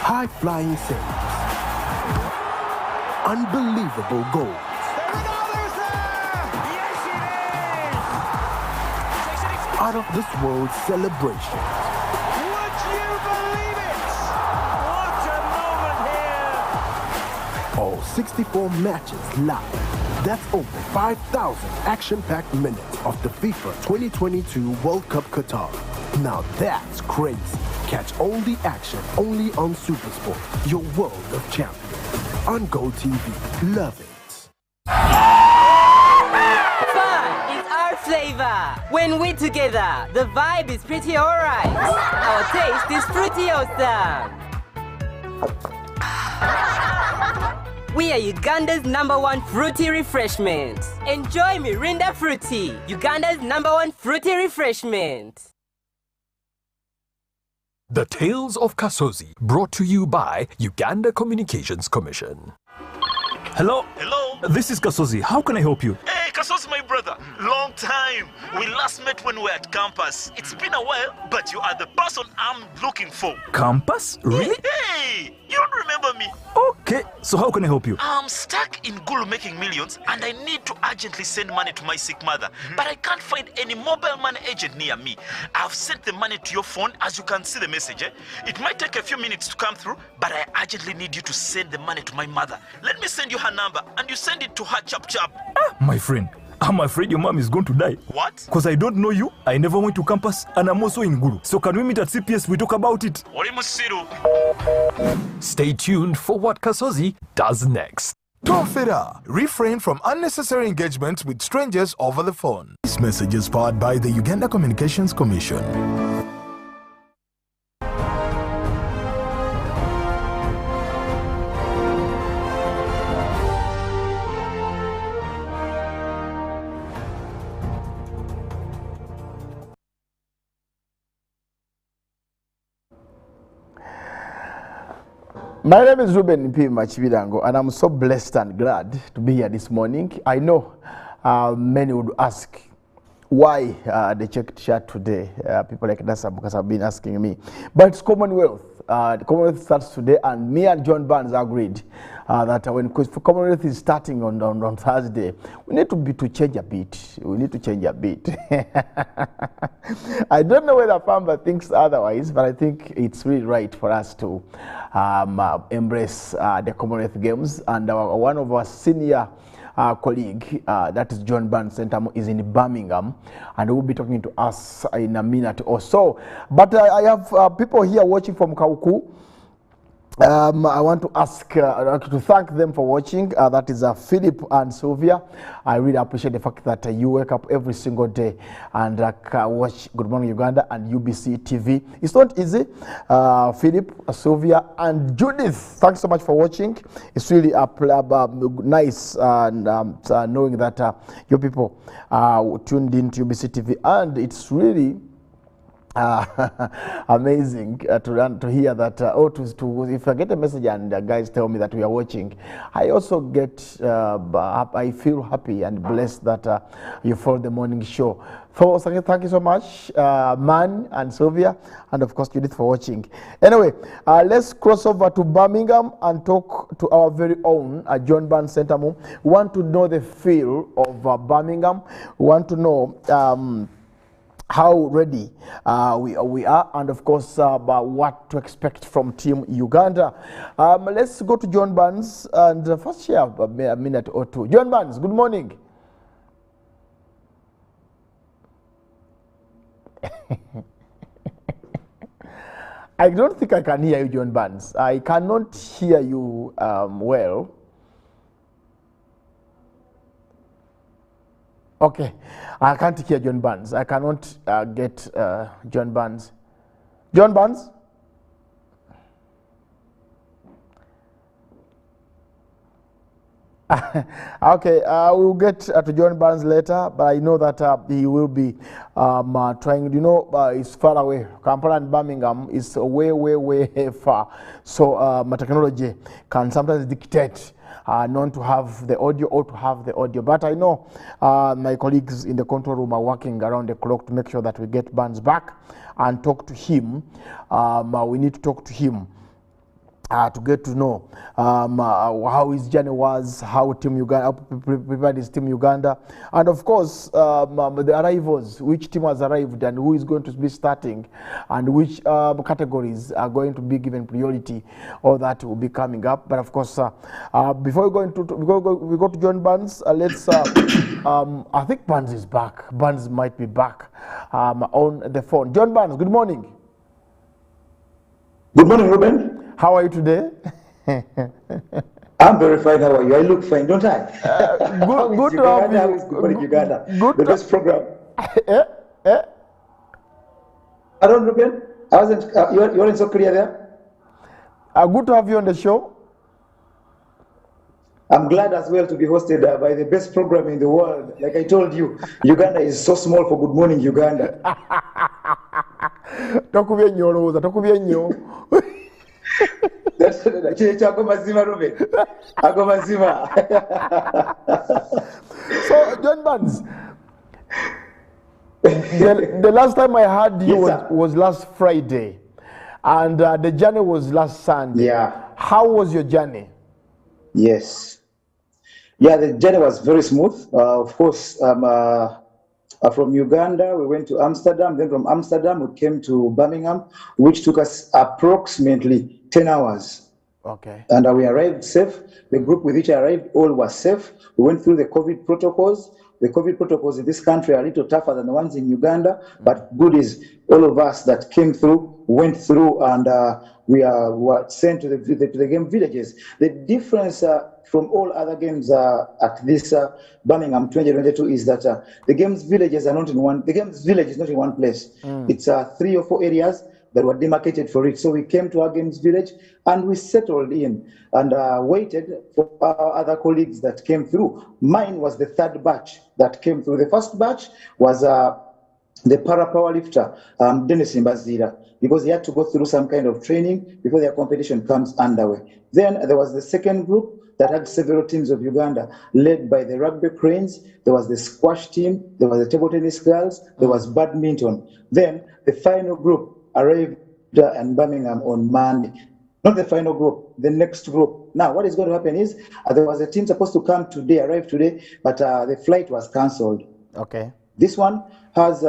high-flying saves, unbelievable goals. Out of this world celebration. Would you believe it? What a moment here! All 64 matches live. That's over 5,000 action-packed minutes of the FIFA 2022 World Cup Qatar. Now that's crazy. Catch all the action only on SuperSport, your world of champions. On Go TV. Love it. Flavor. When we're together, the vibe is pretty alright. Our taste is pretty awesome. We are Uganda's #1 fruity refreshment. Enjoy Mirinda Fruity, Uganda's #1 fruity refreshment. The Tales of Kasozi, brought to you by Uganda Communications Commission. Hello? Hello? This is Kasozi. How can I help you? Hey, Kasozi, my brother. Long time. We last met when we were at campus. It's been a while, but you are the person I'm looking for. Campus? Really? Hey, you don't remember me? Okay, so how can I help you? I'm stuck in Gulu making millions, and I need to urgently send money to my sick mother. But I can't find any mobile money agent near me. I've sent the money to your phone, as you can see the message. It might take a few minutes to come through, but I urgently need you to send the money to my mother. Let me send you her number, and you send it to her chap. My friend, I'm afraid your mom is going to die. What? Because I don't know you, I never went to campus, and I'm also in Gulu. So can we meet at CPS, we talk about it? Stay tuned for what Kasozi does next. Tofera, refrain from unnecessary engagements with strangers over the phone. This message is powered by the Uganda Communications Commission. My name is Ruben P. Machibirango, and I'm so blessed and glad to be here this morning. I know many would ask why the checked shirt today. People like Nasa because have been asking me. But it's Commonwealth. The Commonwealth starts today, and me and John Barnes agreed that when Commonwealth is starting on Thursday, we need to change a bit. We need to change a bit. I don't know whether Famba thinks otherwise, but I think it's really right for us to embrace the Commonwealth Games. And one of our senior colleague, that is John Barnes, is in Birmingham, and he will be talking to us in a minute or so. But I have people here watching from Kauku. I want to ask, to thank them for watching. That is Philip and Sylvia. I really appreciate the fact that you wake up every single day and watch Good Morning Uganda and UBC TV. It's not easy. Philip, Sylvia, and Judith, thanks so much for watching. It's really nice knowing that your people tuned in to UBC TV, and it's really amazing to hear that. If I get a message and the guys tell me that we are watching, I also get I feel happy and blessed that you follow the morning show. So thank you so much, Man and Sylvia, and of course Judith, for watching. Anyway, let's cross over to Birmingham and talk to our very own John Barnes Centamo. We want to know the feel of Birmingham. We want to know how ready we are, and of course what to expect from Team Uganda. Let's go to John Barnes and first share a minute or two. John Barnes, good morning. I don't think I can hear you, John Barnes. I cannot hear you well. Okay, I can't hear John Barnes. I cannot get John Barnes. John Barnes? Okay, we'll get to John Barnes later, but I know that he will be trying, it's far away. Kampala and Birmingham is way far. So technology can sometimes dictate not to have the audio or to have the audio. But I know my colleagues in the control room are working around the clock to make sure that we get Barnes back and talk to him. We need to talk to him to get to know how his journey was, how Team Uganda prepared his Team Uganda, and of course the arrivals, which team has arrived and who is going to be starting, and which categories are going to be given priority. All that will be coming up. But of course, before we go to John Barnes, let's. I think Barnes is back. Barnes might be back on the phone. John Barnes, good morning. Good morning, Ruben. How are you today? I'm very fine. How are you? I look fine, don't I? Good to have you. Good morning, Uganda. Good. The best program. I don't, Ruben. I wasn't. You weren't so clear there. Good to have you on the show. I'm glad as well to be hosted by the best program in the world. Like I told you, Uganda is so small for Good Morning Uganda. Tokubye nnyo olowooza, tokubye nnyo. So, John Barnes, the last time I heard you was last Friday, and the journey was last Sunday. Yeah. How was your journey? Yes. Yeah, the journey was very smooth. Of course, from Uganda, we went to Amsterdam. Then from Amsterdam, we came to Birmingham, which took us approximately 10 hours. Okay. And we arrived safe. The group with which I arrived, all was safe. We went through the COVID protocols. The COVID protocols in this country are a little tougher than the ones in Uganda, but good is all of us that came through, went through, and we were sent to the game villages. The difference from all other games at this Birmingham 2022 is that the games villages are not in one. The games village is not in one place. It's 3 or 4 areas that were demarcated for it. So we came to our games village and we settled in and waited for our other colleagues that came through. Mine was the 3rd batch that came through. The first batch was the powerlifter, Dennis Mbazira, because he had to go through some kind of training before their competition comes underway. Then there was the second group that had several teams of Uganda, led by the rugby cranes. There was the squash team, there was the table tennis girls, there was badminton. Then the final group arrived in Birmingham on Monday. Not the final group, the next group. Now, what is going to happen is there was a team supposed to come today, arrive today, but the flight was cancelled. Okay. This one has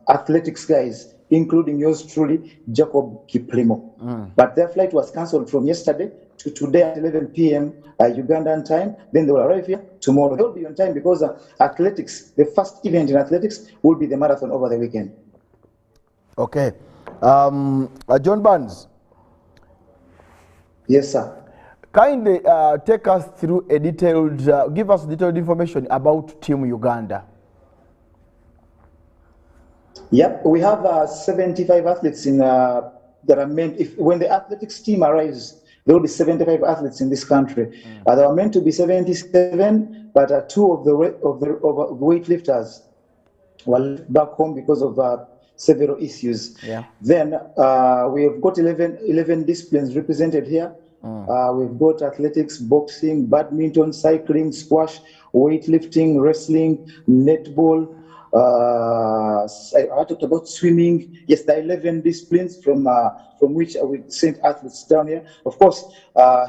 athletics guys, including yours truly, Jacob Kiplimo. But their flight was cancelled from yesterday to today at 11 p.m. Ugandan time. Then they will arrive here tomorrow. They'll be on time because athletics, the first event in athletics, will be the marathon over the weekend. Okay. John Barnes. Yes, sir. Kindly take us through a detailed, give us detailed information about Team Uganda. Yep, we have 75 athletes in that are meant. When the athletics team arrives, there will be 75 athletes in this country. There were meant to be 77, but 2 of the weightlifters were left back home because of several issues. Yeah. Then we have got 11 disciplines represented here. We've got athletics, boxing, badminton, cycling, squash, weightlifting, wrestling, netball, I talked about swimming. Yes, the 11 disciplines from which we sent athletes down here. Of course,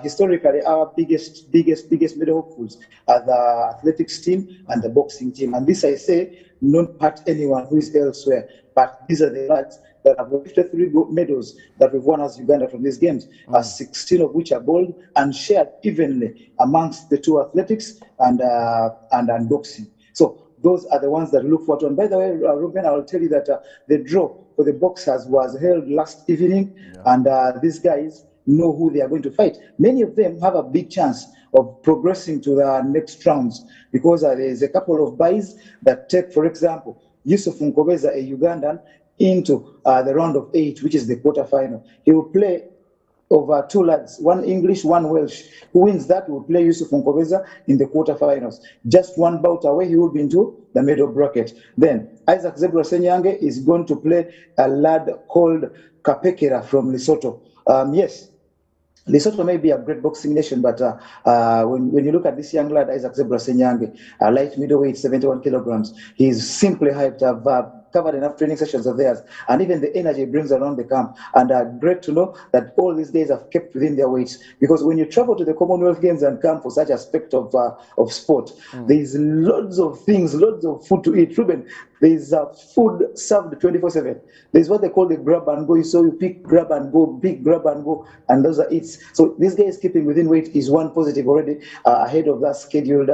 historically, our biggest medal hopefuls are the athletics team and the boxing team. And this I say, not part anyone who is elsewhere, but these are the lads that have lifted 3 medals that we've won as Uganda from these games, 16 of which are gold and shared evenly amongst the 2 athletics and boxing. So those are the ones that we look forward to. And by the way, Ruben, I will tell you that the draw for the boxers was held last evening, and these guys know who they are going to fight. Many of them have a big chance of progressing to the next rounds because there is a couple of buys that take, for example, Yusuf Nkobeza, a Ugandan, into the round of 8, which is the quarterfinal. He will play over 2 lads, 1 English, 1 Welsh. Who wins that will play Yusuf Nkobeza in the quarterfinals. Just 1 bout away, he will be into the middle bracket. Then Isaac Zebra Senyange is going to play a lad called Kapekera from Lesotho. Yes, Lesotho may be a great boxing nation, but when you look at this young lad, Isaac Zebra Senyange, light middleweight, 71 kilograms, he's simply hyped up. Covered enough training sessions of theirs, and even the energy it brings around the camp. And great to know that all these guys have kept within their weights, because when you travel to the Commonwealth Games and camp for such aspect of sport, there's loads of things, loads of food to eat. Ruben, there's food served 24/7. There's what they call the grab and go. So you pick, grab and go, pick, grab and go, and those are it. So these guys keeping within weight is one positive already ahead of that scheduled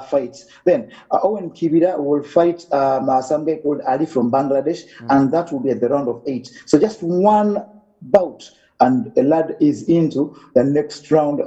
fights. Then Owen Kibira will fight some guy called Ali from Bangladesh, and that will be at the round of 8. So just 1 bout, and a lad is into the next round,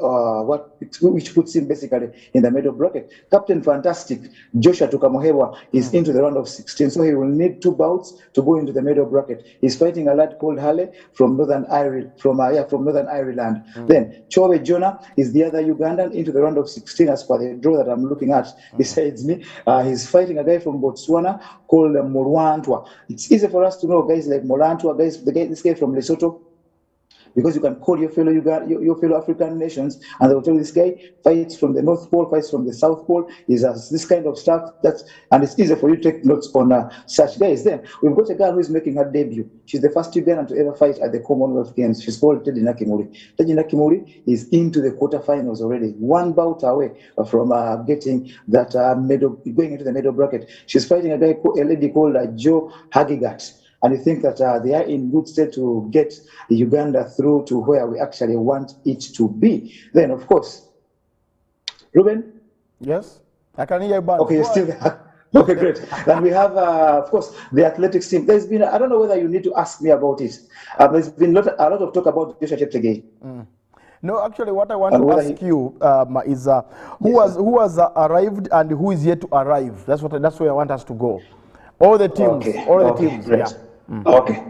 which puts him basically in the middle bracket. Captain Fantastic, Joshua Tukamuhewa, is into the round of 16, so he will need 2 bouts to go into the middle bracket. He's fighting a lad called Hale from Northern Ireland. Then Chobe Jonah is the other Ugandan into the round of 16 as per the draw that I'm looking at besides me. He's fighting a guy from Botswana called Molwantwa. It's easy for us to know guys like Molwantwa, this guy from Lesotho, because you can call your fellow African nations, and they will tell you this guy fights from the North Pole, fights from the South Pole, is this kind of stuff. And it's easy for you to take notes on such guys. Then we've got a girl who is making her debut. She's the first Ugandan to ever fight at the Commonwealth Games. She's called Teddy Nakimuri. Teddy Nakimuri is into the quarterfinals already, 1 bout away from getting that going into the middle bracket. She's fighting a lady called Joe Hagigat. And you think that they are in good state to get Uganda through to where we actually want it to be. Then, of course, Ruben? Yes? I can hear you, Barnes. Okay, you're still there. Okay, great. Then we have, of course, the athletics team. There's been, I don't know whether you need to ask me about it. There's been a lot of talk about Joshua Cheptegei. No, actually, what I want to ask you is who has arrived and who is yet to arrive. That's where I want us to go. All the teams. Okay. All the teams. Great. Yeah. Okay.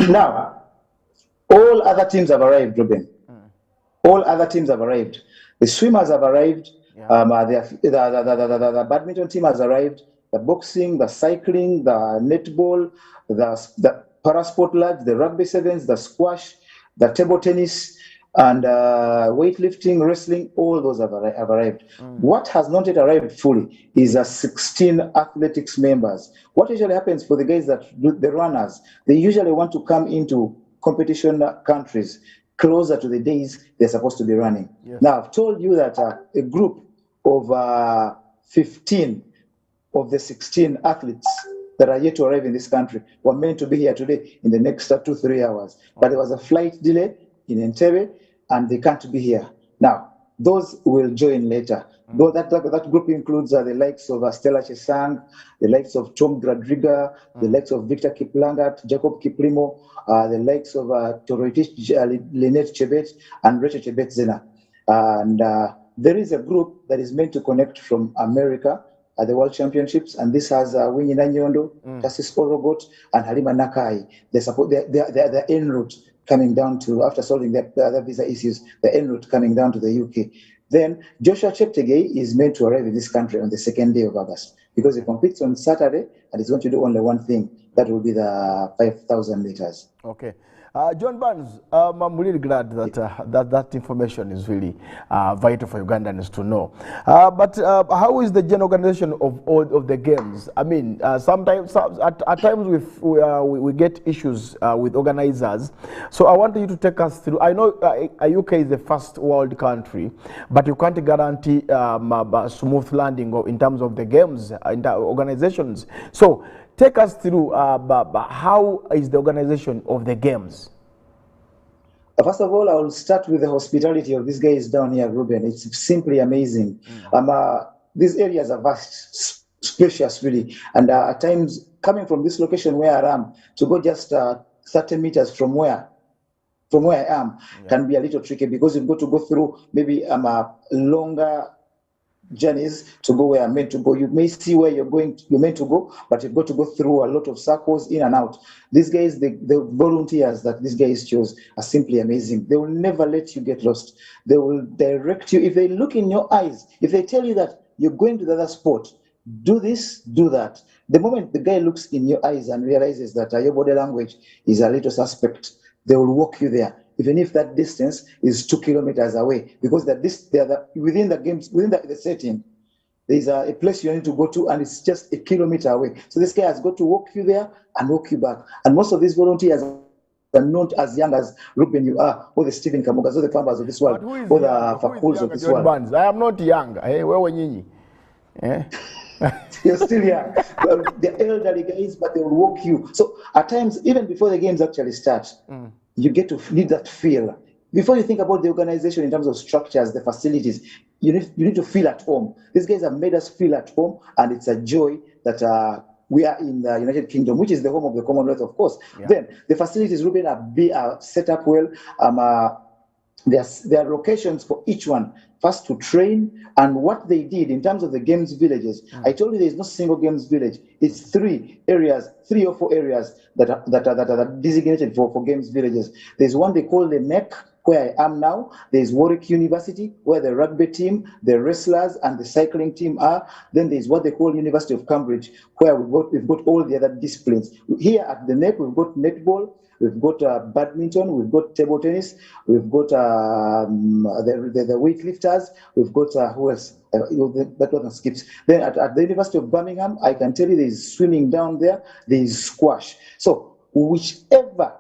Now, all other teams have arrived, Ruben. All other teams have arrived. The swimmers have arrived. The badminton team has arrived. The boxing, the cycling, the netball, the parasport lads, the rugby sevens, the squash, the table tennis, and weightlifting, wrestling, all those have arrived. What has not yet arrived fully is 16 athletics members. What usually happens for the guys that do the runners, they usually want to come into competition countries closer to the days they're supposed to be running. Yes. Now, I've told you that a group of 15 of the 16 athletes that are yet to arrive in this country were meant to be here today in the next 2-3 hours. But there was a flight delay in Entebbe, and they can't be here. Now, those will join later. Though that group includes the likes of Stella Chesang, the likes of Tom Gradriga, the likes of Victor Kiplangat, Jacob Kiplimo, the likes of Toroitich Lynette Chebet, and Rachel Chebet Zena. And there is a group that is meant to connect from America at the World Championships, and this has Nyonyintono, Tassis Orogot, and Halima Nakai. They support their en route coming down to, after solving their visa issues, the en route coming down to the UK. Then Joshua Cheptegei is meant to arrive in this country on the 2nd day of August, because he competes on Saturday and he's going to do only one thing. That will be the 5,000 meters. Okay. John Barnes, I'm really glad that that information is really vital for Ugandans to know. But how is the general organization of all of the games? I mean, sometimes at times we get issues with organizers. So I want you to take us through. I know UK is the first world country, but you can't guarantee a smooth landing in terms of the games organizations. So take us through how is the organization of the games? First of all, I will start with the hospitality of these guys down here, Ruben. It's simply amazing. These areas are vast, spacious, really. And at times, coming from this location where I am, to go just 30 meters from where I am can be a little tricky because you've got to go through maybe longer journeys to go where I'm meant to go. You may see where you're meant to go, but you've got to go through a lot of circles in and out. These guys, the volunteers that these guys chose are simply amazing. They will never let you get lost. They will direct you. If they look in your eyes, if they tell you that you're going to the other spot, do this, do that. The moment the guy looks in your eyes and realizes that your body language is a little suspect, they will walk you there, even if that distance is 2 kilometers away, because within the setting, there's a place you need to go to, and it's just 1 kilometer away. So this guy has got to walk you there and walk you back. And most of these volunteers are not as young as Ruben you are, or the Stephen Kamugas, or the farmers of this world, or the Fakuls of this world. Barnes? I am not young. Hey, where were you? You're still young. Well, they're elderly guys, but they will walk you. So at times, even before the games actually start, you get to need that feel. Before you think about the organization in terms of structures, the facilities, you need to feel at home. These guys have made us feel at home, and it's a joy that we are in the United Kingdom, which is the home of the Commonwealth, of course. Yeah. Then the facilities, Ruben, are set up well. There are locations for each one. First to train, and what they did in terms of the games villages. I told you there is no single games village. It's 3 or 4 areas that are designated for games villages. There's one they call the NEC, where I am now. There's Warwick University, where the rugby team, the wrestlers, and the cycling team are. Then there's what they call University of Cambridge, where we've got all the other disciplines. Here at the NEC, we've got netball, we've got badminton, we've got table tennis, we've got the weightlifters, we've got who else? That one skips. Then at the University of Birmingham, I can tell you there's swimming down there, there's squash. So whichever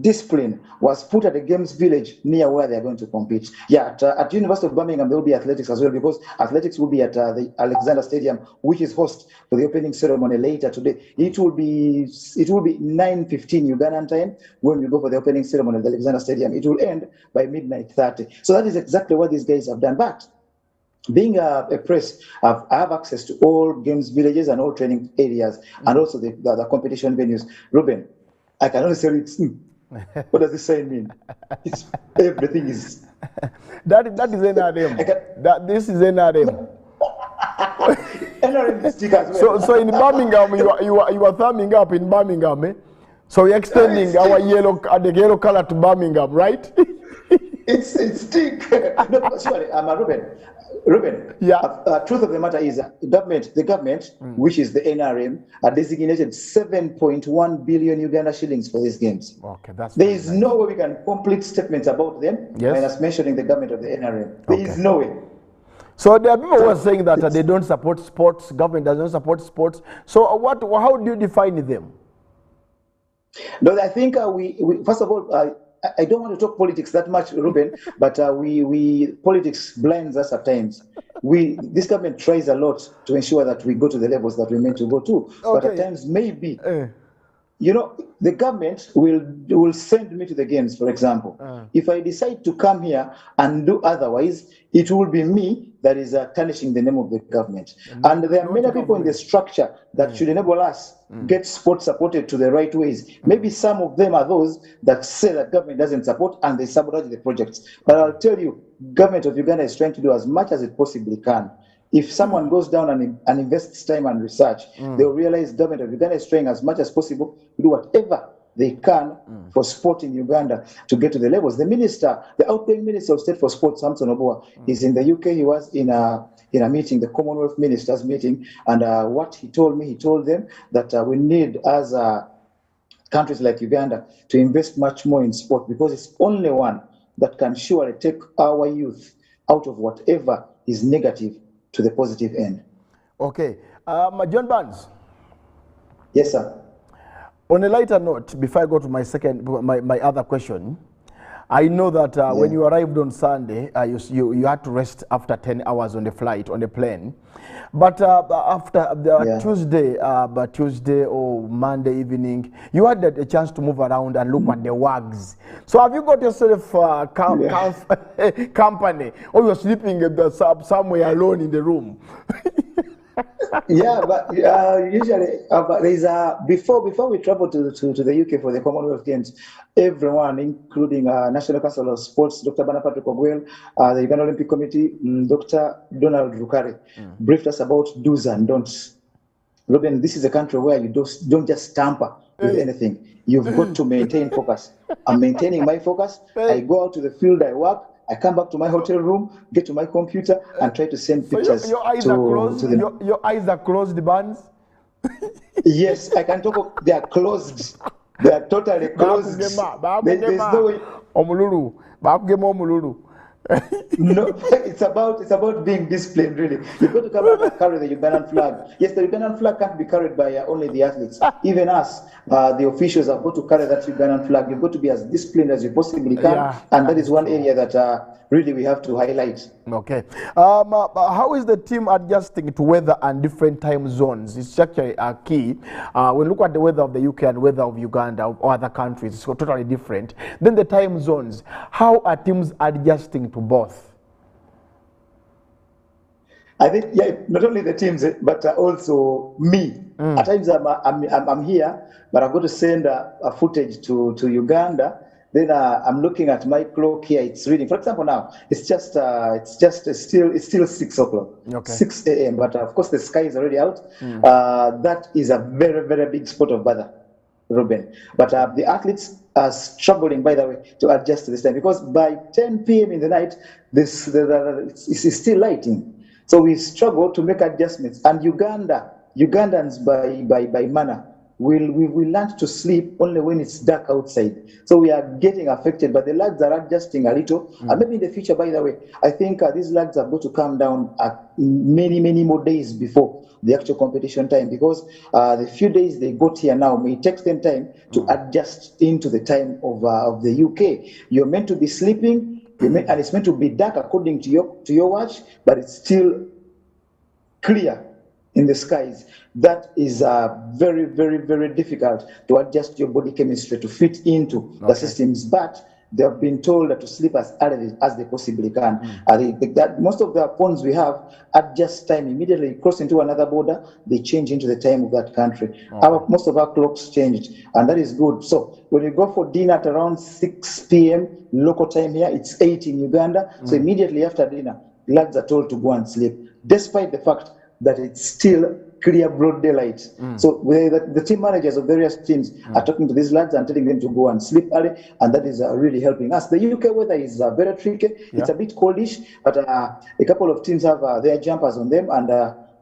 discipline was put at the games village near where they're going to compete. Yeah, at University of Birmingham, there will be athletics as well, because athletics will be at the Alexander Stadium, which is host for the opening ceremony later today. It will be 9:15 Ugandan time when we go for the opening ceremony at the Alexander Stadium. It will end by midnight 30. So that is exactly what these guys have done. But being a press, I have access to all games villages and all training areas, and also the competition venues. Ruben, I can only say it's what does this saying mean? It's everything is. That is NRM. This is NRM. NRM stick as well. So in Birmingham, you are thumbing up in Birmingham, eh? So you're extending the yellow color to Birmingham, right? It's stick. No, sorry, Ruben, yeah. Truth of the matter is the government, which is the NRM, designated 7.1 billion Uganda shillings for these games. Okay, that's there is no way we can complete statements about them minus mentioning the government of the NRM. There is no way. So there are people who are saying that they don't support sports, government doesn't support sports. So how do you define them? No, I think we first of all, I don't want to talk politics that much, Ruben, but politics blinds us at times. This government tries a lot to ensure that we go to the levels that we're meant to go to. Okay. But at times, maybe, the government will send me to the games, for example. If I decide to come here and do otherwise, it will be me that is tarnishing the name of the government. And there are many people in the structure that should enable us get sport supported to the right ways. Maybe some of them are those that say that government doesn't support and they sabotage the projects. But I'll tell you, government of Uganda is trying to do as much as it possibly can. If someone goes down and invests time and research, they'll realize government of Uganda is trying as much as possible to do whatever they can for sport in Uganda to get to the levels. The outgoing Minister of State for Sport, Samson Oboa, is in the UK. He was in a meeting, the Commonwealth Ministers meeting, and what he told me, he told them that we need, as countries like Uganda to invest much more in sport, because it's only one that can surely take our youth out of whatever is negative to the positive end. Okay. John Barnes. Yes, sir. On a lighter note, before I go to my other question, I know that when you arrived on Sunday, you had to rest after 10 hours on the flight, on the plane. But after Tuesday or Monday evening, you had a chance to move around and look at the wags. So have you got yourself company, or you're sleeping somewhere alone in the room? Yeah, but usually there's before we travel to the UK for the Commonwealth Games, everyone, including National Council of Sports, Dr. Banapatu Kogwel, the Uganda Olympic Committee, Dr. Donald Rukari, briefed us about do's and don'ts. Ruben, this is a country where you don't just tamper with anything. You've got to maintain focus. I'm maintaining my focus. I go out to the field, I work. I come back to my hotel room, get to my computer, and try to send pictures. So your eyes are closed. Your eyes are closed, Barnes. Yes, I can talk. They are closed. They are totally closed. There's no way. No, it's about being disciplined, really. You've got to come back and carry the Ugandan flag. Yes, the Ugandan flag can't be carried by only the athletes. Even us, the officials, have got to carry that Ugandan flag. You've got to be as disciplined as you possibly can, and that is one area that really we have to highlight. Okay. How is the team adjusting to weather and different time zones? It's actually key. When you look at the weather of the UK and weather of Uganda or other countries, it's totally different. Then the time zones. How are teams adjusting to both? I think, not only the teams, but also me. At times I'm here, but I've got to send a footage to Uganda. Then I'm looking at my clock here. It's reading. For example, now it's still 6 o'clock, 6 a.m. But of course, the sky is already out. That is a very, very big spot of bother, Ruben. But the athletes are struggling, by the way, to adjust to this time, because by 10 p.m. in the night, it's still lighting. So we struggle to make adjustments. And Ugandans by manner, we learn to sleep only when it's dark outside. So we are getting affected, but the lads are adjusting a little. And maybe in the future, by the way, I think these lads have got to come down many, many more days before the actual competition time, because the few days they got here now may take them time to adjust into the time of the UK. You're meant to be sleeping, and it's meant to be dark according to your watch, but it's still clear in the skies. That is very, very, very difficult to adjust your body chemistry to fit into the systems. But they have been told to sleep as early as they possibly can. That most of the phones we have adjust time immediately, cross into another border, they change into the time of that country. Most of our clocks changed, and that is good. So when you go for dinner at around 6 p.m. local time here, it's 8 in Uganda. So immediately after dinner, lads are told to go and sleep, despite the fact that it's still clear broad daylight. So the team managers of various teams are talking to these lads and telling them to go and sleep early, and that is really helping us. The UK weather is very tricky. It's a bit coldish, but a couple of teams have their jumpers on them, and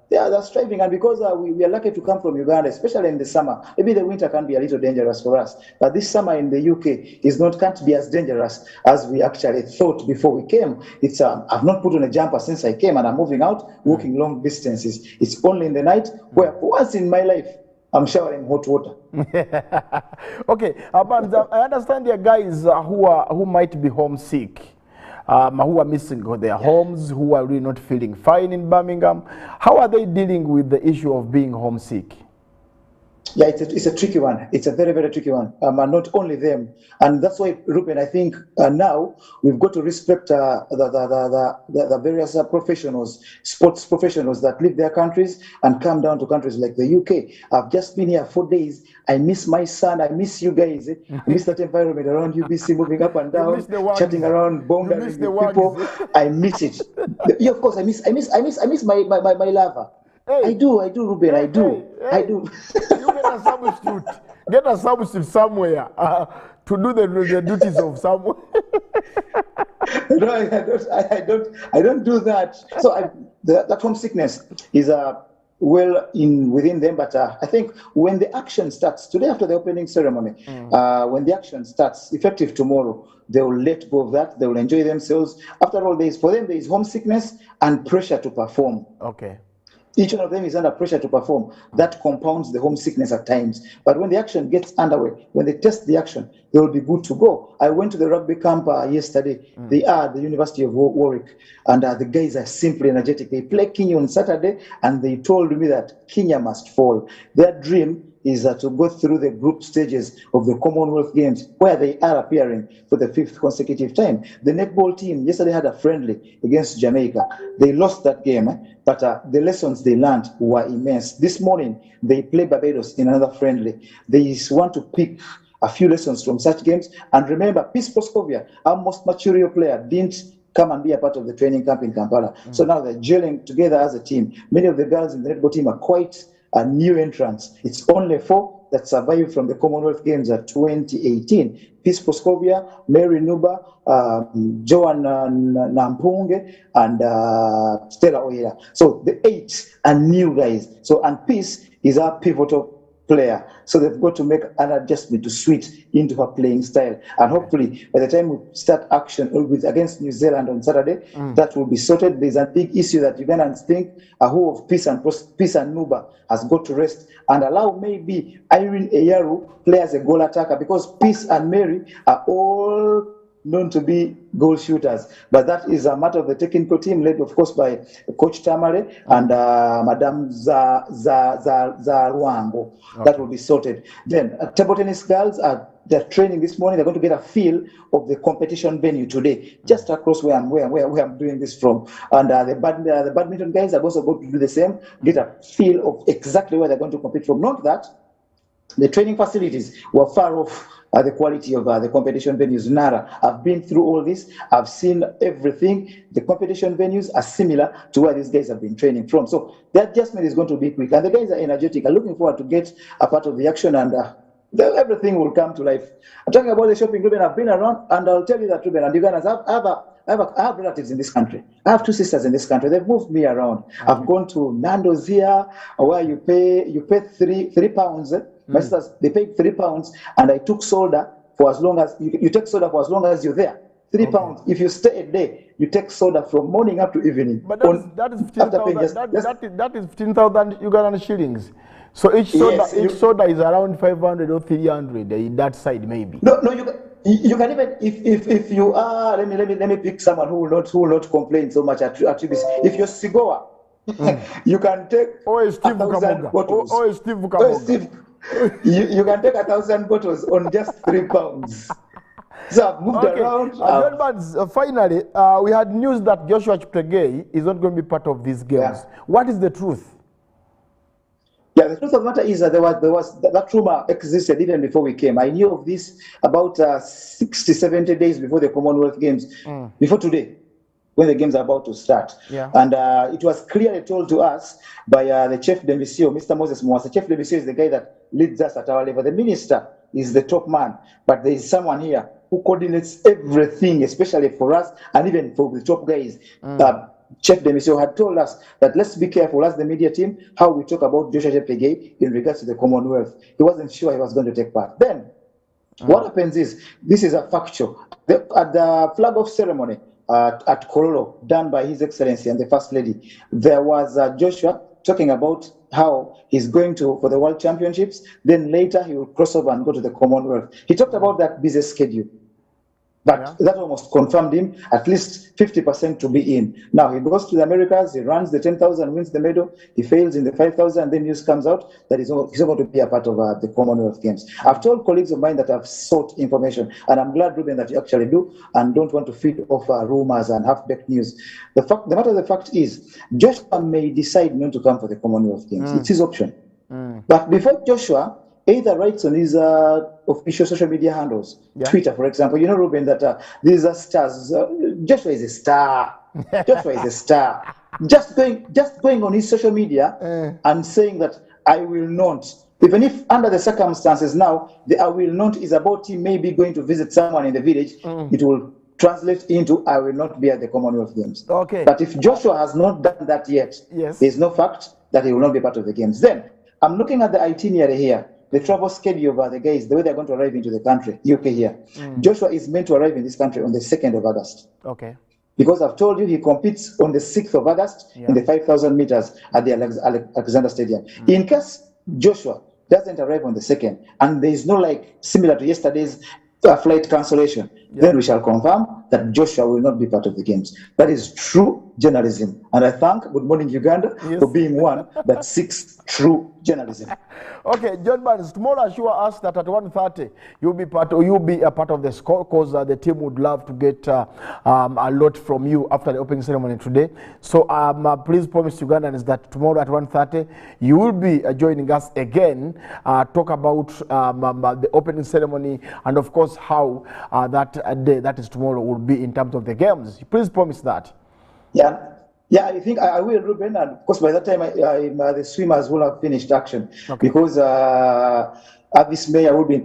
they're striving. And because we are lucky to come from Uganda, especially in the summer, maybe the winter can be a little dangerous for us, but this summer in the UK can't be as dangerous as we actually thought before we came. It's I've not put on a jumper since I came, and I'm moving out, walking long distances. It's only in the night where once in my life I'm showering hot water. Okay, but I understand there are guys who might be homesick. Who are missing their homes, who are really not feeling fine in Birmingham. How are they dealing with the issue of being homesick? Yeah, it's a tricky one. It's a very, very tricky one. And not only them. And that's why, Ruben, I think now we've got to respect the various professionals, sports professionals that leave their countries and come down to countries like the UK. I've just been here 4 days. I miss my son. I miss you guys. I miss that environment around UBC, moving up and down, chatting around, bonding with people. I miss it. Yeah, of course, I miss my lover. Hey. I do, Ruben. I do. You get a substitute somewhere to do the duties of someone. No, I don't do that. So that homesickness is well within them, but I think when the action starts today after the opening ceremony, when the action starts effective tomorrow, they will let go of that. They will enjoy themselves. After all, for them there is homesickness and pressure to perform. Okay. Each one of them is under pressure to perform. That compounds the homesickness at times. But when the action gets underway, when they test the action, they will be good to go. I went to the rugby camp yesterday. They are at the University of Warwick, and the guys are simply energetic. They play Kenya on Saturday, and they told me that Kenya must fall. Their dream is to go through the group stages of the Commonwealth Games, where they are appearing for the 5th consecutive time. The netball team yesterday had a friendly against Jamaica. They lost that game, but the lessons they learned were immense. This morning, they play Barbados in another friendly. They want to pick a few lessons from such games. And remember, Peace Proscovia, our most mature player, didn't come and be a part of the training camp in Kampala. So now they're gelling together as a team. Many of the girls in the netball team are quite new entrants. It's only 4 that survived from the Commonwealth Games at 2018. Peace Proscovia, Mary Nuba, Joan Nampunge, and Stella Oyera. So the 8 are new guys. So, and Peace is our pivotal player. So they've got to make an adjustment to switch into her playing style. And hopefully, by the time we start action against New Zealand on Saturday, that will be sorted. There's a big issue that Ugandans think who of Peace and Nuba has got to rest and allow maybe Irene Eyaru play as a goal attacker, because Peace and Mary are all known to be goal shooters. But that is a matter of the technical team, led, of course, by Coach Tamare and Madame Zaruango. That will be sorted. Then, table tennis girls they're training this morning. They're going to get a feel of the competition venue today, just across where I'm doing this from. And the badminton guys are also going to do the same, get a feel of exactly where they're going to compete from. Not that the training facilities were far off the quality of the competition venues. Nara, I've been through all this. I've seen everything. The competition venues are similar to where these guys have been training from. So the adjustment is going to be quick. And the guys are energetic. I'm looking forward to get a part of the action, and everything will come to life. I'm talking about the shopping, Ruben. I've been around, and I'll tell you that, Ruben, and you guys I have relatives in this country. I have 2 sisters in this country. They've moved me around. I've gone to Nando's here, where you pay three pounds. My sisters, they paid £3, and I took soda for as long as you take soda for as long as you're there. £3. If you stay a day, you take soda from morning up to evening. But that is 15,000. That is 15,000 Ugandan shillings. So each soda is around 500 or 300 in that side, maybe. No, you can even if you are. Let me pick someone who will not complain so much at this. If you're Sigoa, you can take 1,000 bottles. Steve. You can take 1,000 bottles on just £3. So I've moved around. Finally, we had news that Joshua Cheptegei is not going to be part of these games. What is the truth? Yeah, the truth of the matter is that that rumor existed even before we came. I knew of this about 60, 70 days before the Commonwealth Games, before today, when the games are about to start. Yeah. And it was clearly told to us by the Chef de Mission, Mr. Moses Mwasa. The Chef de Mission is the guy that leads us at our level. The minister is the top man, but there is someone here who coordinates everything, especially for us and even for the top guys. Chef de Mission had told us that let's be careful as the media team how we talk about Joshua Cheptegei in regards to the Commonwealth. He wasn't sure he was going to take part. Then, what happens is, this is a factual. At the flag-off ceremony at Kololo, done by His Excellency and the First Lady, there was Joshua talking about how he's going for the World Championships, then later he will cross over and go to the Commonwealth. He talked about that busy schedule. But that almost confirmed him at least 50% to be in. Now he goes to the Americas, he runs the 10,000, wins the medal, he fails in the 5,000, then news comes out that he's not going to be a part of the Commonwealth Games. I've told colleagues of mine that have sought information, and I'm glad, Ruben, that you actually do, and don't want to feed off rumors and half-baked news. The matter of the fact is, Joshua may decide not to come for the Commonwealth Games. It's his option. But before Joshua either writes on his official social media handles, Twitter, for example, you know, Ruben, that these are stars. Joshua is a star. Joshua is a star. Just going on his social media and saying that I will not, even if under the circumstances now, the I will not is about him maybe going to visit someone in the village, it will translate into I will not be at the Commonwealth Games. Okay. But if Joshua has not done that yet, there's no fact that he will not be part of the games. Then, I'm looking at the itinerary here, the travel schedule of the guys, the way they're going to arrive into the country, UK here. Joshua is meant to arrive in this country on the 2nd of August. Okay. Because I've told you he competes on the 6th of August in the 5,000 meters at the Alexander Stadium. In case Joshua doesn't arrive on the 2nd, and there is no like similar to yesterday's flight cancellation, then we shall confirm that Joshua will not be part of the games. That is true journalism. And I thank Good Morning Uganda for being one that seeks true journalism. Okay, John Barnes, tomorrow assure us that at 1:30 you'll be a part of the score, because the team would love to get a lot from you after the opening ceremony today. So please promise Ugandans that tomorrow at 1:30 you will be joining us again, talk about the opening ceremony and of course how that day, that is tomorrow, will be in terms of the games. Please promise that. Yeah, I think I will, Ruben, and of course by that time the swimmers will have finished action, because at this May I will be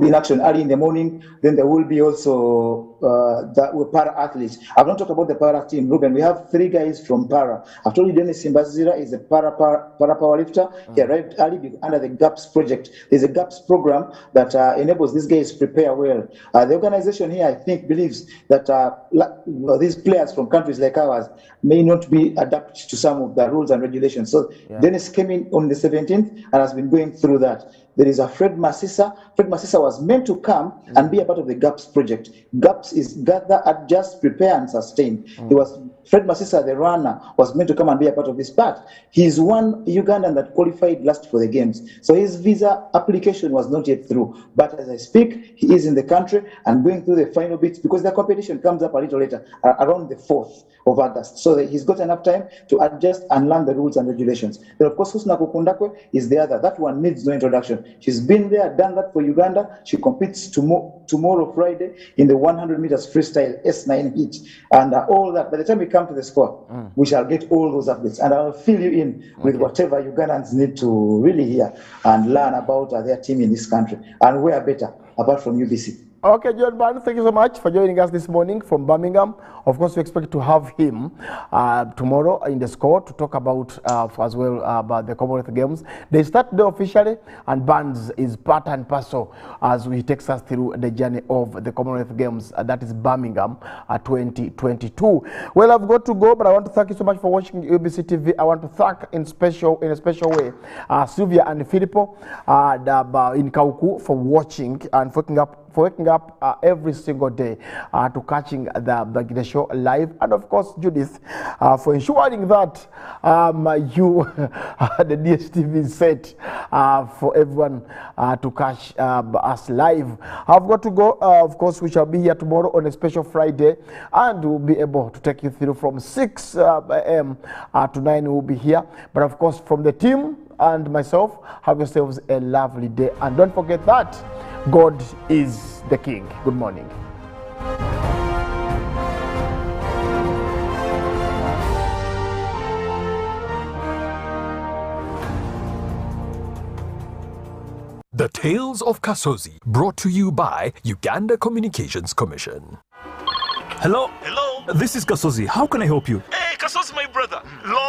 in action early in the morning. Then there will be also the para athletes. I've not talked about the para team, Ruben. We have 3 guys from para. I've told you Dennis Simbazira is a para powerlifter. He arrived early under the GAPS project. There's a GAPS program that enables these guys to prepare well. The organization here, I think, believes that these players from countries like ours may not be adapted to some of the rules and regulations. So Dennis came in on the 17th and has been going through that. There is a Fred Masisa. Fred Masisa was meant to come and be a part of the GAPS project. GAPS is gather, adjust, prepare, and sustain. Fred Masisa, the runner, was meant to come and be a part of this part. He's one Ugandan that qualified last for the games. So his visa application was not yet through. But as I speak, he is in the country and going through the final bits, because the competition comes up a little later, around the 4th of August. So that he's got enough time to adjust and learn the rules and regulations. Then of course, Husna Kukundakwe is the other. That one needs no introduction. She's been there, done that for Uganda. She competes tomorrow, Friday, in the 100 meters freestyle S9 heat. And all that, by the time we come to the score, we shall get all those updates. And I'll fill you in with whatever Ugandans need to really hear and learn about their team in this country. And where better, apart from UBC. Okay, John Barnes, thank you so much for joining us this morning from Birmingham. Of course, we expect to have him tomorrow in the score to talk about as well about the Commonwealth Games. They start today officially, and Barnes is part and parcel as he takes us through the journey of the Commonwealth Games. That is Birmingham 2022. Well, I've got to go, but I want to thank you so much for watching UBC TV. I want to thank in a special way Sylvia and Filippo in Kauku for watching and waking up every single day to catching the show live, and of course Judith for ensuring that the DSTV is set for everyone to catch us live. I've got to go. Of course, we shall be here tomorrow on a special Friday, and we'll be able to take you through from 6 a.m. to 9. We'll be here, but of course from the team and myself, have yourselves a lovely day, and don't forget that God is the King. Good morning. The Tales of Kasozi, brought to you by Uganda Communications Commission. Hello? Hello? This is Kasozi. How can I help you? Hey, Kasozi, my brother. Long